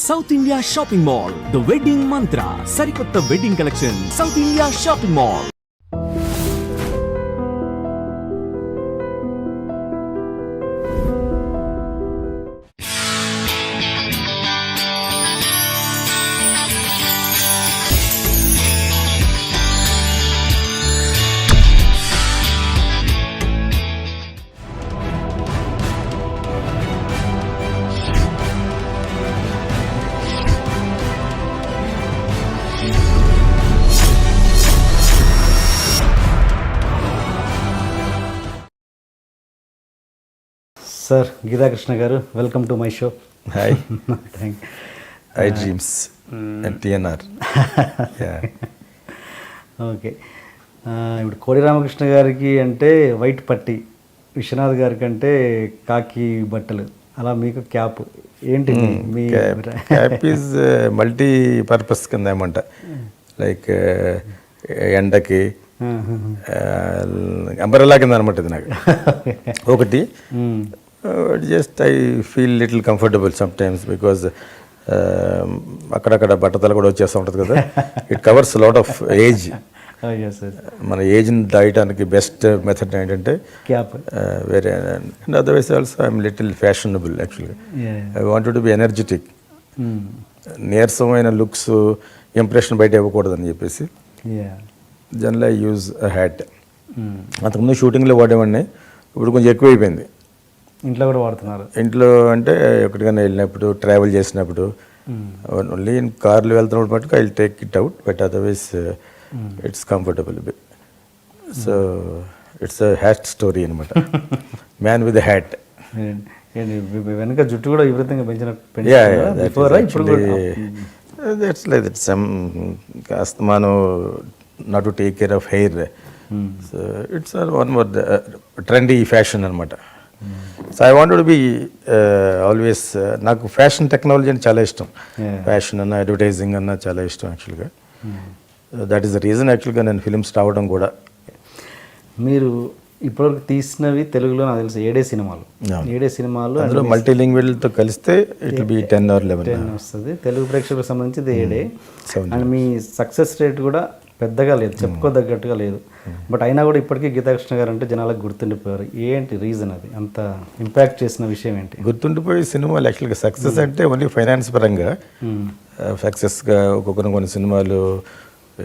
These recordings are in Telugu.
South India shopping mall, the wedding mantra, సరికొత్త wedding collection, South India shopping mall. Sir Geethakrishna garu, welcome to my show. Hi. I dreams and TNR. Okay, ఇప్పుడు కోడి రామకృష్ణ గారికి అంటే వైట్ పట్టి, విశ్వనాథ్ గారికి అంటే కాకి బట్టలు, అలా మీకు క్యాప్ ఏంటి? మీ క్యాప్ ఈజ్ మల్టీ పర్పస్ కింద ఏమంట, లైక్ ఎండకి అంబరెలా కింద అనమాట ఇది నాకు. ఒకటి just I feel little comfortable sometimes because అక్కడక్కడ బట్టతల కూడా వచ్చేస్తూ ఉంటుంది కదా. It covers lot of age. మన ఏజ్ని దాయడానికి బెస్ట్ మెథడ్ ఏంటంటే క్యాప్. వేరే and otherwise also I'm little fashionable యాక్చువల్గా. I wanted to be energetic. నీరసమైన లుక్స్ ఇంప్రెషన్ బయట ఇవ్వకూడదని చెప్పేసి జనరల్ ఐ యూజ్ హ్యాట్. అంతకుముందు షూటింగ్లో వాడేవాడిని, ఇప్పుడు కొంచెం ఎక్కువైపోయింది. ఇంట్లో కూడా వాడుతున్నారు? ఇంట్లో అంటే ఎక్కడికైనా వెళ్ళినప్పుడు, ట్రావెల్ చేసినప్పుడు, ఓన్లీ ఇన్ కార్లో వెళ్తున్నప్పుడు మటుకు I take it out, but otherwise it's comfortable. So it's a hat story అనమాట. Man with hat. వెనక జుట్టు కూడా విపరీతంగా దట్స్ లైక్ దట్ సమ్ అస్తమాను not to take care of hair. So it's one more trendy fashion అనమాట. So I want to be always. నాకు ఫ్యాషన్ టెక్నాలజీ అంటే చాలా ఇష్టం. ఫ్యాషన్ అన్న, అడ్వర్టైజింగ్ అన్న చాలా ఇష్టం యాక్చువల్గా. దట్ ఈస్ ద రీజన్ యాక్చువల్గా నేను ఫిలిమ్స్ రావడం కూడా. మీరు ఇప్పటివరకు తీసినవి తెలుగులో నాకు తెలుసు 7 సినిమాలు. 7 సినిమాలు అందులో మల్టీలింగ్వల్తో కలిస్తే ఇట్ విల్ బి 10 or 11 వస్తుంది. తెలుగు ప్రేక్షకులకు సంబంధించి 7. అండ్ మీ సక్సెస్ రేట్ కూడా పెద్దగా లేదు, చెప్పుకోదగ్గట్టుగా లేదు. బట్ అయినా కూడా ఇప్పటికీ గీతాకృష్ణ గారు అంటే జనాలకు గుర్తుండిపోయారు. ఏంటి రీజన్? అది అంత ఇంపాక్ట్ చేసిన విషయం ఏంటి? గుర్తుండిపోయే సినిమాలు యాక్చువల్గా సక్సెస్ అంటే ఓన్లీ ఫైనాన్స్ పరంగా సక్సెస్గా కొన్ని సినిమాలు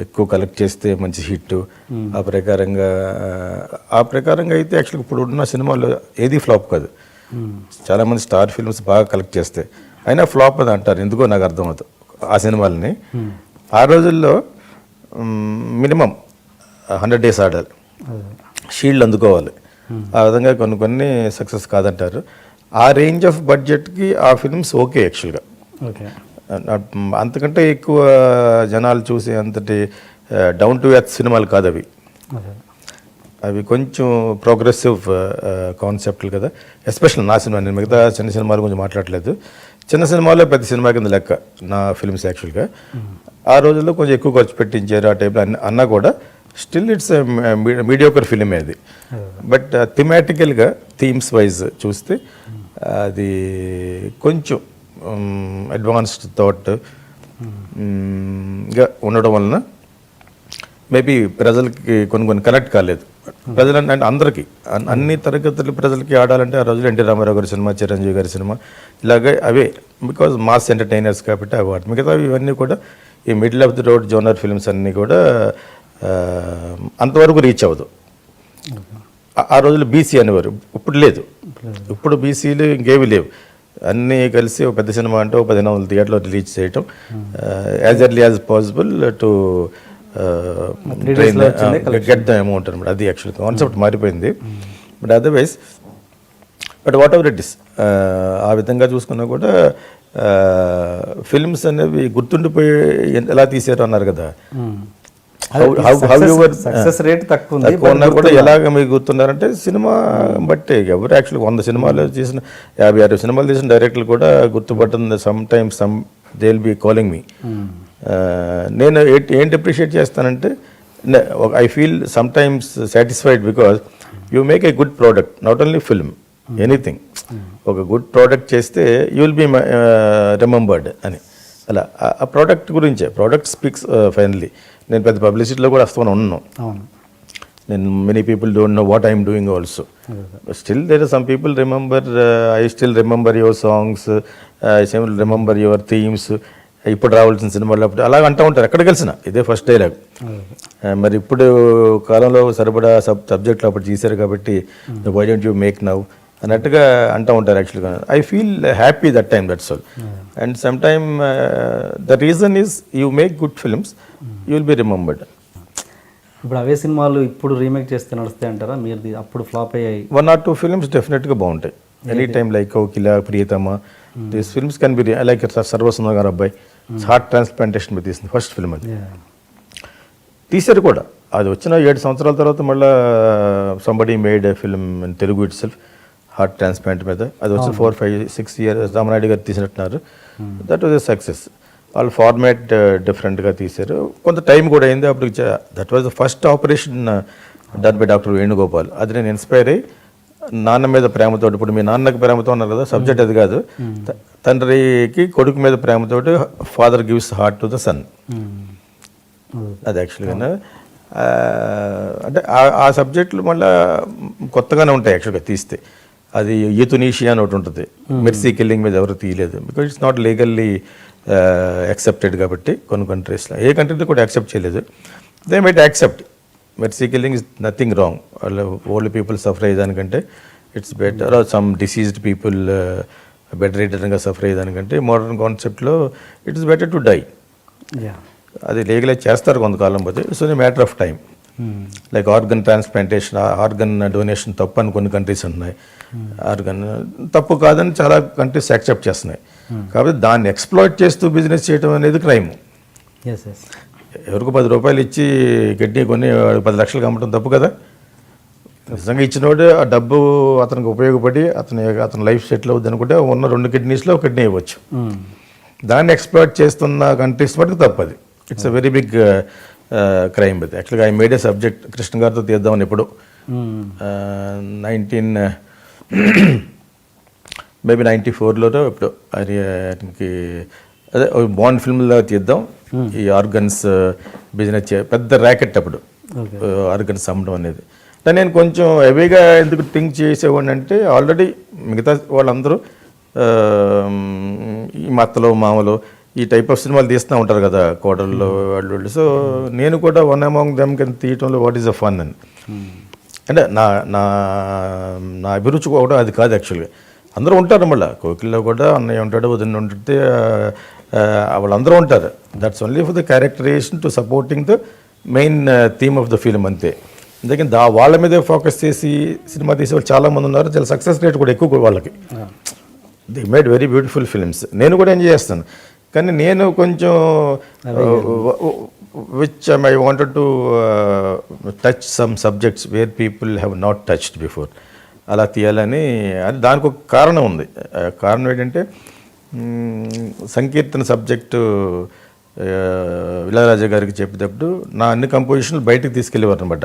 ఎక్కువ కలెక్ట్ చేస్తే మంచి హిట్. ఆ ప్రకారంగా అయితే యాక్చువల్గా ఇప్పుడు ఉన్న సినిమాలు ఏది ఫ్లాప్ కాదు. చాలామంది స్టార్ ఫిల్మ్స్ బాగా కలెక్ట్ చేస్తే అయినా ఫ్లాప్ అని అంటారు. ఎందుకో నాకు అర్థమవుతుంది. ఆ సినిమాలని ఆ రోజుల్లో మినిమం 100 days ఆడాలి, షీల్డ్ అందుకోవాలి. ఆ విధంగా కొన్ని సక్సెస్ కాదంటారు. ఆ రేంజ్ ఆఫ్ బడ్జెట్కి ఆ ఫిల్మ్స్ ఓకే యాక్చువల్గా. అంతకంటే ఎక్కువ జనాలు చూసే అంతటి డౌన్ టు ఎర్త్ సినిమాలు కాదు అవి. అవి కొంచెం ప్రోగ్రెసివ్ కాన్సెప్ట్లు కదా. ఎస్పెషల్ నా సినిమా, నేను మిగతా చిన్న సినిమాలు కొంచెం మాట్లాడలేదు. చిన్న సినిమాలో పెద్ద సినిమా కింద లెక్క నా ఫిల్మ్స్ యాక్చువల్గా. ఆ రోజుల్లో కొంచెం ఎక్కువ ఖర్చు పెట్టించారు ఆ టైప్లో అన్నా కూడా స్టిల్ ఇట్స్ మీడియోకర్ ఫిలిం అది. బట్ థిమాటికల్గా థీమ్స్ వైజ్ చూస్తే అది కొంచెం అడ్వాన్స్డ్ థాట్ గా ఉండడం వలన మేబీ ప్రజలకి కొన్ని కనెక్ట్ కాలేదు. ప్రజలంటే అందరికీ, అన్ని తరగతుల ప్రజలకి ఆడాలంటే ఆ రోజులు ఎన్టీ రామారావు గారి సినిమా, చిరంజీవి గారి సినిమా, ఇలాగే అవే. బికాజ్ మాస్ ఎంటర్టైనర్స్ కాబట్టి అవార్డు. మిగతా ఇవన్నీ కూడా ఈ middle of the road genre films అన్నీ కూడా అంతవరకు రీచ్ అవ్వదు. ఆ రోజులు బీసీ అనేవారు, ఇప్పుడు లేదు. ఇప్పుడు బీసీలు ఇంకేమీ లేవు. అన్నీ కలిసి ఒక పెద్ద సినిమా అంటే 14 థియేటర్లో రిలీజ్ చేయటం, as early as possible to get the amount అనమాట. అది యాక్చువల్ కాన్సెప్ట్ మారిపోయింది. But otherwise what ever it is, ఆ విధంగా చూసుకున్నా కూడా ఫిల్మ్స్ అనేవి గుర్తుండిపోయి ఎలా తీసారు అన్నారు కదా. సక్సెస్ రేట్ తక్కువ ఉన్నా కూడా ఎలాగ మీకు గుర్తున్నారంటే సినిమా బట్టి. ఎవరు యాక్చువల్గా 100 సినిమాలు చేసిన, 50-60 సినిమాలు తీసిన డైరెక్టర్లు కూడా గుర్తుపడుతుంది. Sometimes they will be calling me. నేను ఏంటి అప్రిషియేట్ చేస్తానంటే, I feel sometimes satisfied because you make a good product, not only film, anything. ఒక గుడ్ ప్రోడక్ట్ చేస్తే యూ విల్ బి రిమెంబర్డ్ అని. అలా ఆ ప్రోడక్ట్ గురించే, ప్రోడక్ట్ స్పీక్స్ ఫైనల్లీ. నేను పెద్ద పబ్లిసిటీలో కూడా వస్తూనే ఉన్నాను. అవును. నేను many people don't know what I'm doing also. Still there are some people remember, I still remember your songs, I still remember your themes. ఇప్పుడు రావాల్సిన సినిమాలు అప్పుడు అలా అంటూ ఉంటారు ఎక్కడికి కలిసిన, ఇదే ఫస్ట్ డైలాగ్. మరి ఇప్పుడు కాలంలో సరిపడా సబ్జెక్టులు అప్పుడు చేశారు కాబట్టి why don't you make now అన్నట్టుగా అంటూ ఉంటారు. యాక్చువల్గా I feel happy that time, that's all. And some time the reason is you make good films, you will be remembered. ఇప్పుడు అవే సినిమాలు ఇప్పుడు రీమేక్ చేస్తే నడుస్తాయి అంటారా? మీరు అప్పుడు ఫ్లాప్ అయ్యాయి 1 or 2 ఫిల్మ్స్ డెఫినెట్గా బాగుంటాయి. Any time like Kokila, Priyatama, these films can be like Sarvasundar garu అబ్బాయి హార్ట్ ట్రాన్స్ప్లాంటేషన్ మీద తీసింది ఫస్ట్ ఫిల్మ్. అది తీశారు కూడా. అది వచ్చిన 7 సంవత్సరాల తర్వాత మళ్ళీ somebody made a film in Telugu itself heart transplant మీద. అది వచ్చి 4, 5, 6 years రామనాయుడు గారు తీసినట్టున్నారు. That was a success. వాళ్ళు ఫార్మాట్ డిఫరెంట్గా తీశారు. కొంత టైం కూడా అయింది. అప్పుడు that was the first operation done by doctor Venugopal. అది నేను ఇన్స్పైర్ అయ్యి నాన్న మీద ప్రేమతో, ఇప్పుడు మీ నాన్నకి ప్రేమతో ఉన్నారు కదా, సబ్జెక్ట్ అది కాదు, తండ్రికి కొడుకు మీద ప్రేమతోటి father gives heart to the son. అది యాక్చువల్గా అంటే ఆ సబ్జెక్టులు మళ్ళీ కొత్తగానే ఉంటాయి యాక్చువల్గా తీస్తే. అది యూతునీషియా అని ఒకటి ఉంటుంది, మెర్సీ కిల్లింగ్ మీద ఎవరు తీయలేదు, because it's not legally accepted కాబట్టి కొన్ని కంట్రీస్లో, ఏ కంట్రీలో కూడా యాక్సెప్ట్ చేయలేదు. They might accept mercy killing is nothing wrong. వాళ్ళు ఓల్డ్ పీపుల్ సఫర్ అయ్యేదానికంటే it's better, some diseased people bed రిటర్న్గా సఫర్ అయ్యేదానికంటే మోడర్న్ కాన్సెప్ట్లో ఇట్స్ బెటర్ టు డై. అది లీగలైజ్ చేస్తారు కొంతకాలం పోతే. It's only matter of time. Like organ transplantation, organ donation తప్పు అని కొన్ని కంట్రీస్ ఉన్నాయి. ఆర్గన్ తప్పు కాదని చాలా కంట్రీస్ యాక్సెప్ట్ చేస్తున్నాయి. కాబట్టి దాన్ని ఎక్స్ప్లాయిట్ చేస్తూ బిజినెస్ చేయడం అనేది క్రైమ్. ఎవరికి 10 రూపాయలు ఇచ్చి కిడ్నీ కొని 10 లక్షలు అమ్మటం తప్పు కదా. నిజంగా ఇచ్చినోడు ఆ డబ్బు అతనికి ఉపయోగపడి అతని లైఫ్ సెటిల్ అవుద్ది అనుకుంటే ఉన్న 2 కిడ్నీస్లో 1 కిడ్నీ ఇవ్వచ్చు. దాన్ని ఎక్స్ప్లాయిట్ చేస్తున్న కంట్రీస్ మటుకు తప్పది. It's a very big crime. అది యాక్చువల్గా I made a subject Krishna గారితో తీద్దామని ఎప్పుడు 94లో ఇప్పుడు ఆయనకి అదే బాండ్ ఫిల్మ్లో తీద్దాం ఈ ఆర్గన్స్ బిజినెస్ పెద్ద ర్యాకెట్ అప్పుడు ఆర్గన్స్ అమ్మడం అనేది. నేను కొంచెం హెవీగా ఎందుకు థింక్ చేసేవాడిని అంటే ఆల్రెడీ మిగతా వాళ్ళందరూ ఈ మత్తలు మామలు ఈ టైప్ ఆఫ్ సినిమాలు తీస్తూ ఉంటారు కదా, కోడళ్ళు వాళ్ళు. సో నేను కూడా వన్ అమాంగ్ దెమ్ కింద తీయటంలో వాట్ ఈస్ అ ఫన్ అని. అంటే నా నా నా అభిరుచి కూడా అది కాదు యాక్చువల్గా. అందరూ ఉంటారు, మళ్ళీ కోకిల్లో కూడా అన్నయ్య ఉంటాడు, వదిన ఉంటే వాళ్ళందరూ ఉంటారు. That's only for the characterisation to supporting the main theme of the film అంతే. అందుకని వాళ్ళ మీదే ఫోకస్ చేసి సినిమా తీసే వాళ్ళు చాలామంది ఉన్నారు. చాలా సక్సెస్ రేట్ కూడా ఎక్కువ వాళ్ళకి. They made very beautiful films. నేను కూడా ఎంజాయ్ చేస్తాను. కానీ నేను కొంచెం which I wanted to touch some subjects where people have not touched before. అలా తీయాలని అది దానికి ఒక కారణం ఉంది. కారణం ఏంటంటే సంకీర్తన సబ్జెక్టు ఇళయరాజా గారికి చెప్పేటప్పుడు నా అన్ని కంపోజిషన్లు బయటకు తీసుకెళ్ళేవారు అనమాట.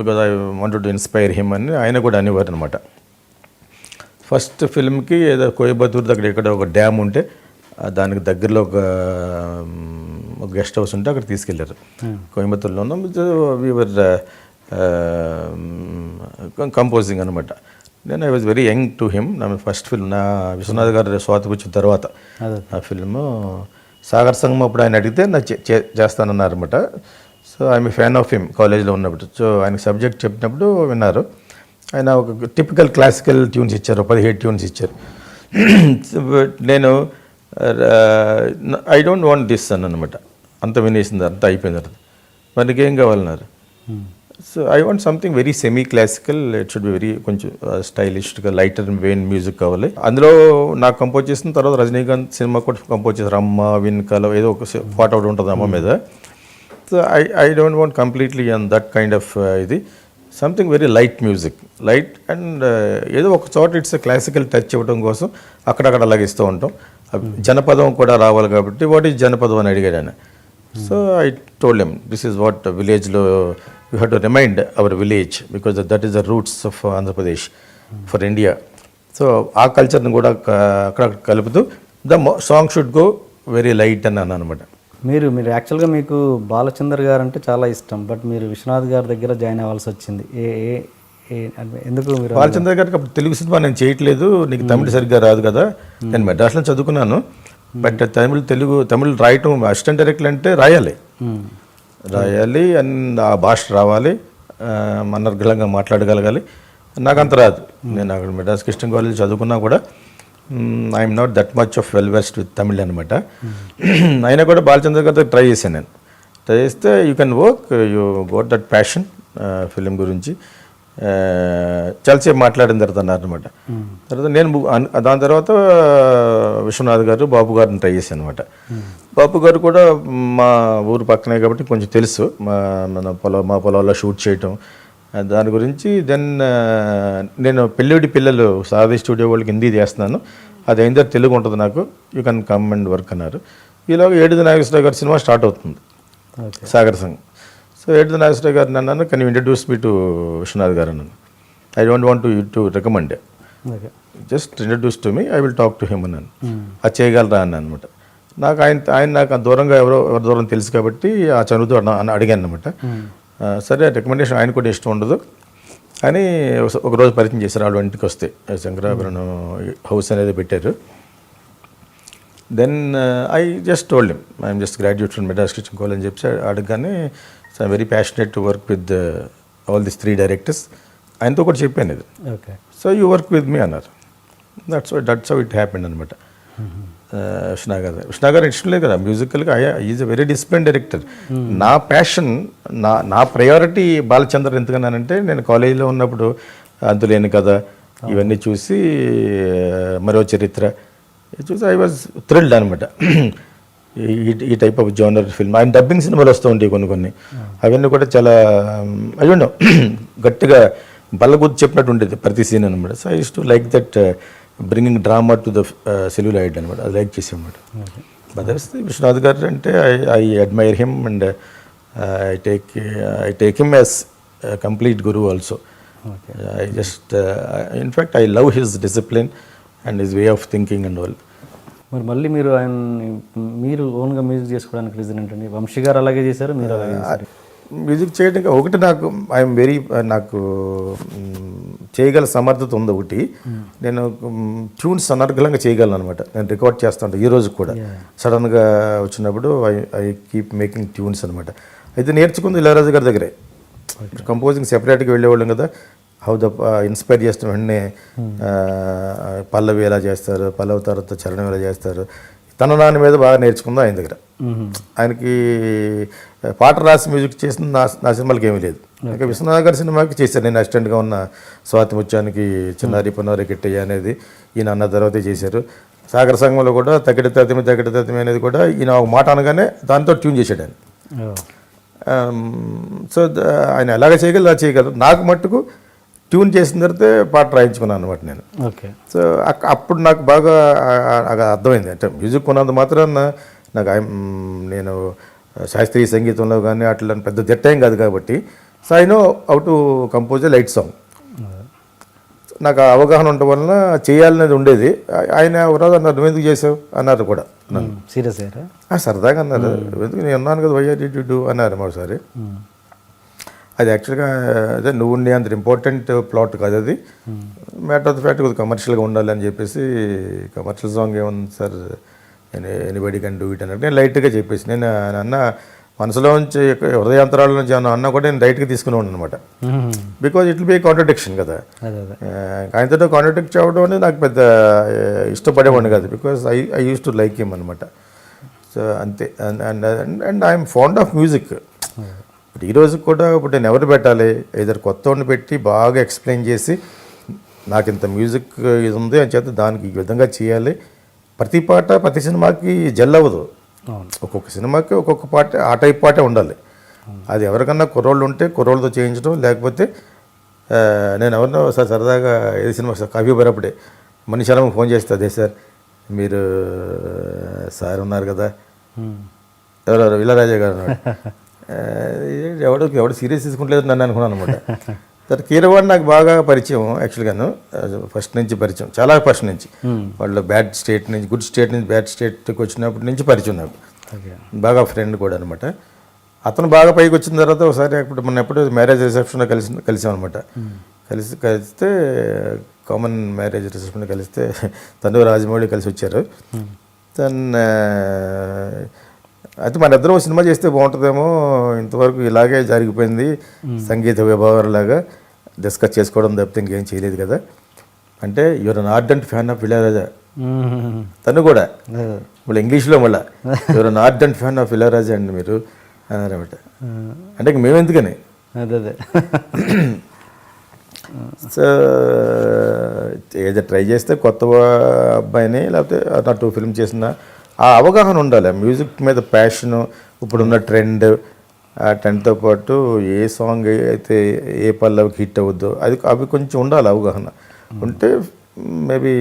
Because I wanted to inspire him అని ఆయన కూడా అనేవారు అనమాట. ఫస్ట్ ఫిల్మ్కి ఏదో కోయంబత్తూరు దగ్గర ఎక్కడ ఒక డ్యామ్ ఉంటే దానికి దగ్గరలో ఒక గెస్ట్ హౌస్ ఉంటే అక్కడ తీసుకెళ్ళారు. కోయంబత్తూరులో ఉన్నాం. వీవర్ కంపోజింగ్ అనమాట. నేను I was very young to him. నా ఫస్ట్ ఫిల్మ్ నా విశ్వనాథ్ గారు స్వాతికి వచ్చిన తర్వాత ఆ ఫిల్ము సాగర్ సంగం అప్పుడు ఆయన అడిగితే నా చేస్తానన్నారనమాట. So I'm a fan of him కాలేజ్లో ఉన్నప్పుడు. సో ఆయనకి సబ్జెక్ట్ చెప్పినప్పుడు విన్నారు. ఆయన ఒక టిపికల్ క్లాసికల్ ట్యూన్స్ ఇచ్చారు, 17 ట్యూన్స్ ఇచ్చారు. నేను ఐ డోంట్ వాంట్ దిస్ అని అనమాట. అంత వినేసింది, అంతా అయిపోయింది. మనకి ఏం కావాలన్నారు. So I want something very semi classical, it should be very కొంచెం స్టైలిష్గా లైటర్ వెయిన్ మ్యూజిక్ కావాలి. అందులో నాకు కంపోజ్ చేసిన తర్వాత రజనీకాంత్ సినిమా కూడా కంపోజ్ చేశారు. అమ్మ విన్కలో ఏదో ఒక పాట ఒకటి ఉంటుంది అమ్మ మీద. So I don't want completely on that kind of ఇది, something very light music, light and ఏదో ఒక చోట ఇట్స్ క్లాసికల్ టచ్ ఇవ్వడం కోసం అక్కడక్కడ అలాగే ఇస్తూ ఉంటాం. జనపదం కూడా రావాలి కాబట్టి వాట్ ఈజ్ జనపదం అని అడిగాడు ఆయన. So I told him this is what విలేజ్లో you have to remind our village because that is the roots of Andhra Pradesh for India. So ఆ కల్చర్ని కూడా అక్కడ కలుపుతూ the song should go very light అని అన్నాను అనమాట. మీరు యాక్చువల్గా మీకు బాలచందర్ గారు అంటే చాలా ఇష్టం, బట్ మీరు విశ్వనాథ్ గారి దగ్గర జాయిన్ అవ్వాల్సి వచ్చింది. ఎందుకు మీరు? బాలచంద్ర గారికి అప్పుడు తెలుగు సినిమా నేను చేయట్లేదు, నీకు తమిళ సరిగ్గా రాదు కదా, నేను మెడ్రాస్లో చదువుకున్నాను, బట్ తమిళ్ రాయటం అసిస్టెంట్ డైరెక్టర్ అంటే రాయాలి అండ్ ఆ భాష రావాలి, అనర్గళంగా మాట్లాడగలగాలి. నాకు అంత రాదు. నేను అక్కడ మెడ్రాస్ క్రిస్టియన్ కాలేజ్ చదువుకున్నా కూడా I'm not that much of well west with Tamil అనమాట. అయినా కూడా బాలచంద్ర గారితో ట్రై చేశాను. నేను ట్రై చేస్తే you can work, you got that passion film గురించి చాలాసేపు మాట్లాడిన తర్వాత అన్నారనమాట. తర్వాత నేను దాని తర్వాత విశ్వనాథ్ గారు, బాబు గారిని ట్రై చేశాను అనమాట. బాబు గారు కూడా మా ఊరు పక్కనే కాబట్టి కొంచెం తెలుసు, మా పొలంలో షూట్ చేయటం దాని గురించి. దెన్ నేను పెళ్ళిడి పిల్లలు సారథి స్టూడియో వాళ్ళకి హిందీ చేస్తున్నాను, అది అయిన తర్వాత తెలుగు ఉంటుంది నాకు, you can come and work అన్నారు. ఈలోగా ఏడుది నాగేశ్వరరావు గారి సినిమా స్టార్ట్ అవుతుంది, సాగర్ సంఘ్. సో ఏడుది నాగేశ్వరరావు గారిని అన్నాను, can you introduce me to Viswanath గారు అన్నాను. I don't want to recommend, just introduce to me, I will talk to him అన్నాను. అది చేయగలరా అన్నాను అనమాట. నాకు ఆయన నాకు దూరంగా ఎవరి దూరం తెలుసు కాబట్టి ఆ చదువుతూ అడిగాను అనమాట. సరే రికమెండేషన్ ఆయన కూడా ఇష్టం ఉండదు అని ఒకరోజు పరిచయం చేశారు. వాళ్ళు ఇంటికి వస్తే శంకరాభరణం హౌస్ అనేది పెట్టారు. Then I just told him I'm just graduate from Madras Christian college అని చెప్పి అడగగానే I very passionate to work with all this 3 directors. ఆయనతో కూడా చెప్పాను ఇది. Okay, so you work with me అన్నారు. దట్స్ హౌ ఇట్ హ్యాపెండ్ అనమాట. విష్ణా గారు ఇష్టం లేదు కదా మ్యూజికల్గా, is a very discipline director. నా ప్యాషన్, నా ప్రయారిటీ బాలచంద్ర. ఎందుకన్నానంటే నేను కాలేజీలో ఉన్నప్పుడు అంతులేని కదా ఇవన్నీ చూసి, మరో చరిత్ర చూసి ఐ వాజ్ థ్రిల్డ్ అనమాట. ఈ టైప్ ఆఫ్ జోనర్ ఫిల్మ్. ఆయన డబ్బింగ్ సినిమాలు వస్తూ ఉంటాయి కొన్ని, అవన్నీ కూడా చాలా అయ్యుండవు గట్టిగా బల్లగుద్ది చెప్పినట్టు ఉండేది ప్రతి సీన్ అనమాట. So I use to like that bringing drama to the celluloid అనమాట, అది లైక్ చేసి అనమాట. బదర్స్ విశ్వనాథ్ గారు అంటే I admire him and I take him as complete Guru also. I just in fact I love his discipline and his way of thinking and all. మరి మళ్ళీ మీరు ఓన్గా మ్యూజిక్ చేసుకోవడానికి రీజన్ ఏంటండి? వంశీ గారు అలాగే చేశారు, మీరు అలాగే చేశారు. మ్యూజిక్ చేయడానికి ఒకటి నాకు చేయగల సమర్థత ఉంది. ఒకటి నేను ట్యూన్స్ అనర్గళంగా చేయగలను అనమాట. నేను రికార్డ్ చేస్తాను ఈ రోజు కూడా. సడన్గా వచ్చినప్పుడు ఐ కీప్ మేకింగ్ ట్యూన్స్ అనమాట. అయితే నేర్చుకుంది ఇళయరాజా గారి దగ్గరే. కంపోజింగ్ సెపరేట్గా వెళ్ళేవాళ్ళం కదా, హౌ ద ఇన్స్పైర్ చేస్తున్న వెంటనే పల్లవి ఎలా చేస్తారు, పల్లవి తర్వాత చరణం ఎలా చేస్తారు, తన నాన్న మీద బాగా నేర్చుకుందా ఆయన దగ్గర. ఆయనకి పాట రాసి మ్యూజిక్ చేసిన నా సినిమాలకి ఏమీ లేదు. ఇంకా విశ్వనాథ్ గారి సినిమాకి చేశాను నేను అసిస్టెంట్గా ఉన్న. స్వాతి ముత్యానికి చిన్నారి పొన్నారి కిట్టయ్య అనేది ఈయన అన్న తర్వాతే చేశారు. సాగర సంఘంలో కూడా తగిడి తతిమి అనేది కూడా ఈయన ఒక మాట అనగానే దాంతో ట్యూన్ చేశాడు ఆయన. సో ఆయన ఎలాగ చేయగలరు. నాకు మట్టుకు ట్యూన్ చేసిన తర్వాత పాట రాయించుకున్నాను అనమాట నేను. ఓకే, సో అప్పుడు నాకు బాగా అర్థమైంది. అంటే మ్యూజిక్ కొన్నంత మాత్రాన నేను శాస్త్రీయ సంగీతంలో కానీ అట్లా పెద్ద దిట్టేం కాదు కాబట్టి, so I know how to compose a light song. నాకు ఆ అవగాహన ఉండటం వలన చేయాలనేది ఉండేది. ఆయన ఎవరో అన్నారు, నువ్వు ఎందుకు చేసావు అన్నారు కూడా నన్ను. సీరియస్ సరదాగా అన్నారు, ఎందుకు నేను అన్నాను కదా వై ఆర్ యు డూ అన్నారు మరోసారి. అది యాక్చువల్గా అదే నువ్వు ఉండే అంత ఇంపార్టెంట్ ప్లాట్ కాదు అది, మ్యాటర్ ఆఫ్ ద ఫ్యాక్ట్ కొద్దిగా కమర్షియల్గా ఉండాలి అని చెప్పేసి, కమర్షియల్ సాంగ్ ఏముంది sir anybody can do it అన్నట్టు నేను లైట్గా చెప్పేసి, నేను అన్న మనసులో నుంచి హృదయాంతరాల నుంచి అన్న కూడా నేను లైట్గా తీసుకుని ఉన్నాను అనమాట. Because it will be contradiction కదా, ఆయనతో కాంట్రడిక్ట్ అవ్వడం అనేది నాకు పెద్ద ఇష్టపడేవాడిని కాదు. Because I use to like him అనమాట. సో అంతే. And I'm fond of music. ఇప్పుడు ఈరోజు కూడా ఇప్పుడు నేను ఎవరు పెట్టాలి, ఏదో కొత్త వాడిని పెట్టి బాగా ఎక్స్ప్లెయిన్ చేసి నాకు ఇంత మ్యూజిక్ ఇది ఉంది అని చేత దానికి ఈ విధంగా చేయాలి. ప్రతి పాట ప్రతి సినిమాకి జెల్ అవ్వదు. ఒక్కొక్క సినిమాకి ఒక్కొక్క పాట ఆ టైప్ పాటే ఉండాలి. అది ఎవరికన్నా కుర్రోళ్ళు ఉంటే కుర్రోళ్ళతో చేయించడం, లేకపోతే నేను ఎవరినో సార్ సరదాగా ఏది సినిమా సార్ కాఫీ పోయినప్పుడే మనిషి ఫోన్ చేస్తే, అదే సార్ మీరు సార్ ఉన్నారు కదా, ఎవరు ఇళయరాజా గారు ఎవడు సీరియస్ తీసుకుంటలేదు నన్ను అనుకున్నాను అనమాట. తర్వాత కీరవాణి నాకు బాగా పరిచయం యాక్చువల్గాను, ఫస్ట్ నుంచి పరిచయం, చాలా ఫస్ట్ నుంచి. వాళ్ళు బ్యాడ్ స్టేట్ నుంచి, గుడ్ స్టేట్ నుంచి బ్యాడ్ స్టేట్కి వచ్చినప్పటి నుంచి పరిచయం నాకు, బాగా ఫ్రెండ్ కూడా అనమాట. అతను బాగా పైకి వచ్చిన తర్వాత ఒకసారి అప్పుడు మొన్న ఎప్పుడు మ్యారేజ్ రిసెప్షన్లో కలిసాం అనమాట. కలిస్తే కామన్ మ్యారేజ్ రిసెప్షన్లో కలిస్తే తను రాజమౌళి కలిసి వచ్చారు. అయితే మన ఇద్దరం సినిమా చేస్తే బాగుంటుందేమో, ఇంతవరకు ఇలాగే జరిగిపోయింది సంగీత విభావలాగా డిస్కస్ చేసుకోవడం తప్పితే ఇంకేం చేయలేదు కదా అంటే, your an ardent fan of Ilaiyaraaja. తను కూడా మళ్ళీ ఇంగ్లీష్లో మళ్ళీ your an ardent fan of Ilaiyaraaja అండి మీరు అన్నారన్నమాట. అంటే ఇంక మేము ఎందుకని అదే సో ఏదో ట్రై చేస్తే కొత్త అబ్బాయిని లేకపోతే నా 2 ఫిల్మ్ చేసిన ఆ అవగాహన ఉండాలి, మ్యూజిక్ మీద ప్యాషను, ఇప్పుడున్న ట్రెండ్, ఆ ట్రెండ్తో పాటు ఏ సాంగ్ అయితే ఏ పల్లవికి హిట్ అవుద్దో అవి కొంచెం ఉండాలి అవగాహన ఉంటే మేబీ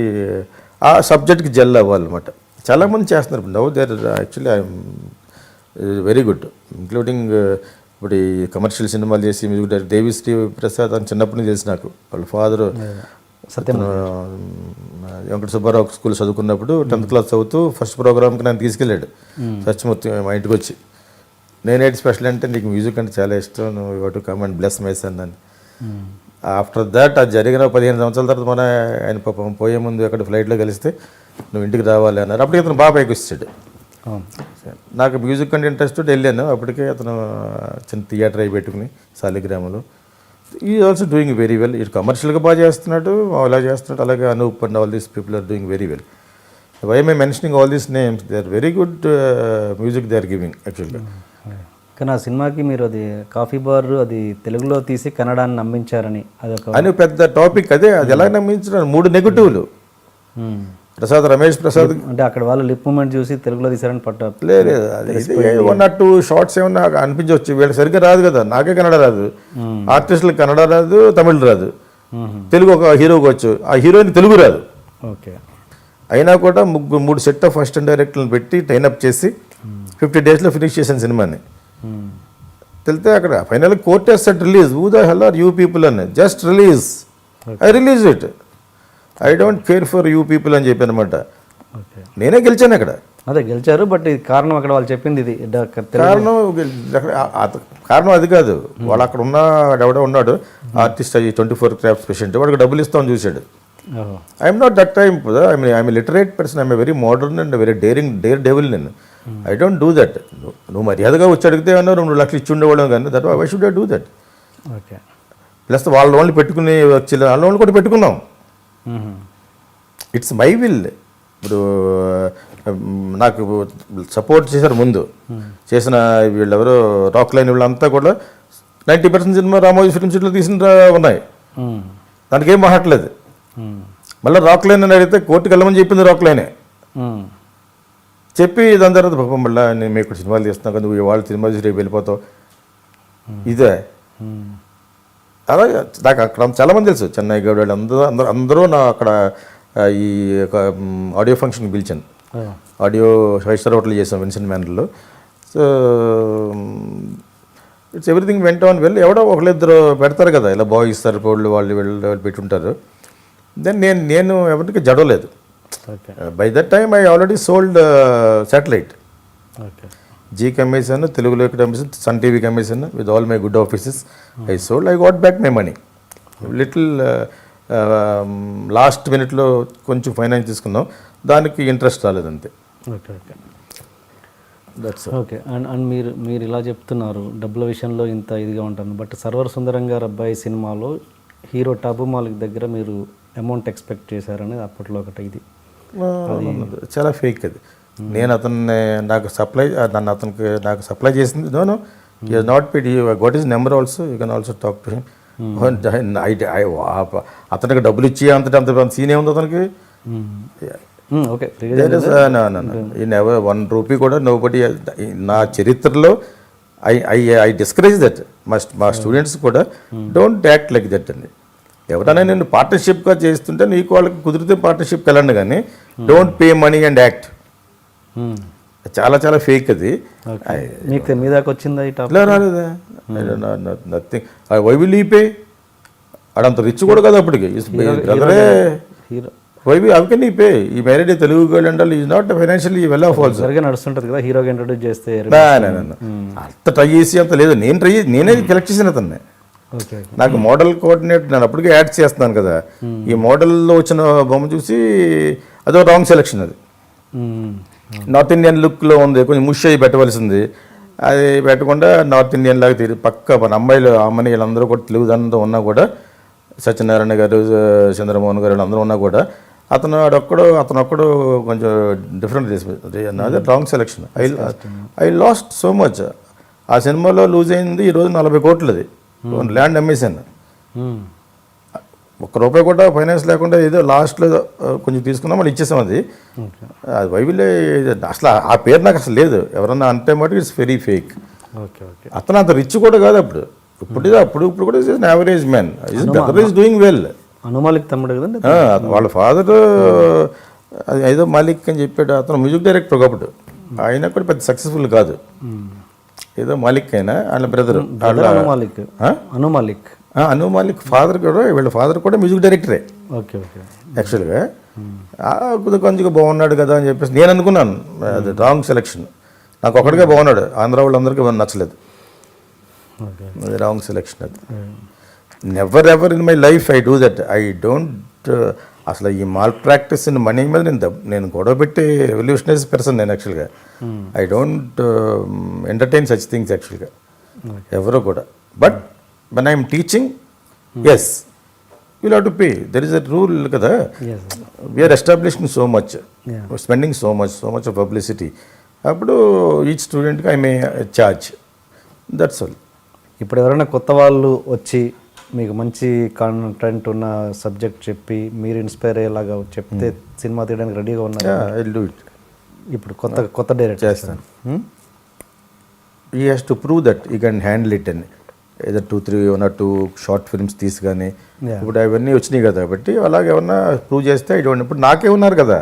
ఆ సబ్జెక్ట్కి జెల్ అవ్వాలన్నమాట. చాలామంది చేస్తున్నారు ఇప్పుడు. Now there actually I'm very good, including ఇప్పుడు ఈ కమర్షియల్ సినిమాలు చేసి మ్యూజిక్ డైరెక్టర్ దేవిశ్రీ ప్రసాద్ అని చిన్నప్పటి నుంచి తెలిసి నాకు. వాళ్ళ ఫాదరు వెంకట సుబ్బారావు స్కూల్ చదువుకున్నప్పుడు 10th క్లాస్ చదువుతూ ఫస్ట్ ప్రోగ్రామ్కి నన్ను తీసుకెళ్ళాడు సత్యమూర్తి మా ఇంటికి వచ్చి. నేనేంటి స్పెషల్ అంటే, నీకు మ్యూజిక్ అంటే చాలా ఇష్టం, నువ్వు you to come and bless my son అని. ఆఫ్టర్ దాట్ అది జరిగిన 15 సంవత్సరాల తర్వాత మన ఆయన పాపం పోయే ముందు అక్కడ ఫ్లైట్లో కలిస్తే నువ్వు ఇంటికి రావాలి అన్నారు. అప్పటికి అతను బాగా పైకి వచ్చాడు. నాకు మ్యూజిక్ అంటే ఇంట్రెస్ట్ వెళ్ళాను. అప్పటికే అతను చిన్న థియేటర్ అయి పెట్టుకుని సాలిగ్రామంలో. ఈ ఆల్సో డూయింగ్ వెరీ వెల్. ఇటు కమర్షియల్గా బాగా చేస్తున్నాడు, అలా చేస్తున్నాడు. అలాగే Anoop and all these people are doing very well. Why I mentioning all these names, they are very good music they are giving యాక్చువల్గా. కానీ ఆ సినిమాకి మీరు అది కాఫీ బార్ అది తెలుగులో తీసి కన్నడాన్ని నమ్మించారని అదొక అని పెద్ద టాపిక్. అదే అది ఎలా నమ్మించారు, 3 నెగటివ్లు. ప్రసాద్, రమేష్ ప్రసాద్ అంటే అక్కడ వాళ్ళు లిప్ మూమెంట్ చూసి తెలుగులో తీసారని పట్ట లేదు. అది 1 or 2 షార్ట్స్ ఏమన్నా అనిపించవచ్చు. వీళ్ళకి సరిగ్గా రాదు కదా, నాకే కన్నడ రాదు, ఆర్టిస్టులకు కన్నడ రాదు, తమిళ్ రాదు, తెలుగు ఒక హీరోకి వచ్చు, ఆ హీరోయిన్ తెలుగు రాదు. ఓకే, అయినా కూడా 3 సెట్ ఆఫ్ ఫస్ట్ అండ్ డైరెక్టర్లను పెట్టి టైనప్ చేసి 50 daysలో ఫినిష్ చేశాను సినిమాని. తెలితే అక్కడ final court has set release, who the hell are you people అని, just release, I release it, I don't care for you people అని చెప్పాను అనమాట. నేనే గెలిచాను అక్కడ. అదే గెలిచారు, బట్ ఇది కారణం అక్కడ వాళ్ళు చెప్పింది ఇది కారణం అది కాదు. వాళ్ళు అక్కడ ఉన్న ఎవడో ఉన్నాడు ఆర్టిస్ట్, 24 క్రాఫ్ట్స్ పేషెంట్, వాడికి డబ్బులు ఇస్తామని చూశాడు. I'm not that time, I'm literate person, I'm very modern and very dare devil. నేను ఐ డోంట్ డూ దట్. నువ్వు మర్యాదగా వచ్చి అడిగితే అన్నా 2 లక్షలు ఇచ్చి ఉండేవాళ్ళం కానీ that why should I do that. Okay, plus వాళ్ళ వాళ్ళు పెట్టుకుని వచ్చి వాళ్ళ వాళ్ళు కూడా పెట్టుకున్నాం. It's my will. ఇప్పుడు నాకు సపోర్ట్ చేశారు ముందు చేసిన వీళ్ళెవరో రాక్ లైన్ వీళ్ళంతా కూడా 90% సినిమా రామోజీ ఫిల్మ్ సిటీలో తీసిన ఉన్నాయి, దానికి ఏం మాట్లాడలేదు. మళ్ళీ రాక్ లైన్ అని అడిగితే కోర్టుకు వెళ్ళమని చెప్పింది రాక్ లైనే. చెప్పి దాని తర్వాత పాపం మళ్ళీ నేను మీకు సినిమాలు తీస్తున్నాను కదా, నువ్వు వాళ్ళు సినిమా చూసి రేపు వెళ్ళిపోతావు, ఇదే. అలాగే నాకు అక్కడ చాలామంది తెలుసు, చెన్నై గౌడ్ వాళ్ళు అందరూ నా అక్కడ ఈ ఆడియో ఫంక్షన్కి పిలిచాను. ఆడియో 5-star హోటల్ చేసాం విన్సెంట్ మ్యానర్లో. So it's everything went on well. ఎవడో ఒకళ్ళిద్దరు పెడతారు కదా ఇలా బాయ్స్ తరపు వాళ్ళు పెట్టుంటారు. దెన్ నేను ఎవరికి జడవలేదు. By that time I already sold satellite. జీకి అమ్మేసాను, తెలుగులో ఇక్కడ అమ్మేసాను, సన్ టీవీకి అమ్మేసాను with all my good offices. I sold, I got back my money. Little last మినిట్లో కొంచెం ఫైనాన్స్ తీసుకున్నాం, దానికి ఇంట్రెస్ట్ రాలేదంతే. Okay okay that's okay. And మీరు ఇలా చెప్తున్నారు డబ్బుల విషయంలో ఇంత ఇదిగా ఉంటాను, బట్ సర్వర్ సుందరం గారు అబ్బాయి సినిమాలో హీరో టబు మాలిక్ దగ్గర మీరు అమౌంట్ ఎక్స్పెక్ట్ చేశారని అప్పట్లో ఒకటి ఇది చాలా ఫేక్ అది. నేను అతన్ని నాకు సప్లై చేసింది no he has not paid. What is number also, you can also talk to him. అతనికి డబ్బులు ఇచ్చి అంత సీన్ ఏముంది అతనికి? ఓకే, నెవర్ 1 రూపీ కూడా నోబడి. నా చరిత్రలో ఐ డిస్కరేజ్ దట్. మా స్టూడెంట్స్ కూడా డోంట్ యాక్ట్ లైక్ దట్ అండి. ఎవరైనా నేను పార్ట్నర్షిప్గా చేస్తుంటే నీకు వాళ్ళకి కుదిరితే పార్ట్నర్షిప్కి వెళ్ళండి, కానీ don't pay money and act. చాలా చాలా ఫేక్ అది. మీకు మీ దాకా వచ్చిందా? రాలేదా? Nothing. Why will you pay? ఆడంత రిచ్ కూడా కదా అప్పటికి బ్రదరే హీరో వైవి how can he pay he married Telugu girl and is not financially well off also. సరిగా నడుస్తుంటది కదా, హీరోగా ఇంట్రొడ్యూస్ చేస్తే. అంత ట్రై చేసి అంత లేదు, నేనే సెలెక్ట్ చేసిన అతన్ని. ఓకే నాకు మోడల్ కోఆర్డినేట్ నేను అప్పటికే యాడ్ చేస్తున్నాను కదా, ఈ మోడల్లో వచ్చిన బొమ్మ చూసి అదో రాంగ్ సెలెక్షన్. అది నార్త్ ఇండియన్ లుక్లో ఉంది, కొంచెం ముష్ అయ్యి పెట్టవలసింది, అది పెట్టకుండా నార్త్ ఇండియన్ లాగా తీరు పక్క మన అమ్మాయిలు అమ్మని వీళ్ళందరూ కూడా తెలుగుదంతా ఉన్నా కూడా సత్యనారాయణ గారు చంద్రమోహన్ గారు వీళ్ళందరూ ఉన్నా కూడా అతను ఒక్కడు కొంచెం డిఫరెంట్ చేసి wrong selection. I last so much. ఆ సినిమాలో లూజ్ అయింది ఈరోజు 40 కోట్లది ల్యాండ్ అమ్మేశాను. ₹1 కూడా ఫైనాన్స్ లేకుండా ఏదో లాస్ట్లో కొంచెం తీసుకున్నాం, మళ్ళీ ఇచ్చేసాం. అది వైవిలే అసలు ఆ పేరు నాకు అసలు లేదు. ఎవరన్నా అంటే మాట it's very fake. Okay okay అతను అంత రిచ్ కూడా కాదు అప్పుడు. ఇప్పుడు కూడా is average man. Is brother is doing well. Anu Malik తమ్ముడు కదండి వాళ్ళ ఫాదర్ ఏదో మాలిక్ అని చెప్పాడు. అతను మ్యూజిక్ డైరెక్టర్ ఒకప్పుడు, ఆయన కూడా పెద్ద సక్సెస్ఫుల్ కాదు. ఏదో మాలిక్ అయినా వాళ్ళ బ్రదర్ అను మాలిక్ ఫాదర్ కూడా, వీళ్ళ ఫాదర్ కూడా మ్యూజిక్ డైరెక్టరే. ఓకే ఓకే యాక్చువల్గా కొంచెం బాగున్నాడు కదా అని చెప్పేసి నేను అనుకున్నాను. అది రాంగ్ సెలెక్షన్. నాకు ఒకటిగా బాగున్నాడు, ఆంధ్ర వాళ్ళందరికీ నచ్చలేదు. అది రాంగ్ సెలెక్షన్. అది never ever in my life I do that. I don't అసలు ఈ మాల్ ప్రాక్టీస్ ఇన్ మనీ మీద నేను గొడవ పెట్టి రెవల్యూషనరీస్ పర్సన్ నేను యాక్చువల్గా. I don't entertain such things యాక్చువల్గా ఎవరో కూడా. But when I am teaching, yes, you'll have to pay. There is a rule kada. We are establishing so much, spending so much of publicity. Appudu each student I may charge. That's all. ఇప్పుడు ఎవరైనా కొత్త వాళ్ళు వచ్చి మీకు మంచి కాంటెంట్ ఉన్న సబ్జెక్ట్ చెప్పి మీరు ఇన్స్పైర్ అయ్యేలాగా చెప్తే సినిమా తీయడానికి రెడీగా ఉన్నారు? I'll do it. ఇప్పుడు కొత్త డైరెక్టర్ చేస్తాను. He has to prove that he can handle it and ఏదో 1 or 2 షార్ట్ ఫిల్మ్స్ తీసి కానీ ఇప్పుడు అవన్నీ వచ్చినాయి కదా. కాబట్టి అలాగే ఏమన్నా ప్రూవ్ చేస్తే ఇటువంటి ఇప్పుడు నాకే ఉన్నారు కదా,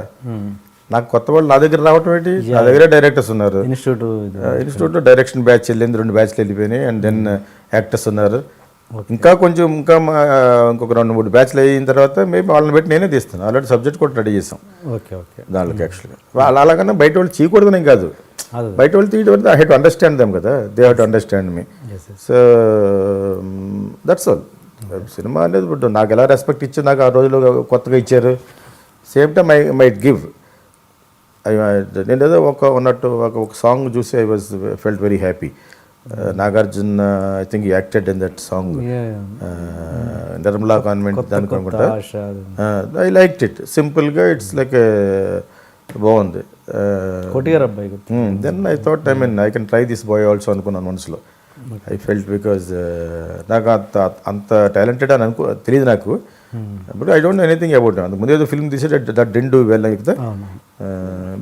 నాకు కొత్త వాళ్ళు నా దగ్గర రావటం ఏంటి, నా దగ్గర డైరెక్టర్స్ ఉన్నారు. ఇన్స్టిట్యూట్లో డైరెక్షన్ బ్యాచ్ వెళ్ళింది, 2 బ్యాచ్లు వెళ్ళిపోయినాయి. అండ్ దెన్ యాక్టర్స్ ఉన్నారు. ఇంకా ఇంకొక 2-3 బ్యాచ్లు అయిన తర్వాత మేబీ వాళ్ళని బట్టి నేనే తీస్తాను. ఆల్రెడీ సబ్జెక్ట్ కూడా రెడీ చేసాం. ఓకే ఓకే దాంట్లోకి యాక్చువల్గా వాళ్ళు అలాగన్నా బయట వాళ్ళు చేయకూడదని కాదు, బయట వాళ్ళు తీయడం I have to understand them కదా, they have to understand me. So that's all. సినిమా అనేది ఇప్పుడు నాకు ఎలా రెస్పెక్ట్ ఇచ్చి నాకు ఆ రోజులో కొత్తగా ఇచ్చారు. Same time I might give. నేను ఏదో ఒక సాంగ్ చూసి I was felt very happy. Nagarjuna I think acted in that song, Nirmala convent దానికి అనుకుంటా. I liked it. సింపుల్గా ఇట్స్ లైక్ బాగుంది. Then I thought I can try this boy also అనుకున్నాను మనసులో. ఐ ఫెల్ట్ బికాజ్ నాకు అంత టాలెంటెడ్ అని తెలియదు నాకు. But I don't know anything about. అందుకు ముందు ఏదో ఫిల్మ్ తీసే దట్ డెంట్ డూ వెల్ కదా.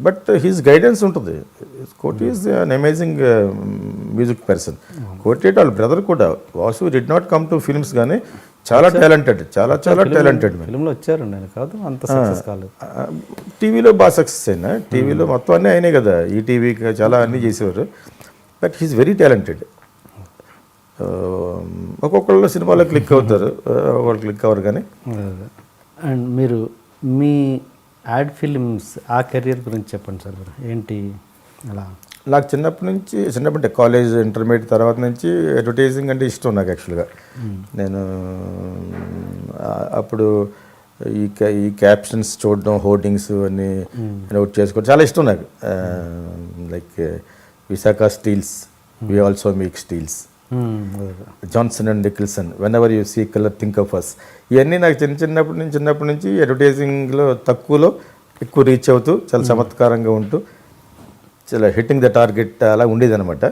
బట్ హీస్ గైడెన్స్ ఉంటుంది. కోటి is an amazing music person. కోటి వాళ్ళ బ్రదర్ కూడా Vasu did not come to films కానీ చాలా టాలెంటెడ్, చాలా టాలెంటెడ్. ఫిల్మ్లో వచ్చారండి ఆయన, కాదు అంత సక్సెస్ కాలేదు. టీవీలో బాగా సక్సెస్ అయినా, టీవీలో మొత్తం అన్నీ అయినాయి కదా, ఈ టీవీకి చాలా అన్నీ చేసేవారు. But he's very talented. ఒక్కొక్కళ్ళు సినిమాలో క్లిక్ అవుతారు, ఒకళ్ళు క్లిక్ అవ్వరు కానీ. అండ్ మీరు మీ యాడ్ ఫిల్మ్స్ ఆ కెరియర్ గురించి చెప్పండి సార్. ఏంటి అలా? నాకు చిన్నప్పటి కాలేజ్ ఇంటర్మీడియట్ తర్వాత నుంచి అడ్వర్టైజింగ్ అంటే ఇష్టం నాకు యాక్చువల్గా. నేను అప్పుడు ఈ క్యాప్షన్స్ చూడడం, హోర్డింగ్స్ అన్నీ నోట్ చేసుకోవడం చాలా ఇష్టం నాకు. Like Visakha steels, we also make steels, Johnson and Nicholson, whenever you see colour think of us. ఇవన్నీ నాకు చిన్నప్పటి నుంచి అడ్వర్టైజింగ్లో తక్కువలో ఎక్కువ రీచ్ అవుతూ చాలా చమత్కారంగా ఉంటూ చాలా హిట్టింగ్ ద టార్గెట్ అలా ఉండేది అనమాట.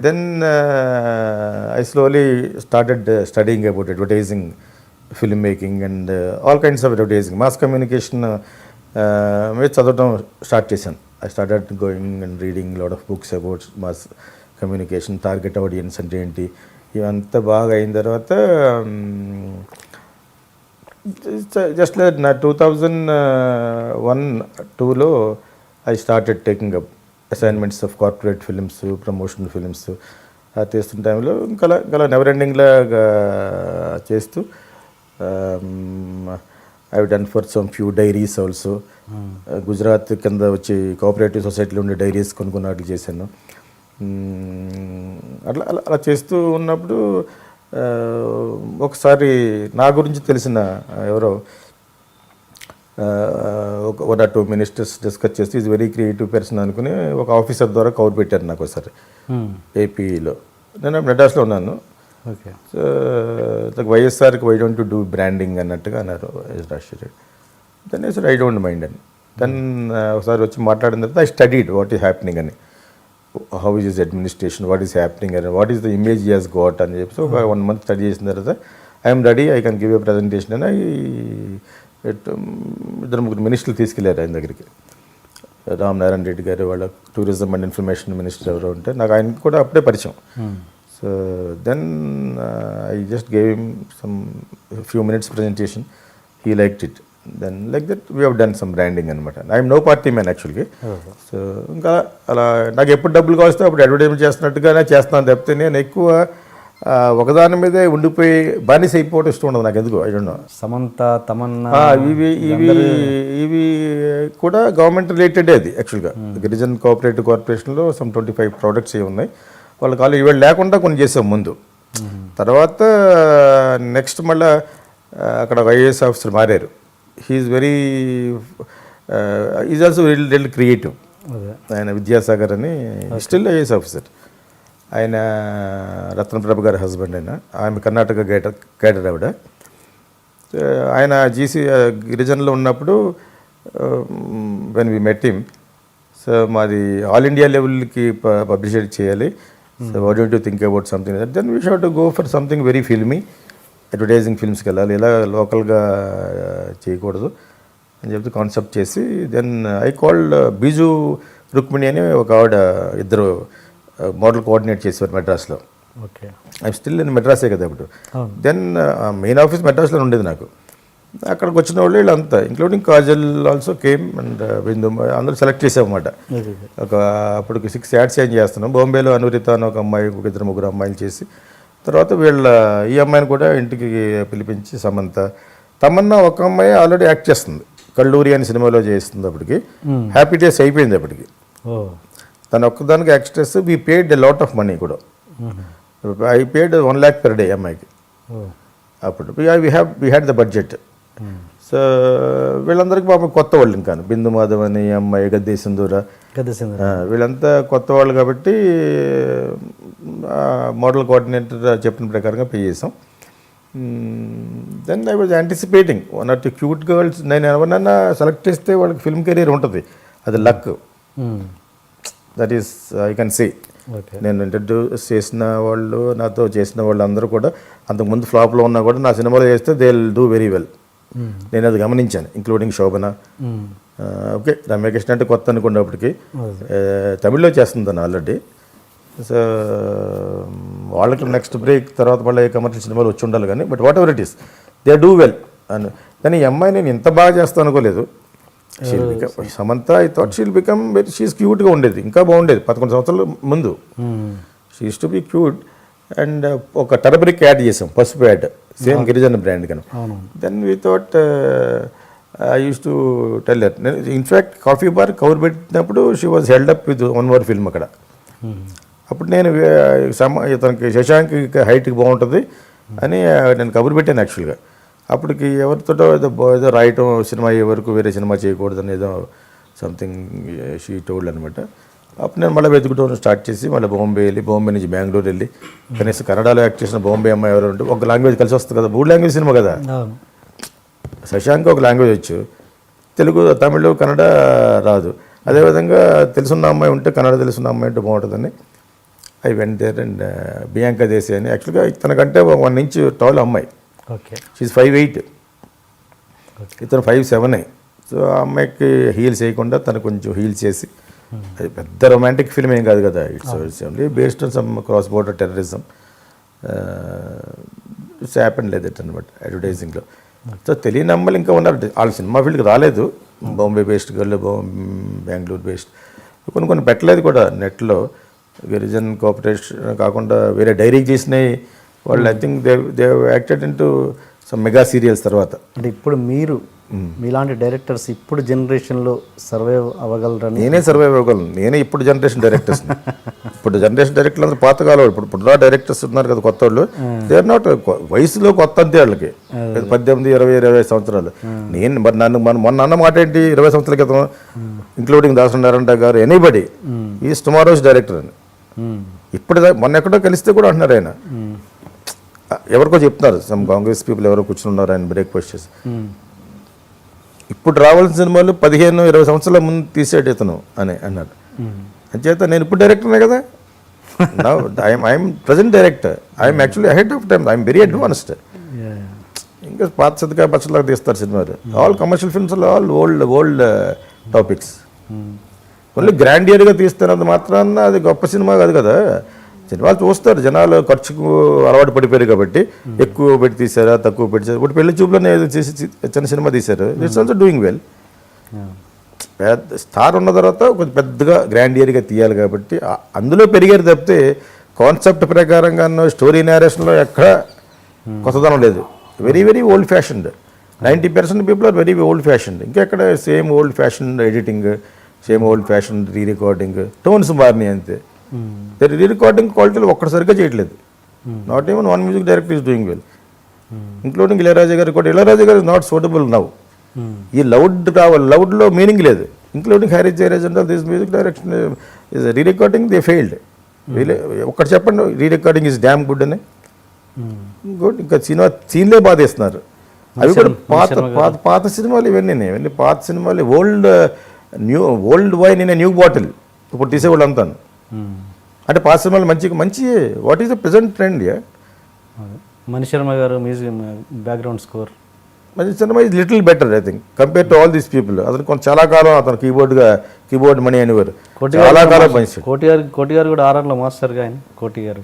Then I slowly started studying about advertising, film making and all kinds of advertising. Mass communication మీద చదవడం స్టార్ట్ చేశాను. I started going and reading lot of books about mass communication, target audience అంటే ఏంటి, ఇవంతా బాగా అయిన తర్వాత జస్ట్ నా 2001-2లో I started taking up assignments of corporate films, promotional films. తీస్తున్న టైంలో ఇంకా నెవర్ ఎండింగ్లా చేస్తూ I done for some few diaries also. Gujarat కింద వచ్చి కోఆపరేటివ్ సొసైటీలో ఉండే డైరీస్ కొన్ని వాటికి చేశాను. అట్లా అలా అలా చేస్తూ ఉన్నప్పుడు ఒకసారి నా గురించి తెలిసిన ఎవరో ఒక 2 మినిస్టర్స్ డిస్కస్ చేసి ఈజ్ వెరీ క్రియేటివ్ పర్సన్ అనుకుని ఒక ఆఫీసర్ ద్వారా కవర్ పెట్టారు నాకు ఒకసారి ఏపీలో. నేను మెడ్రాస్లో ఉన్నాను. ఓకే. సో వైఎస్ఆర్కి వై డోంట్ డూ బ్రాండింగ్ అన్నట్టుగా అన్నారు Rajasekhar. Then sir I don't mind అని. దెన్ ఒకసారి వచ్చి మాట్లాడిన తర్వాత I studied what is happening అని, how is is administration, what is happening అని, what is the image he has got అని చెప్పి. సో ఒక 1 month స్టడీ చేసిన తర్వాత I'm ready, I can give a presentation అని. ఇద్దరు ముగ్గురు మినిస్టర్లు తీసుకెళ్లారు ఆయన దగ్గరికి. రామనారాయణ రెడ్డి గారు, వాళ్ళ టూరిజం అండ్ ఇన్ఫర్మేషన్ మినిస్టర్ ఎవరో ఉంటే నాకు ఆయన కూడా అప్పుడే పరిచయం. So then I just gave him some few minutes presentation, he liked it. Then like that we have done some branding అనమాట. ఐఎమ్ నో పార్టీ మ్యాన్ యాక్చువల్గా. సో ఇంకా అలా నాకు ఎప్పుడు డబ్బులు కావస్తే అప్పుడు అడ్వర్టైజ్మెంట్ చేస్తున్నట్టుగానే చేస్తున్నాను తప్పితే నేను ఎక్కువ ఒకదాని మీదే ఉండిపోయి బానిస అయిపోవడం ఇష్టం ఉండదు నాకు. ఎందుకు I don't no. Samantha, Tamannaah, ఇవి కూడా గవర్నమెంట్ రిలేటెడే. అది యాక్చువల్గా గిరిజన్ కోఆపరేటివ్ కార్పొరేషన్లో సమ్ 25 ప్రోడక్ట్స్ ఏమి ఉన్నాయి. వాళ్ళ కాలేజ్ ఇవాళ లేకుండా కొన్ని చేసాం ముందు. తర్వాత నెక్స్ట్ మళ్ళీ అక్కడ ఐఏఎస్ ఆఫీసర్ మారారు. He's very is also very creative. ఆయన విద్యాసాగర్ అని స్టిల్ ఐఏఎస్ ఆఫీసర్. ఆయన రత్నప్రభ గారి హస్బెండ్. ఆమె కర్ణాటక గైడర్ ఆవిడ. ఆయన జీసీ గిరిజన్లో ఉన్నప్పుడు when we met him, so మాది ఆల్ ఇండియా లెవెల్కి పబ్లిసిటీ చేయాలి. So what do think about something then we shot to go for something very filmy, advertising ఫిల్మ్స్కి వెళ్ళాలి, ఇలా లోకల్గా చేయకూడదు అని చెప్తే కాన్సెప్ట్ చేసి then I called Biju Rukmini అని ఒక ఆవిడ, ఇద్దరు మోడల్ కోఆర్డినేట్ చేసేవారు మెడ్రాస్లో. ఓకే. ఐ స్టిల్ నేను మెడ్రాసే కదా ఇప్పుడు. దెన్ మెయిన్ ఆఫీస్ మెడ్రాస్లో ఉండేది నాకు. అక్కడికి వచ్చిన వాళ్ళు వీళ్ళంతా including Kajal also came and Bindu అందరూ సెలెక్ట్ చేసామన్నమాట. ఒక అప్పటికి 6 యాడ్స్ చేంజ్ చేస్తున్నాం. బాంబేలో అనురిత అని ఒక అమ్మాయి, ఒక 2-3 అమ్మాయిలు చేసి తర్వాత ఈ అమ్మాయిని కూడా ఇంటికి పిలిపించి సమంత, తమన్నా ఒక అమ్మాయి ఆల్రెడీ యాక్ట్ చేస్తుంది, కల్లూరి అని సినిమాలో చేస్తుంది. అప్పటికి హ్యాపీ డేస్ అయిపోయింది. అప్పటికి తను ఒక్కదానికి actress. We paid a lot of money కూడా. I paid 1 lakh per day అమ్మాయికి. అప్పుడు we had the budget. So వీళ్ళందరికీ పాపం కొత్త వాళ్ళు. ఇంకా బిందు మాధవ్ అని అమ్మాయి, గద్దె సింధూర, వీళ్ళంతా కొత్త వాళ్ళు కాబట్టి మోడల్ కోఆర్డినేటర్ చెప్పిన ప్రకారంగా పే చేసాం. Then I was anticipating 1 or 2 cute girls. నేను ఎవరినైనా సెలెక్ట్ చేస్తే వాళ్ళకి ఫిల్మ్ కెరీర్ ఉంటుంది, అది luck. That is I can say. నేను ఇంట్రడ్యూస్ చేసిన వాళ్ళు, నాతో చేసిన వాళ్ళు అందరూ కూడా అంతకుముందు ఫ్లాప్లో ఉన్నా కూడా నా సినిమాలో చేస్తే they will do very well. నేను అది గమనించాను, ఇంక్లూడింగ్ శోభన. ఓకే, రమ్యకృష్ణ అంటే కొత్త అనుకున్నప్పటికీ తమిళ్లో చేస్తుంది తను ఆల్రెడీ. సో వాళ్ళకి నెక్స్ట్ బ్రేక్ తర్వాత మళ్ళీ కమర్షియల్ సినిమాలు వచ్చి ఉండాలి కానీ, but whatever it is they do well అని. కానీ ఈ అమ్మాయి నేను ఇంత బాగా చేస్తాను అనుకోలేదు. Samantha I thought she'll become very, she's క్యూట్గా ఉండేది, ఇంకా బాగుండేది 11 సంవత్సరాల ముందు. She use to be cute. And ఒక టర్మరిక్ యాడ్ చేసాం, పసుపు యాడ్, సేమ్ గిరిజన బ్రాండ్ కను. Then we thought I use to tell her. నేను ఇన్ఫ్యాక్ట్ కాఫీ బార్ కవర్ పెట్టినప్పుడు she was held up with 1 more film అక్కడ. అప్పుడు నేను తనకి శశాంక్ హైట్కి బాగుంటుంది అని నేను కబురు పెట్టాను యాక్చువల్గా. అప్పటికి ఎవరితోటో ఏదో రాయటం, సినిమా అయ్యే వరకు వేరే సినిమా చేయకూడదని ఏదో సంథింగ్ షీ టోల్డ్ అనమాట. అప్పుడు నేను మళ్ళీ వెతుకుటం స్టార్ట్ చేసి మళ్ళీ బాంబే వెళ్ళి, బాంబే నుంచి బెంగళూరు వెళ్ళి, కనీసం కన్నడలో యాక్ట్ చేసిన బాంబే అమ్మాయి ఎవరు ఉంటే ఒక లాంగ్వేజ్ కలిసి వస్తుంది కదా, 3 లాంగ్వేజ్ సినిమా కదా. శశాంక్ ఒక లాంగ్వేజ్ వచ్చు, తెలుగు, తమిళ్, కన్నడ రాదు. అదేవిధంగా తెలుసున్న అమ్మాయి ఉంటే, కన్నడ తెలుసున్న అమ్మాయి ఉంటే బాగుంటుందని I went there. And Bianca Desai అని యాక్చువల్గా తనకంటే 1 inch టాల్ అమ్మాయి. ఓకే. షీఈ్ 5'8", ఇతను 5'7". సో ఆ అమ్మాయికి హీల్స్ వేయకుండా తను కొంచెం హీల్స్ చేసి, అది పెద్ద రొమాంటిక్ ఫిల్మ్ ఏం కాదు కదా, it's only based on some cross border terrorism. It's happen లేదు అనమాట అడ్వర్టైజింగ్లో. సో తెలియని అమ్మాయిలు ఇంకా ఉన్నారు, వాళ్ళ సినిమా ఫీల్డ్కి రాలేదు. Bombay based girl, Bengaluru based కొన్ని పెట్టలేదు కూడా నెట్లో. గిరిజన్ కోఆపరేషన్ కాకుండా వేరే డైరీకి చేసినాయి వాళ్ళు. I think they acted in to so mega serials తర్వాత అంటే ఇప్పుడు మీరు మీలాంటి డైరెక్టర్స్ ఇప్పుడు జనరేషన్లో సర్వైవ్ అవ్వగలరని నేనే సర్వైవ్ అవ్వగలను. నేనే ఇప్పుడు జనరేషన్ డైరెక్టర్స్. ఇప్పుడు జనరేషన్ డైరెక్టర్లు అందరూ పాతకాలం. ఇప్పుడు డైరెక్టర్స్ ఉన్నారు కదా కొత్త వాళ్ళు, దే ఆర్ నాట్ వయసులో కొత్త అంతే వాళ్ళకి 18, 20, 25 సంవత్సరాలు. నేను మరి మొన్న అన్న మాట ఏంటి 20 సంవత్సరాల క్రితం, ఇంక్లూడింగ్ దాసనారాయణ గారు, ఎనీబడి ఈజ్ టుమారోస్ డైరెక్టర్ అని. ఇప్పుడు మొన్న ఎక్కడో కలిస్తే కూడా అంటున్నారు ఆయన, ఎవరికో చెప్తున్నారు, సమ్ కాంగ్రెస్ పీపుల్ ఎవరో కూర్చున్నారు ఆయన బ్రేక్ఫాస్ట్ చేసి. ఇప్పుడు రావాల్సిన సినిమాలు 15, 20 సంవత్సరాల ముందు తీసేటి ఇతను అని అన్నాడు. అంచేత నేను ఇప్పుడు డైరెక్టర్నే కదా. I'm present director. I'm actually ahead of time. I'm very advanced. ఇంకా పాత సతికా పచ్చలాగా తీస్తారు సినిమాలు. All commercial films all old topics. Only గ్రాండియర్గా తీస్తున్నంత మాత్రాన అది గొప్ప సినిమా కాదు కదా. సినిమాలు చూస్తారు జనాలు, ఖర్చుకు అలవాటు పడిపోయారు కాబట్టి ఎక్కువ పెట్టి తీసారా తక్కువ పెట్టారు. ఇప్పుడు పెళ్లి చూపులోనే చేసి చిన్న సినిమా తీశారు. It's also doing well. పెద్ద స్టార్ ఉన్న తర్వాత కొంచెం పెద్దగా గ్రాండియర్గా తీయాలి కాబట్టి అందులో పెరిగారు తప్పితే కాన్సెప్ట్ ప్రకారంగా స్టోరీ నేరేషన్లో ఎక్కడ కొత్తదనం లేదు. Very very old fashioned. 90% people are very old fashioned. ఇంకెక్కడ same old fashion editing, same old fashion re recording, tones మారినాయి అంతే. రీ రికార్డింగ్ క్వాలిటీలో ఒక్కసారిగా చేయట్లేదు. Not even one music director is doing well, including Ilaiyaraaja garu కూడా. Ilaiyaraaja garu is not suitable now. ఈ లౌడ్ కావాలి, లౌడ్లో మీనింగ్ లేదు. Including Harris Jayaraj and this music direction is re recording they failed. ఒక్కటి చెప్పండి, రీ రికార్డింగ్ ఈజ్ డ్యామ్ గుడ్ అని. గుడ్. ఇంకా సినిమా సీన్లే బాధేస్తున్నారు. అవి కూడా పాత సినిమాలు. ఇవన్నీ పాత సినిమాలు. Old wine in new bottle ఇప్పుడు తీసేవాళ్ళు అంతా. అంటే పాత సినిమాలు మంచి what is the present trend? Mani Sharma garu music background score, మంచి cinema is little better I think compare to all these people. అతను కొంచెం చాలా కాలం అతను కీబోర్డ్ మణి అనేవారు. చాలా కాలం పనిచేశాడు. కోటి గారు కూడా ఆర్ఆర్లో మాస్టర్గా ఆయన. కోటి గారు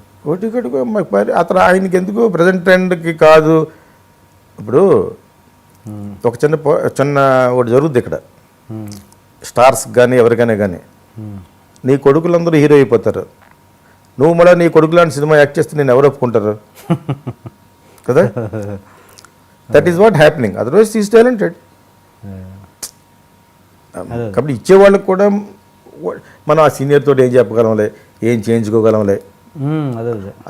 అతను ఆయనకి ఎందుకు ప్రజెంట్ ట్రెండ్కి కాదు. ఇప్పుడు ఒక చిన్న ఒకటి జరుగుద్ది ఇక్కడ, స్టార్స్ కానీ ఎవరికైనా కానీ, నీ కొడుకులందరూ హీరో అయిపోతారు. నువ్వు మళ్ళీ నీ కొడుకు లాంటి సినిమా యాక్ట్ చేస్తే నేను ఎవరు ఒప్పుకుంటారు కదా. That is what happening. Otherwise is talented. కాబట్టి ఇచ్చేవాళ్ళకి కూడా మనం ఆ సీనియర్ తోటి ఏం చెప్పగలంలే, ఏం చేయించుకోగలంలే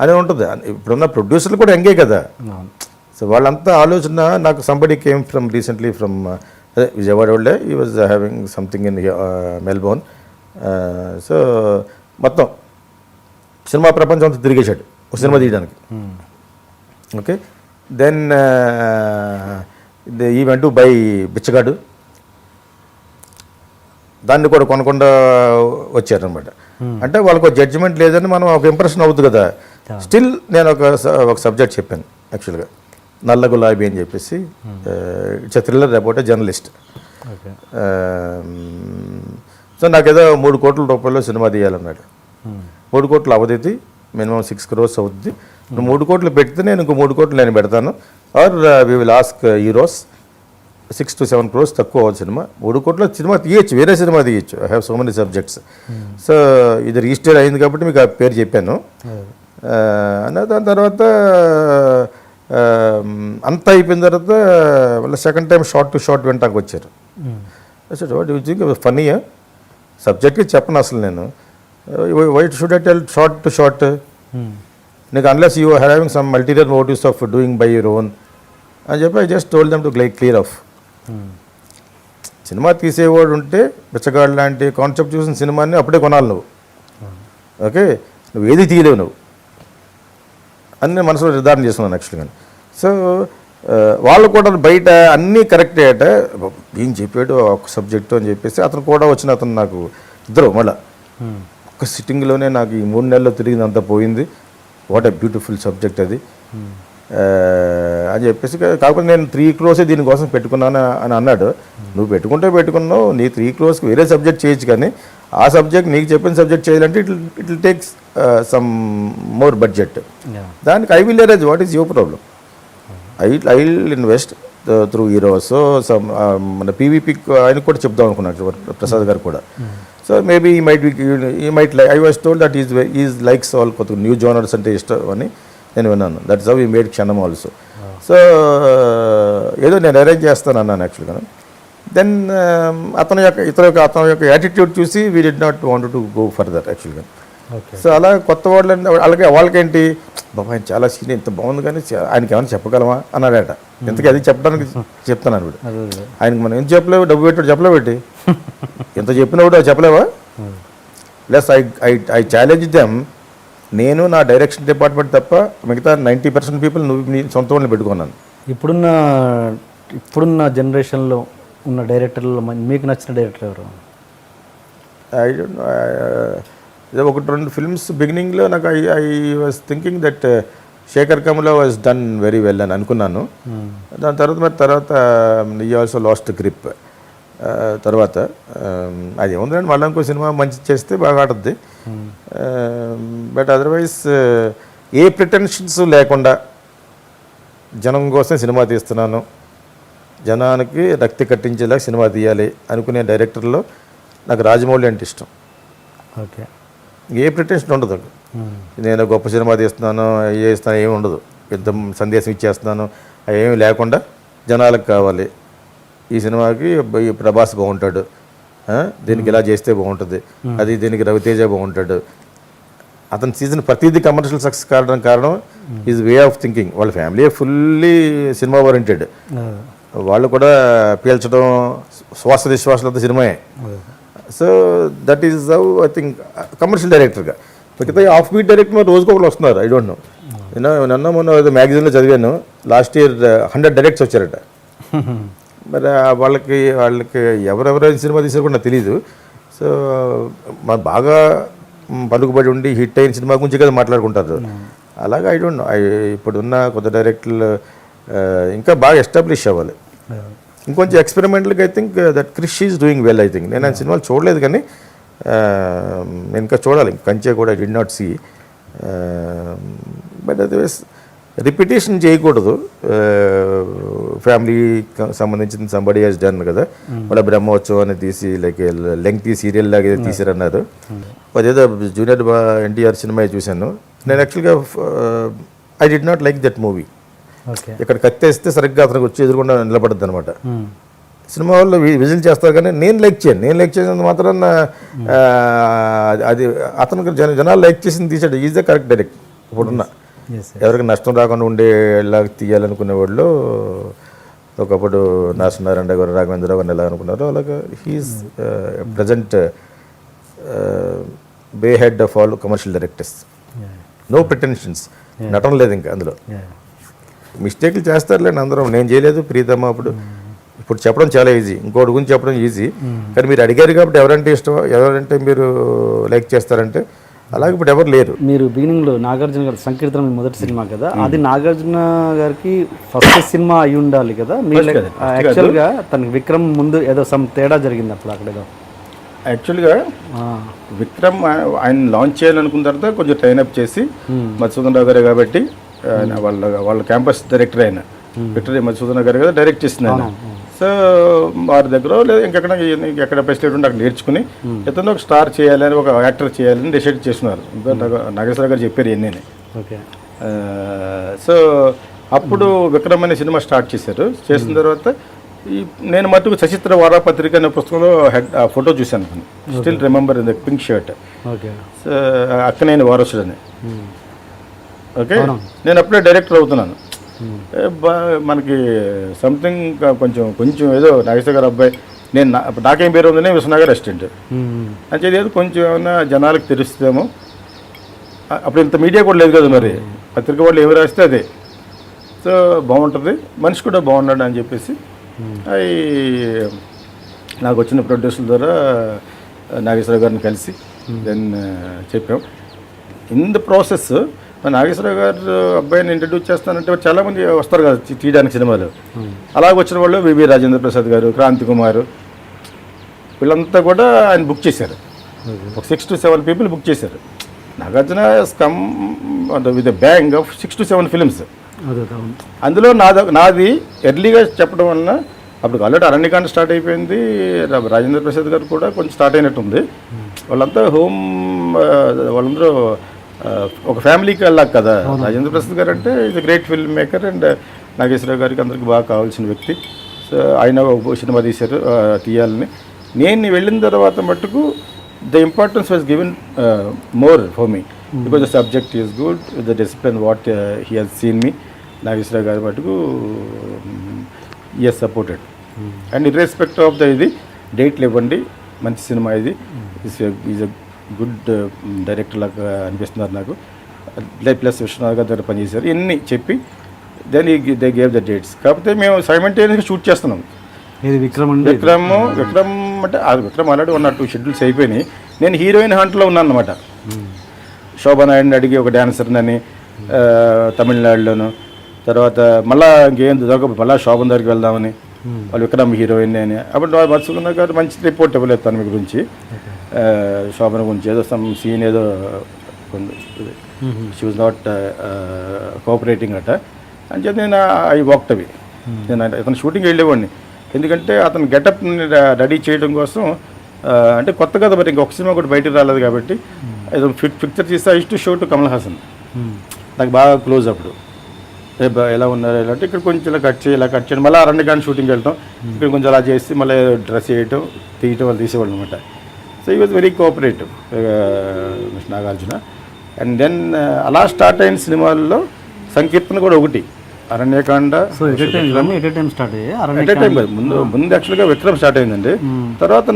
అదే ఉంటుంది. ఇప్పుడున్న ప్రొడ్యూసర్లు కూడా ఎంగే కదా. సో వాళ్ళంతా ఆలోచన. నాకు somebody came from recently from Vijayawada వాళ్ళే. ఈ was having something in Melbourne. So మొత్తం సినిమా ప్రపంచం అంతా తిరిగేశాడు ఒక సినిమా తీయడానికి. ఓకే, దెన్ ఈ వెంట్ టు బై బిచ్చగాడు. దాన్ని కూడా కొనకుండా వచ్చారనమాట. అంటే వాళ్ళకు జడ్జిమెంట్ లేదని మనం ఒక ఇంప్రెషన్ అవుతుంది కదా. స్టిల్ నేను ఒక సబ్జెక్ట్ చెప్పాను యాక్చువల్గా, నల్ల గులాబీ అని చెప్పేసి. It's a thriller about a journalist. So నాకేదో 3 కోట్ల రూపాయలు సినిమా తీయాలన్నాడు. 3 కోట్లు అవదైతే మినిమం 6 crores అవుతుంది. నువ్వు 3 కోట్లు పెడితే నేను ఇంకో 3 కోట్లు నేను పెడతాను, or we will ask heroes 6 to 7 crores తక్కువ అవ్వదు సినిమా. 3 కోట్ల సినిమా తీయచ్చు, వేరే సినిమా తీయచ్చు. I have so many subjects. So ఇది రిజిస్టర్ అయింది కాబట్టి మీకు ఆ పేరు చెప్పాను. దాని తర్వాత అంతా అయిపోయిన తర్వాత మళ్ళీ second time short to short వింటానికి వచ్చారు. ఫన్నీ సబ్జెక్ట్కి చెప్పను అసలు నేను. Why should I tell short to short? నీకు unless you are having some ulterior motives of doing by your own అని చెప్పి I just told them to clear off. Cinema తీసేవాడు ఉంటే బిచ్చగాడు లాంటి కాన్సెప్ట్ చూసిన సినిమాని అప్పుడే కొనాలి నువ్వు. ఓకే, నువ్వు ఏది తీయలేవు నువ్వు అని నేను మనసులో నిర్ధారణ చేసుకున్నాను యాక్చువల్గా. సో వాళ్ళు కూడా బయట అన్నీ కరెక్టే అట, ఏం చెప్పాడు ఒక సబ్జెక్టు అని చెప్పేసి అతను కూడా వచ్చిన అతను నాకు ఇద్దరు మళ్ళీ ఒక్క సిట్టింగ్లోనే నాకు ఈ 3 నెలల్లో తిరిగిందంతా పోయింది. వాట్ ఎ బ్యూటిఫుల్ సబ్జెక్ట్ అది అని చెప్పేసి. కాకపోతే నేను 3 crores దీనికోసం పెట్టుకున్నాను అని అన్నాడు. నువ్వు పెట్టుకున్నావు, నీ 3 crores వేరే సబ్జెక్ట్ చేయొచ్చు, కానీ ఆ సబ్జెక్ట్ నీకు చెప్పిన సబ్జెక్ట్ చేయాలంటే it will takes some more budget. దానికి I will arrange. What is your problem? I will invest through heroes. So మన పీవీపీ ఆయనకు కూడా చెప్దాం అనుకున్నాడు ప్రసాద్ గారు కూడా. So maybe he might I was told that is likes all కొత్త న్యూ జోనర్స్ అంటే ఇష్టం అని నేను విన్నాను. That is how we made Kshanam also. So ఏదో నేను అరేంజ్ చేస్తాను అన్నాను యాక్చువల్గా. దెన్ అతని యొక్క యాటిట్యూడ్ చూసి we did not want to go further యాక్చువల్గా. ఓకే. సో అలా కొత్త వాళ్ళకేంటి బాబా ఆయన చాలా సీన్ ఇంత బాగుంది కానీ ఆయనకి ఏమైనా చెప్పగలమా అన్నాడట. ఇంతకీ అది చెప్పడానికి చెప్తాను ఇప్పుడు. ఆయనకి మనం ఏం చెప్పలేవు, డబ్బు పెట్టాడు చెప్పలేబెట్టి ఎంత చెప్పినప్పుడు చెప్పలేవా. Plus I challenge them. నేను నా డైరెక్షన్ డిపార్ట్మెంట్ తప్ప మిగతా 90% పీపుల్ నువ్వు నీ సొంత వాళ్ళని పెట్టుకున్నాను. ఇప్పుడున్న జనరేషన్లో ఉన్న డైరెక్టర్లో మీకు నచ్చిన డైరెక్టర్ ఎవరు? I don't know. ఒకటి రెండు ఫిల్మ్స్ బిగినింగ్లో నాకు I was thinking that Shekhar Kammula was done very well అని అనుకున్నాను. దాని తర్వాత ఈ ఆల్సో లాస్ట్ గ్రిప్. తర్వాత అది ఏముందండి మళ్ళీ ఇంకో సినిమా మంచి చేస్తే బాగా ఆడుద్ది. బట్ అదర్వైజ్ ఏ ప్రిటెన్షన్స్ లేకుండా జనం కోసం సినిమా తీస్తున్నాను, జనానికి రక్తి కట్టించేలా సినిమా తీయాలి అనుకునే డైరెక్టర్లో నాకు రాజమౌళి అంటే ఇష్టం. ఓకే. ఏ ప్రిటెన్షన్ ఉండదు. నేను గొప్ప సినిమా తీస్తున్నాను చేస్తాను ఏమి ఉండదు. పెద్ద సందేశం ఇచ్చేస్తున్నాను ఏమి లేకుండా జనాలకు కావాలి ఈ సినిమాకి ఈ ప్రభాస్ బాగుంటాడు, దీనికి ఇలా చేస్తే బాగుంటుంది, అది దీనికి రవితేజ బాగుంటాడు. అతని సీజన్ ప్రతిదీ కమర్షియల్ సక్సెస్ కారణం ఈజ్ వే ఆఫ్ థింకింగ్. వాళ్ళ ఫ్యామిలీ ఫుల్లీ సినిమా ఓరియంటెడ్. వాళ్ళు కూడా పీల్చడం శ్వాస నిశ్వాసాలతో సినిమాయే. So that is how I think commercial డైరెక్టర్గా. మిగతా ఆఫ్ బీట్ డైరెక్టర్ రోజుకి ఒకరు వస్తున్నారు. I don't know. నిన్న మొన్న మ్యాగజైన్లో చదివాను లాస్ట్ ఇయర్ 100 డైరెక్టర్స్ వచ్చారట. మరి వాళ్ళకి ఎవరెవరైనా సినిమా తీసారు కూడా నాకు తెలీదు. సో మన బాగా పలుకుబడి ఉండి హిట్ అయిన సినిమా గురించి కదా మాట్లాడుకుంటారు. అలాగే ఐ డోంట్ నో. ఇప్పుడున్న కొత్త డైరెక్టర్లు ఇంకా బాగా ఎస్టాబ్లిష్ అవ్వాలి. ఇంకొంచెం ఎక్స్పెరిమెంటల్గా I think that Krish is doing well. I think నేను ఆయన సినిమాలు చూడలేదు కానీ ఇంకా చూడాలి. కంచె కూడా I did not see. But otherwise repetition చేయకూడదు. ఫ్యామిలీకి సంబంధించిన సంబడి హెస్ డన్ కదా. వాళ్ళ బ్రహ్మోత్సవం అని తీసి లైక్ లెంగ్తీ సీరియల్ లాగా తీసారన్నారు. అదేదో జూనియర్ ఎన్టీఆర్ సినిమా చూశాను నేను. యాక్చువల్గా I did not like that movie. ఇక్కడ కత్తేస్తే సరిగ్గా అతనికి వచ్చి ఎదురుకుండా నిలబడద్దు అనమాట. సినిమా వాళ్ళు విజిల్ చేస్తారు కానీ నేను లైక్ చేసినంత మాత్రం అది అతనికి జనాలు లైక్ చేసింది తీసాడు. Is the correct direct. ఇప్పుడున్న ఎవరికి నష్టం రాకుండా ఉండేలా తీయాలనుకునే వాళ్ళు ఒకప్పుడు నారాయణ గారు రాఘవేంద్రరావు గారిని ఎలా అనుకున్నారో అలాగే he's present by head of all commercial directors. No pretensions. నటన లేదు ఇంకా అందులో. మిస్టేక్లు చేస్తారులేండి అందరం. నేను చేయలేదు ప్రీతమ్మ. ఇప్పుడు చెప్పడం చాలా ఈజీ, ఇంకోటి గురించి చెప్పడం ఈజీ. కానీ మీరు అడిగారు కాబట్టి ఎవరంటే ఇష్టం, ఎవరంటే మీరు లైక్ చేస్తారంటే అలాగే ఇప్పుడు ఎవరు లేరు. మీరు బిగినింగ్లో నాగార్జున గారి సంకీర్తన మీ మొదటి సినిమా కదా, అది నాగార్జున గారికి ఫస్ట్ సినిమా అయి ఉండాలి కదా. యాక్చువల్గా తనకి విక్రమ్ ముందు ఏదో సమ్ తేడా జరిగింది అప్పుడు అక్కడ ఏదో. యాక్చువల్గా విక్రమ్ ఆయన లాంచ్ చేయాలనుకున్న తర్వాత కొంచెం ట్రైన్అప్ చేసి మధుసూదన్ రావు గారే కాబట్టి వాళ్ళ క్యాంపస్ డైరెక్టర్ అయిన విక్టరీ మధుసూదన్ గారు కదా డైరెక్ట్ చేసింది ఆయన. సో వారి దగ్గర లేదా ఎక్కడ ఫెసిలిటీ ఉంటే అక్కడ నేర్చుకుని ఇతను ఒక స్టార్ చేయాలని, ఒక యాక్టర్ చేయాలని డిసైడ్ చేస్తున్నారు. నాగేశ్వర గారు చెప్పారు ఎన్నేనే. సో అప్పుడు విక్రమ్ అనే సినిమా స్టార్ట్ చేశారు. చేసిన తర్వాత నేను మటుకు సచిత్ర వారపత్రిక అనే పుస్తకంలో ఫోటో చూశాను. Still remember in the pink shirt. So Akkineni వారసుడు అని. ఓకే, నేను అప్పుడే డైరెక్టర్ అవుతున్నాను. మనకి సంథింగ్ కొంచెం ఏదో నాగేశ్వర గారు అబ్బాయి, నేను నాకేం పేరు ఉందని విశ్వనగర్ అసిస్టెంట్ అంటే ఏదో కొంచెం ఏమన్నా జనాలకు తెలుస్తుందేమో. అప్పుడు ఇంత మీడియా కూడా లేదు కదా, మరి పత్రిక వాళ్ళు ఏమి రాస్తే అదే. సో బాగుంటుంది, మనిషి కూడా బాగున్నాడు అని చెప్పేసి అవి నాకు వచ్చిన ప్రొడ్యూసర్ ద్వారా నాగేశ్వర గారిని కలిసి దెన్ చెప్పాం. ఇన్ ద ప్రాసెస్ నాగేశ్వర గారు అబ్బాయిని ఇంట్రడ్యూస్ చేస్తానంటే చాలామంది వస్తారు కదా తీయడానికి సినిమాలు. అలాగ వచ్చిన వాళ్ళు వివి రాజేంద్ర ప్రసాద్ గారు, క్రాంతి కుమార్, వీళ్ళంతా కూడా ఆయన బుక్ చేశారు. ఒక 6 to 7 పీపుల్ బుక్ చేశారు. Nagarjuna come with a bang of 6 to 7 films. అందులో నాది ఎర్లీగా చెప్పడం వలన అప్పుడు ఆల్రెడీ అరణ్యకాండ స్టార్ట్ అయిపోయింది. రాజేంద్ర ప్రసాద్ గారు కూడా కొంచెం స్టార్ట్ అయినట్టుంది. వాళ్ళంతా వాళ్ళందరూ ఒక ఫ్యామిలీకి వెళ్ళాక కదా. రాజేంద్ర ప్రసాద్ గారు అంటే is great filmmaker and Nageswararao గారికి అందరికి బాగా కావాల్సిన వ్యక్తి. సో ఆయన ఒక సినిమా తీశారు తీయాలని. నేను వెళ్ళిన తర్వాత మట్టుకు the importance was given more for me because the subject is good, the discipline what he has seen me. Nageswara Rao గారి మటుకు he has supported. And irrespect of the ఇది డేట్లు ఇవ్వండి, మంచి సినిమా ఇది, ఈజ్ అ గుడ్ డైరెక్టర్ లాగా అనిపిస్తున్నారు నాకు. ప్లస్ విశ్వనాథ్ గారి దగ్గర పనిచేశారు ఇన్ని చెప్పి then they gave the dates. కాకపోతే మేము సైమల్టేనియస్గా షూట్ చేస్తున్నాం. ఇది విక్రమ్ విక్రమ్ అంటే అది విక్రమ్ ఆల్రెడీ 1 or 2 షెడ్యూల్స్ అయిపోయినాయి. నేను హీరోయిన్ హంట్లో ఉన్నాను అనమాట. శోభనాయుడిని అడిగి ఒక డాన్సర్ని తమిళనాడులోను, తర్వాత మళ్ళీ ఇంకేం మళ్ళీ శోభన్ దగ్గరికి వెళ్దామని, వాళ్ళు విక్రమ్ హీరోయిన్ అని. అప్పుడు మత్స్యకున్న గారు మంచి రిపోర్ట్ ఇవ్వలేదు తన గురించి, శోభన గురించి ఏదో సమ్ సీన్ ఏదో షీ వాజ్ నాట్ కోఆపరేటింగ్ అట అని చెప్పి నేను ఐ వాక్ట్ అవి. నేను అతను షూటింగ్ వెళ్ళేవాడిని, ఎందుకంటే అతను గెటప్ని రెడీ చేయడం కోసం. అంటే కొత్త కదా మరి ఇంకొక సినిమా కూడా బయటకు రాలేదు కాబట్టి ఏదో పిక్చర్ తీస్తే I to show to Kamal Haasan, నాకు బాగా క్లోజ్. అప్పుడు ఎలా ఉన్నారు ఎలా అంటే ఇక్కడ కొంచెం ఇలా కట్ చేయడం, మళ్ళీ 2 గంటలు షూటింగ్కి వెళ్ళటం, ఇక్కడ కొంచెం అలా చేసి మళ్ళీ డ్రెస్ చేయటం తీయటం వాళ్ళు తీసేవాళ్ళు అనమాట. So he was very cooperative mister Nagarjuna. And then అలా స్టార్ట్ అయిన సినిమాల్లో సంకీర్తన కూడా ఒకటి, అరణ్యకాండ. ముందు యాక్చువల్గా విక్రమ్ స్టార్ట్ అయిందండి. తర్వాత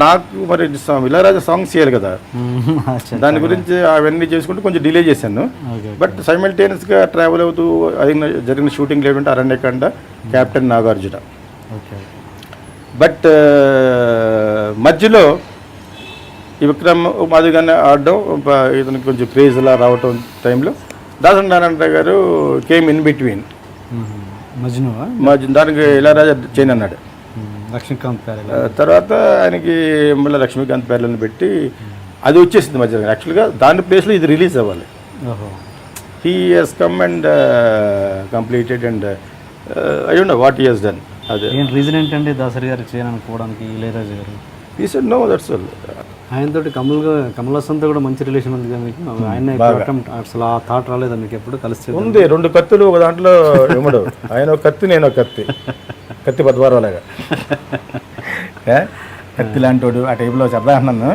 నాకు మరి ఇళయరాజా సాంగ్స్ చేయాలి కదా, దాని గురించి అవన్నీ చేసుకుంటూ కొంచెం డిలే చేశాను. బట్ సైమల్టేనియస్గా ట్రావెల్ అవుతూ జరిగిన షూటింగ్ లేకుంటే అరణ్యకాండ, కెప్టెన్ నాగార్జున. బట్ మధ్యలో ఈ విక్రమ్ మాదిరిగానే ఆడడం, ఇతనికి కొంచెం క్రేజ్ అలా రావటం టైంలో దాసరి నారాయణరావు గారు కేమ్ ఇన్ బిట్వీన్. దానికి ఇళయరాజా చేయను అన్నాడు. లక్ష్మీకాంత్ తర్వాత ఆయనకి మళ్ళీ లక్ష్మీకాంత్ పేర్లను పెట్టి అది వచ్చేసింది మధ్యలో. యాక్చువల్గా దాని ప్లేస్లో ఇది రిలీజ్ అవ్వాలి. He has come and completed and I don't know what he has done. అదే రీజన్ ఏంటంటే దాసరి గారు చేయనుకోవడానికి ఇళయరాజా గారు? He said no, that's all. ఆయనతో కమల్ హాసన్తో కూడా మంచి రిలేషన్ ఉంది కదా మీకు? ఆయన అసలు ఆ థాట్ రాలేదా మీకు ఎప్పుడు కలిసి? ఉంది, 2 కత్తులు ఒక దాంట్లో ఇవ్వడు. ఆయన ఒక కత్తి, నేను ఒక కత్తి, కత్తి పద్వారాలాగా కత్తి లాంటి ఆ టైప్లో చెప్తా అన్నాను.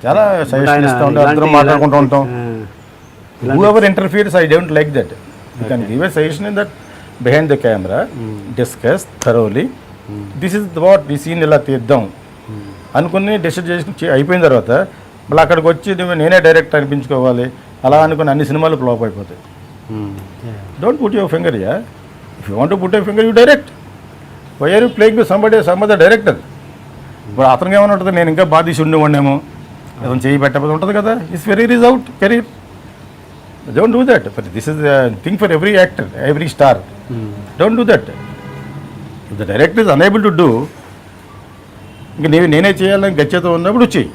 చాలా సజెషన్ ఇస్తూ ఉంటాం, అందరం మాట్లాడుకుంటూ ఉంటాం. Whoever interferes I don't like that. You can give a suggestion in that behind the camera, discuss thoroughly, this is what ఈ సీన్ ఇలా తీద్దాం అనుకుని డిసైడ్ చేసి అయిపోయిన తర్వాత మళ్ళీ అక్కడికి వచ్చి నేనే డైరెక్ట్ అనిపించుకోవాలి అలా అనుకుని అన్ని సినిమాలు ఫ్లాప్ అయిపోతాయి. Don't put your finger yeah. If you want to put your finger, you direct. Why are you playing with somebody some other director? ఇప్పుడు అతనికి ఏమైనా ఉంటుంది, నేను ఇంకా బాధ తీసి ఉండేవాడినేమో, అతను చేయి పెట్టకపోతే ఉంటుంది కదా. It's very is out career. Don't do that. This is thing for every actor, every star. Don't do that. If the director is unable to do, ఇంకా నేనే చేయాలని గచ్చేతో ఉన్నప్పుడు చెయ్యి.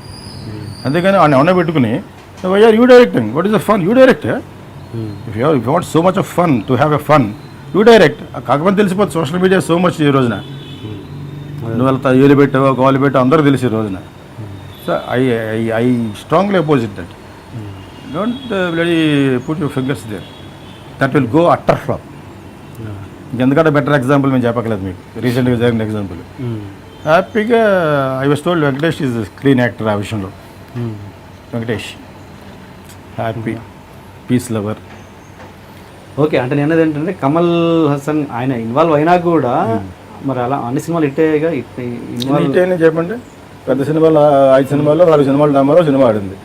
అందుకని ఆయన ఏమన్నా పెట్టుకుని why are you directing, what is the fun, you direct. If you want so much of fun to have a fun, you direct. కాకపోతే తెలిసిపోతుంది సోషల్ మీడియా సో మచ్ ఈ రోజున. నువ్వు వెళ్తా ఏలు పెట్టావో కాలు పెట్టావు అందరూ తెలిసి ఈ రోజున. So I strongly opposite that. Don't very put your fingers there, that will go utter flop. ఇంకెందుకంటే బెటర్ ఎగ్జాంపుల్ మేము చెప్పకలేదు మీకు, రీసెంట్గా జరిగిన ఎగ్జాంపుల్. హ్యాపీగా I was told Venkatesh is clean actor. ఆ విషయంలో Venkatesh happy, peace lover. Okay, అంటే నేను అనేది ఏంటంటే కమల్ హాసన్ ఆయన ఇన్వాల్వ్ అయినా కూడా మరి అలా అన్ని సినిమాలు ఇట్టేగా ఇట్టేనే చెప్పండి. పెద్ద సినిమాలు 5 సినిమాల్లో 4 సినిమాలు నమ్మారో సినిమా ఆడింది.